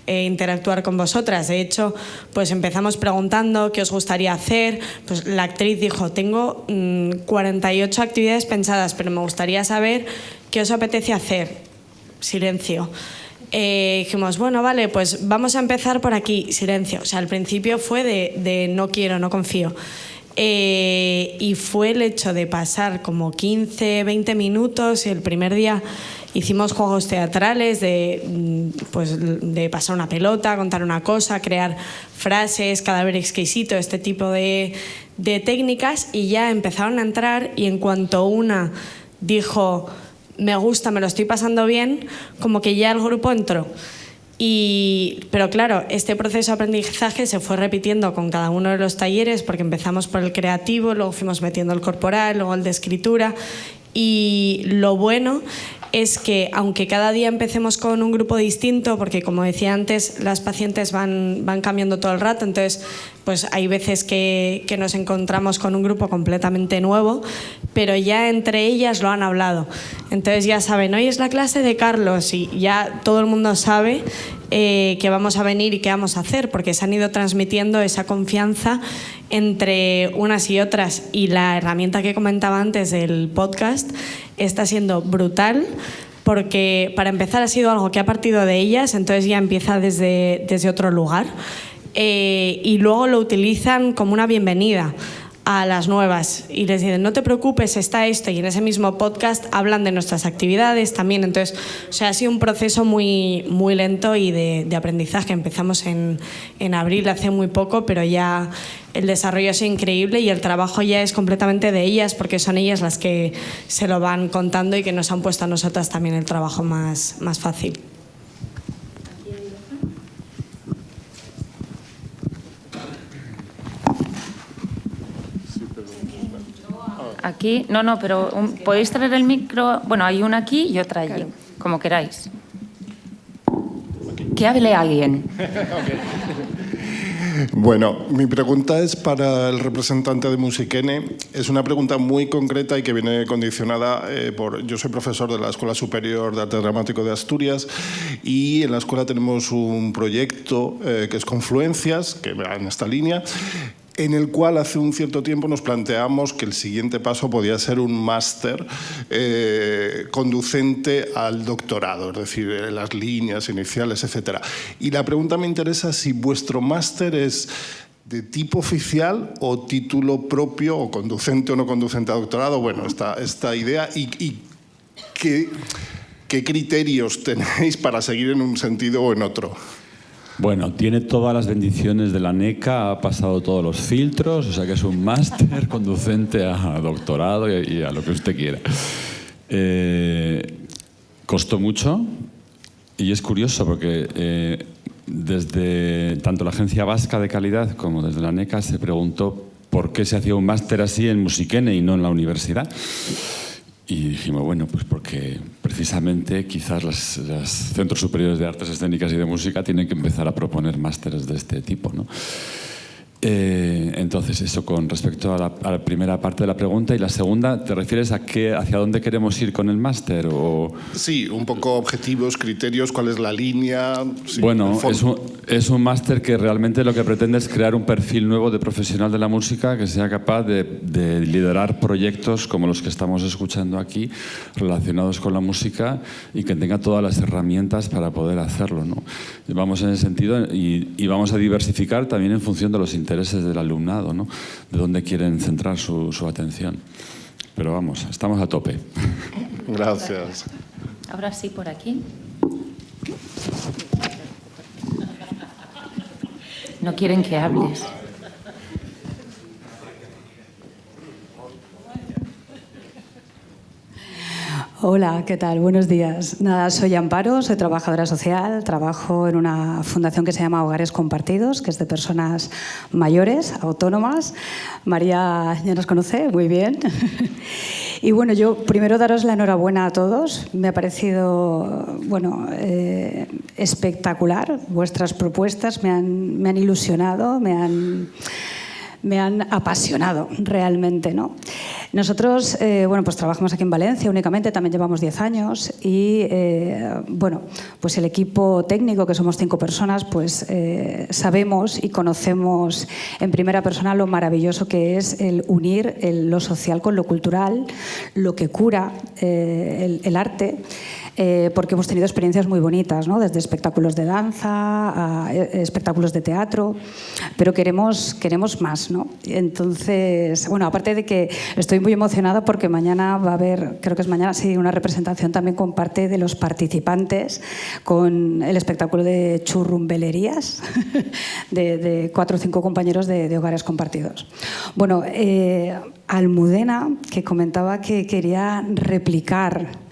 interactuar con vosotras. De hecho, pues empezamos preguntando qué os gustaría hacer. Pues la actriz dijo, tengo 48 actividades pensadas, pero me gustaría saber qué os apetece hacer. Silencio. Dijimos, bueno, vale, pues vamos a empezar por aquí, silencio. O sea, al principio fue de no quiero, no confío. Y fue el hecho de pasar como 15, 20 minutos. Y el primer día hicimos juegos teatrales de pasar una pelota, contar una cosa, crear frases, cadáver exquisito, este tipo de técnicas. Y ya empezaron a entrar y en cuanto una dijo, me gusta, me lo estoy pasando bien, como que ya el grupo entró. Pero claro, este proceso de aprendizaje se fue repitiendo con cada uno de los talleres, porque empezamos por el creativo, luego fuimos metiendo el corporal, luego el de escritura. Y lo bueno es que, aunque cada día empecemos con un grupo distinto, porque como decía antes, las pacientes van cambiando todo el rato, entonces pues hay veces que nos encontramos con un grupo completamente nuevo, pero ya entre ellas lo han hablado. Entonces ya saben, hoy es la clase de Carlos y ya todo el mundo sabe que vamos a venir y qué vamos a hacer, porque se han ido transmitiendo esa confianza entre unas y otras. Y la herramienta que comentaba antes del podcast está siendo brutal, porque para empezar ha sido algo que ha partido de ellas, entonces ya empieza desde otro lugar. Y luego lo utilizan como una bienvenida a las nuevas y les dicen, no te preocupes, está esto, y en ese mismo podcast hablan de nuestras actividades también. Entonces, o sea, ha sido un proceso muy, muy lento y de aprendizaje. Empezamos en abril, hace muy poco, pero ya el desarrollo ha sido increíble y el trabajo ya es completamente de ellas, porque son ellas las que se lo van contando y que nos han puesto a nosotras también el trabajo más fácil. Aquí, no, pero podéis traer el micro. Bueno, hay una aquí y otra allí, claro, como queráis. Que hable alguien. Bueno, mi pregunta es para el representante de Musikene. Es una pregunta muy concreta y que viene condicionada por... Yo soy profesor de la Escuela Superior de Arte Dramático de Asturias y en la escuela tenemos un proyecto que es Confluencias, que va en esta línea, en el cual hace un cierto tiempo nos planteamos que el siguiente paso podía ser un máster conducente al doctorado, es decir, las líneas iniciales, etc. Y la pregunta me interesa si vuestro máster es de tipo oficial o título propio, o conducente o no conducente a doctorado. Bueno, esta idea y qué criterios tenéis para seguir en un sentido o en otro. Bueno, tiene todas las bendiciones de la NECA, ha pasado todos los filtros, o sea que es un máster conducente a doctorado y a lo que usted quiera. Costó mucho y es curioso porque desde tanto la Agencia Vasca de Calidad como desde la NECA se preguntó por qué se hacía un máster así en Musikene y no en la universidad. Y dijimos, bueno, pues porque precisamente quizás los centros superiores de artes escénicas y de música tienen que empezar a proponer másteres de este tipo, ¿no? Entonces, eso con respecto a la primera parte de la pregunta. Y la segunda, ¿te refieres a hacia dónde queremos ir con el máster? Sí, un poco objetivos, criterios, cuál es la línea. Sí, bueno, es un máster que realmente lo que pretende es crear un perfil nuevo de profesional de la música que sea capaz de liderar proyectos como los que estamos escuchando aquí, relacionados con la música, y que tenga todas las herramientas para poder hacerlo, ¿no? Vamos en ese sentido y vamos a diversificar también en función de los intereses del alumnado, ¿no? De dónde quieren centrar su atención. Pero vamos, estamos a tope. Gracias. Ahora sí, por aquí. No quieren que hables. Hola, ¿qué tal? Buenos días. Nada, soy Amparo, soy trabajadora social, trabajo en una fundación que se llama Hogares Compartidos, que es de personas mayores, autónomas. María ya nos conoce, muy bien. Y bueno, yo primero daros la enhorabuena a todos. Me ha parecido, bueno, espectacular. Vuestras propuestas me han ilusionado, me han apasionado realmente, ¿no? Nosotros, bueno, pues trabajamos aquí en Valencia únicamente, también llevamos 10 años y, bueno, pues el equipo técnico, que somos 5 personas, pues sabemos y conocemos en primera persona lo maravilloso que es el unir lo social con lo cultural, lo que cura el arte. Porque hemos tenido experiencias muy bonitas, ¿no? Desde espectáculos de danza a espectáculos de teatro, pero queremos más, ¿no? Entonces, bueno, aparte de que estoy muy emocionada porque mañana va a haber, creo que es mañana, sí, una representación también con parte de los participantes con el espectáculo de churrumbelerías de 4 o 5 compañeros de Hogares Compartidos. Bueno, Almudena, que comentaba que quería replicar.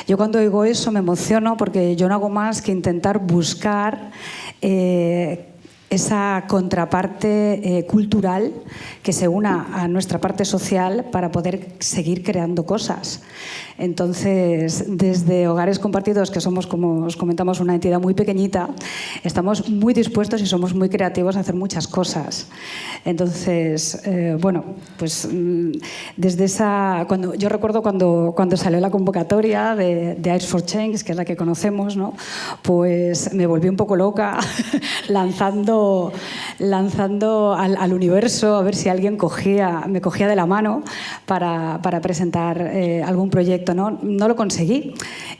Yo cuando oigo eso me emociono porque yo no hago más que intentar buscar esa contraparte cultural que se una a nuestra parte social para poder seguir creando cosas. Entonces, desde Hogares Compartidos, que somos, como os comentamos, una entidad muy pequeñita, estamos muy dispuestos y somos muy creativos a hacer muchas cosas. Entonces, bueno, pues desde esa... yo recuerdo cuando salió la convocatoria de Arts for Change, que es la que conocemos, ¿no? Pues me volví un poco loca lanzando al universo a ver si alguien me cogía de la mano para presentar algún proyecto, ¿no? No lo conseguí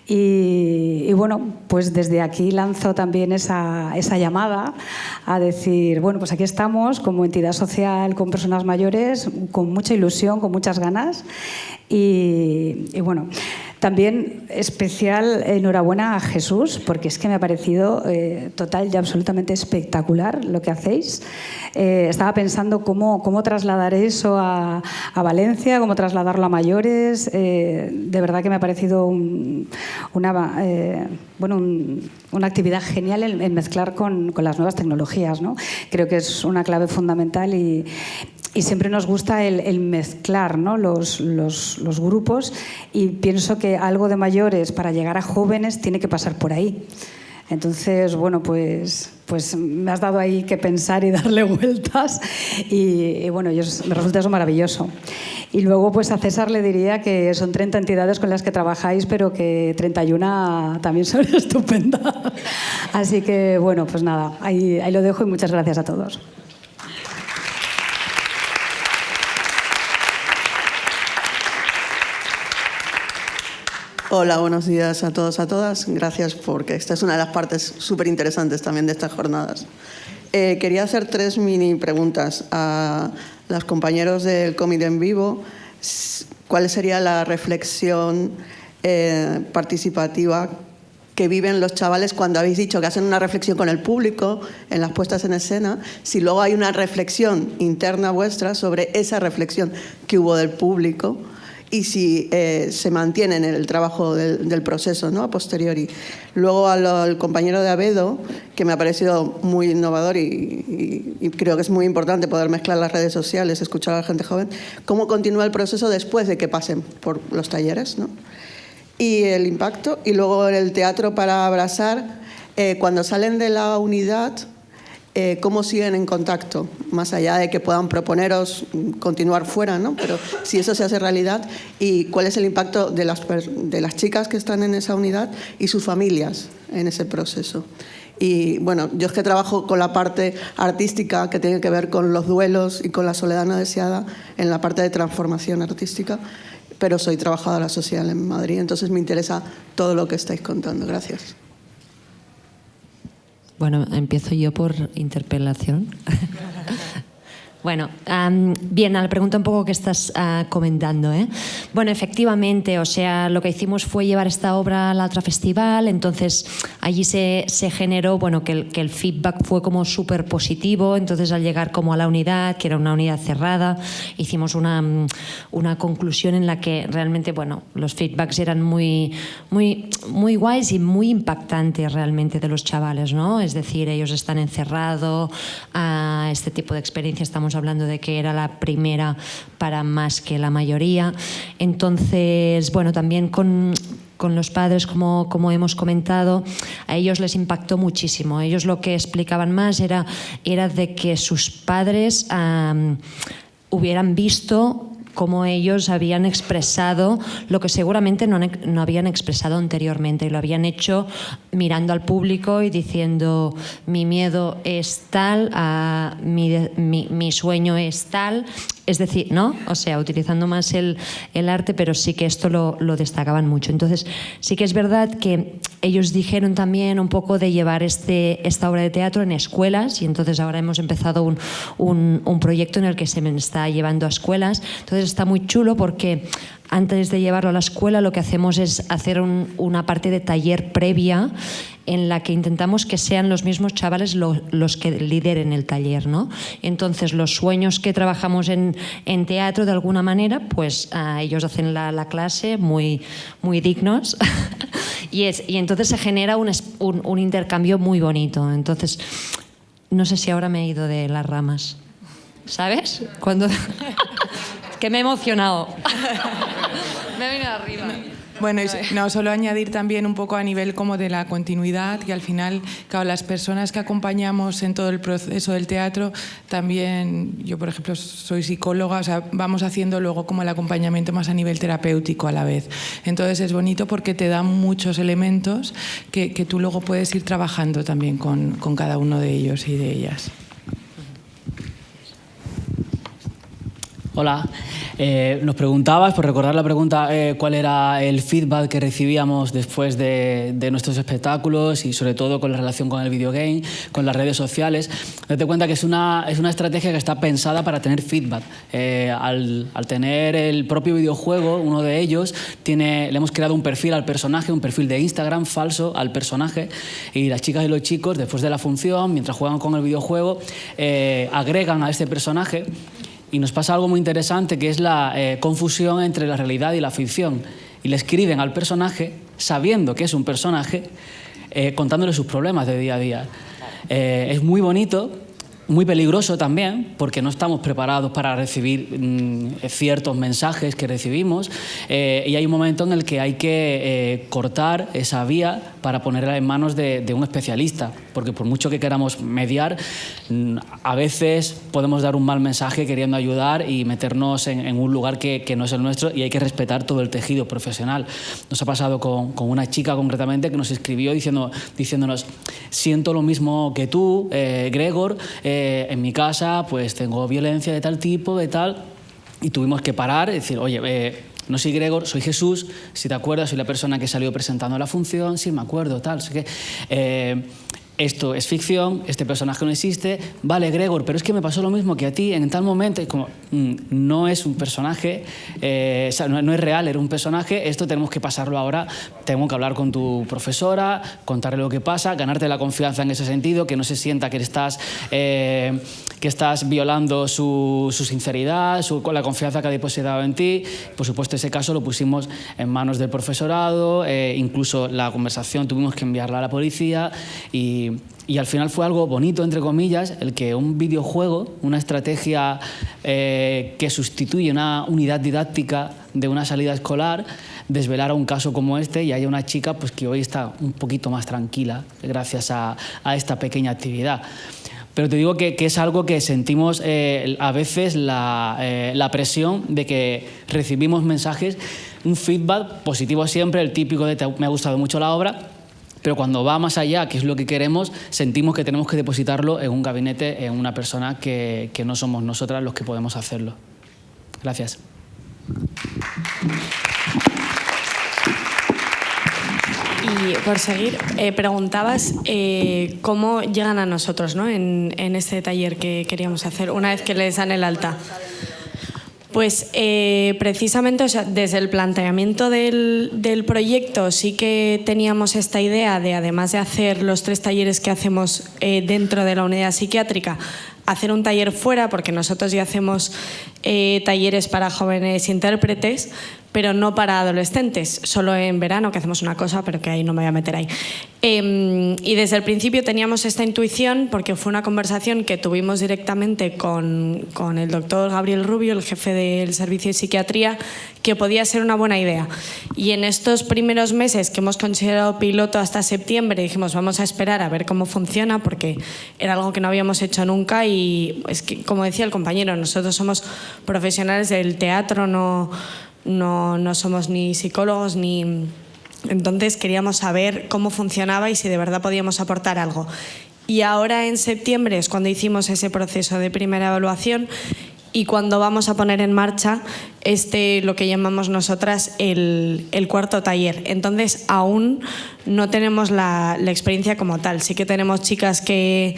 y bueno, pues desde aquí lanzo también esa llamada a decir, bueno, pues aquí estamos como entidad social con personas mayores, con mucha ilusión, con muchas ganas y bueno, también especial enhorabuena a Jesús, porque es que me ha parecido total y absolutamente espectacular lo que hacéis. Estaba pensando cómo trasladar eso a Valencia, cómo trasladarlo a mayores. De verdad que me ha parecido una actividad genial en mezclar con las nuevas tecnologías, ¿no? Creo que es una clave fundamental y siempre nos gusta el mezclar, ¿no? los grupos, y pienso que algo de mayores para llegar a jóvenes tiene que pasar por ahí. Entonces, bueno, pues me has dado ahí que pensar y darle vueltas y bueno, me resulta eso maravilloso. Y luego pues a César le diría que son 30 entidades con las que trabajáis, pero que 31 también son estupendas. Así que bueno, pues nada, ahí lo dejo y muchas gracias a todos. Hola, buenos días a todos, a todas. Gracias porque esta es una de las partes súper interesantes también de estas jornadas. Quería hacer 3 mini preguntas a los compañeros del Comité en Vivo. ¿Cuál sería la reflexión participativa que viven los chavales cuando habéis dicho que hacen una reflexión con el público en las puestas en escena? Si luego hay una reflexión interna vuestra sobre esa reflexión que hubo del público, y si se mantiene en el trabajo del proceso, ¿no? A posteriori. Luego al compañero de Abedo, que me ha parecido muy innovador y creo que es muy importante poder mezclar las redes sociales, escuchar a la gente joven, cómo continúa el proceso después de que pasen por los talleres, ¿no? Y el impacto. Y luego en el teatro para abrazar, cuando salen de la unidad, ¿cómo siguen en contacto? Más allá de que puedan proponeros continuar fuera, ¿no? Pero si eso se hace realidad, ¿y cuál es el impacto de las chicas que están en esa unidad y sus familias en ese proceso? Y bueno, yo es que trabajo con la parte artística que tiene que ver con los duelos y con la soledad no deseada en la parte de transformación artística, pero soy trabajadora social en Madrid, entonces me interesa todo lo que estáis contando. Gracias. Bueno, empiezo yo por interpelación. Bueno, bien, a la pregunta un poco que estás comentando, ¿eh? Bueno, efectivamente, o sea, lo que hicimos fue llevar esta obra al otro festival, entonces allí se generó, bueno, que el feedback fue como súper positivo, entonces al llegar como a la unidad, que era una unidad cerrada, hicimos una conclusión en la que realmente, bueno, los feedbacks eran muy guays y muy impactantes realmente de los chavales, ¿no? Es decir, ellos están encerrados, este tipo de experiencia estamos hablando de que era la primera para más que la mayoría. Entonces, bueno, también con los padres, como hemos comentado, a ellos les impactó muchísimo. Ellos lo que explicaban más era de que sus padres hubieran visto cómo ellos habían expresado lo que seguramente no habían expresado anteriormente, y lo habían hecho mirando al público y diciendo: mi miedo es tal, mi sueño es tal. Es decir, ¿no? O sea, utilizando más el arte, pero sí que esto lo destacaban mucho. Entonces, sí que es verdad que ellos dijeron también un poco de llevar esta obra de teatro en escuelas, y entonces ahora hemos empezado un proyecto en el que se me está llevando a escuelas. Entonces está muy chulo porque antes de llevarlo a la escuela lo que hacemos es hacer una parte de taller previa en la que intentamos que sean los mismos chavales los que lideren el taller, ¿no? Entonces los sueños que trabajamos en teatro de alguna manera, pues ellos hacen la clase muy dignos y entonces se genera un intercambio muy bonito. Entonces, no sé si ahora me he ido de las ramas, ¿sabes? Que me he emocionado. Me he venido arriba. Bueno, no, solo añadir también un poco a nivel como de la continuidad, que al final, claro, las personas que acompañamos en todo el proceso del teatro, también, yo por ejemplo soy psicóloga, o sea, vamos haciendo luego como el acompañamiento más a nivel terapéutico a la vez. Entonces es bonito porque te dan muchos elementos que tú luego puedes ir trabajando también con cada uno de ellos y de ellas. Hola, nos preguntabas, por recordar la pregunta, cuál era el feedback que recibíamos después de nuestros espectáculos y sobre todo con la relación con el videogame, con las redes sociales. Date cuenta que es una estrategia que está pensada para tener feedback. Al tener el propio videojuego, uno de ellos, le hemos creado un perfil al personaje, un perfil de Instagram falso al personaje, y las chicas y los chicos, después de la función, mientras juegan con el videojuego, agregan a este personaje. Y nos pasa algo muy interesante, que es la confusión entre la realidad y la ficción. Y le escriben al personaje, sabiendo que es un personaje, contándole sus problemas de día a día. Es muy bonito, muy peligroso también, porque no estamos preparados para recibir ciertos mensajes que recibimos, y hay un momento en el que hay que cortar esa vía para ponerla en manos de un especialista, porque por mucho que queramos mediar, a veces podemos dar un mal mensaje queriendo ayudar y meternos en un lugar que no es el nuestro, y hay que respetar todo el tejido profesional. Nos ha pasado con una chica concretamente que nos escribió diciéndonos: siento lo mismo que tú, Gregor, en mi casa pues tengo violencia de tal tipo, de tal, y tuvimos que parar y decir: oye, no soy Gregor, soy Jesús, si te acuerdas, soy la persona que salió presentando la función, sí, me acuerdo, tal, así que esto es ficción, este personaje no existe, vale, Gregor, pero es que me pasó lo mismo que a ti en tal momento. Y como no es un personaje, o sea, no es real, era un personaje, esto tenemos que pasarlo ahora, tengo que hablar con tu profesora, contarle lo que pasa, ganarte la confianza en ese sentido, que no se sienta que estás violando su sinceridad, la confianza que ha depositado en ti. Por supuesto, ese caso lo pusimos en manos del profesorado, incluso la conversación tuvimos que enviarla a la policía, y al final fue algo bonito, entre comillas, el que un videojuego, una estrategia que sustituye una unidad didáctica de una salida escolar, desvelara un caso como este, y haya una chica pues, que hoy está un poquito más tranquila gracias a esta pequeña actividad. Pero te digo que es algo que sentimos a veces la presión de que recibimos mensajes, un feedback positivo siempre, el típico de me ha gustado mucho la obra, pero cuando va más allá, que es lo que queremos, sentimos que tenemos que depositarlo en un gabinete, en una persona que no somos nosotras los que podemos hacerlo. Gracias. Y por seguir, preguntabas cómo llegan a nosotros, ¿no? en este taller que queríamos hacer, una vez que les dan el alta. Pues precisamente, o sea, desde el planteamiento del proyecto sí que teníamos esta idea de, además de hacer los 3 talleres que hacemos dentro de la unidad psiquiátrica, hacer un taller fuera, porque nosotros ya hacemos talleres para jóvenes intérpretes, pero no para adolescentes, solo en verano, que hacemos una cosa, pero que ahí no me voy a meter ahí. Y desde el principio teníamos esta intuición, porque fue una conversación que tuvimos directamente con el doctor Gabriel Rubio, el jefe del servicio de psiquiatría, que podía ser una buena idea. Y en estos primeros meses que hemos considerado piloto hasta septiembre, dijimos, vamos a esperar a ver cómo funciona, porque era algo que no habíamos hecho nunca y, es que, como decía el compañero, nosotros somos profesionales del teatro, no somos ni psicólogos ni... Entonces queríamos saber cómo funcionaba y si de verdad podíamos aportar algo. Y ahora en septiembre es cuando hicimos ese proceso de primera evaluación y cuando vamos a poner en marcha lo que llamamos nosotras el 4.º taller. Entonces aún no tenemos la experiencia como tal. Sí que tenemos chicas que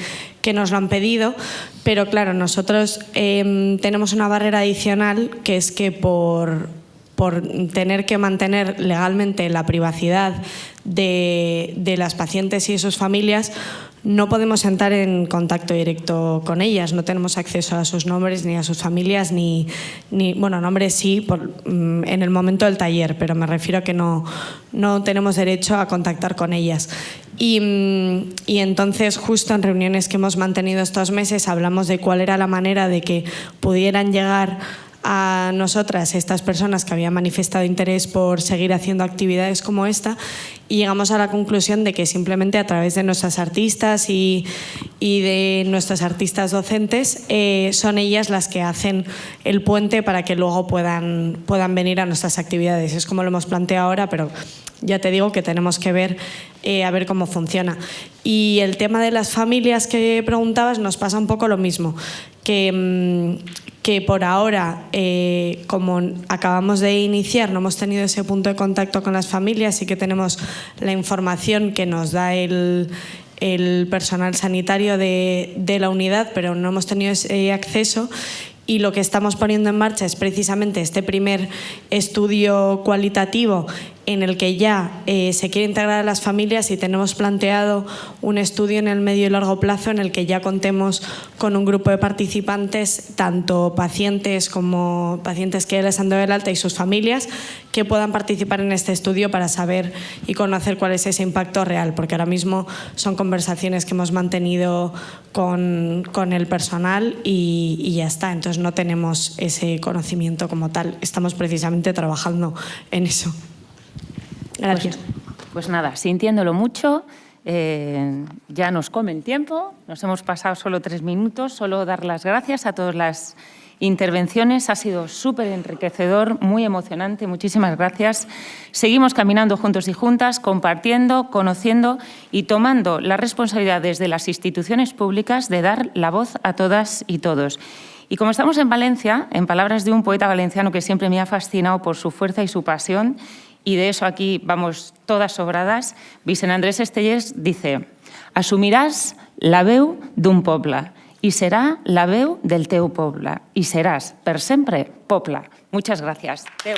nos lo han pedido, pero claro, nosotros tenemos una barrera adicional, que es que por tener que mantener legalmente la privacidad de las pacientes y sus familias, no podemos entrar en contacto directo con ellas, no tenemos acceso a sus nombres ni a sus familias, ni bueno, nombres sí en el momento del taller, pero me refiero a que no tenemos derecho a contactar con ellas. Y entonces, justo en reuniones que hemos mantenido estos meses, hablamos de cuál era la manera de que pudieran llegar a nosotras estas personas que habían manifestado interés por seguir haciendo actividades como esta, y llegamos a la conclusión de que simplemente a través de nuestras artistas y de nuestras artistas docentes son ellas las que hacen el puente para que luego puedan venir a nuestras actividades. Es como lo hemos planteado ahora, pero ya te digo que tenemos que ver a ver cómo funciona. Y el tema de las familias que preguntabas, nos pasa un poco lo mismo, que por ahora, como acabamos de iniciar, no hemos tenido ese punto de contacto con las familias, sí que tenemos la información que nos da el personal sanitario de la unidad, pero no hemos tenido ese acceso. Y lo que estamos poniendo en marcha es precisamente este primer estudio cualitativo en el que ya se quiere integrar a las familias, y tenemos planteado un estudio en el medio y largo plazo en el que ya contemos con un grupo de participantes, tanto pacientes como pacientes que ya les han dado el alta y sus familias, que puedan participar en este estudio para saber y conocer cuál es ese impacto real, porque ahora mismo son conversaciones que hemos mantenido con el personal y ya está. Entonces no tenemos ese conocimiento como tal. Estamos precisamente trabajando en eso. Gracias. Pues nada, sintiéndolo mucho, ya nos come el tiempo, nos hemos pasado solo 3 minutos, solo dar las gracias a todas las intervenciones, ha sido súper enriquecedor, muy emocionante, muchísimas gracias. Seguimos caminando juntos y juntas, compartiendo, conociendo y tomando la responsabilidad desde las instituciones públicas de dar la voz a todas y todos. Y como estamos en Valencia, en palabras de un poeta valenciano que siempre me ha fascinado por su fuerza y su pasión, y de eso aquí vamos todas sobradas, Vicent Andrés Estellés dice: «Assumiràs la veu d'un poble i serà la veu del teu poble i seràs per sempre poble». Muchas gracias. Adéu.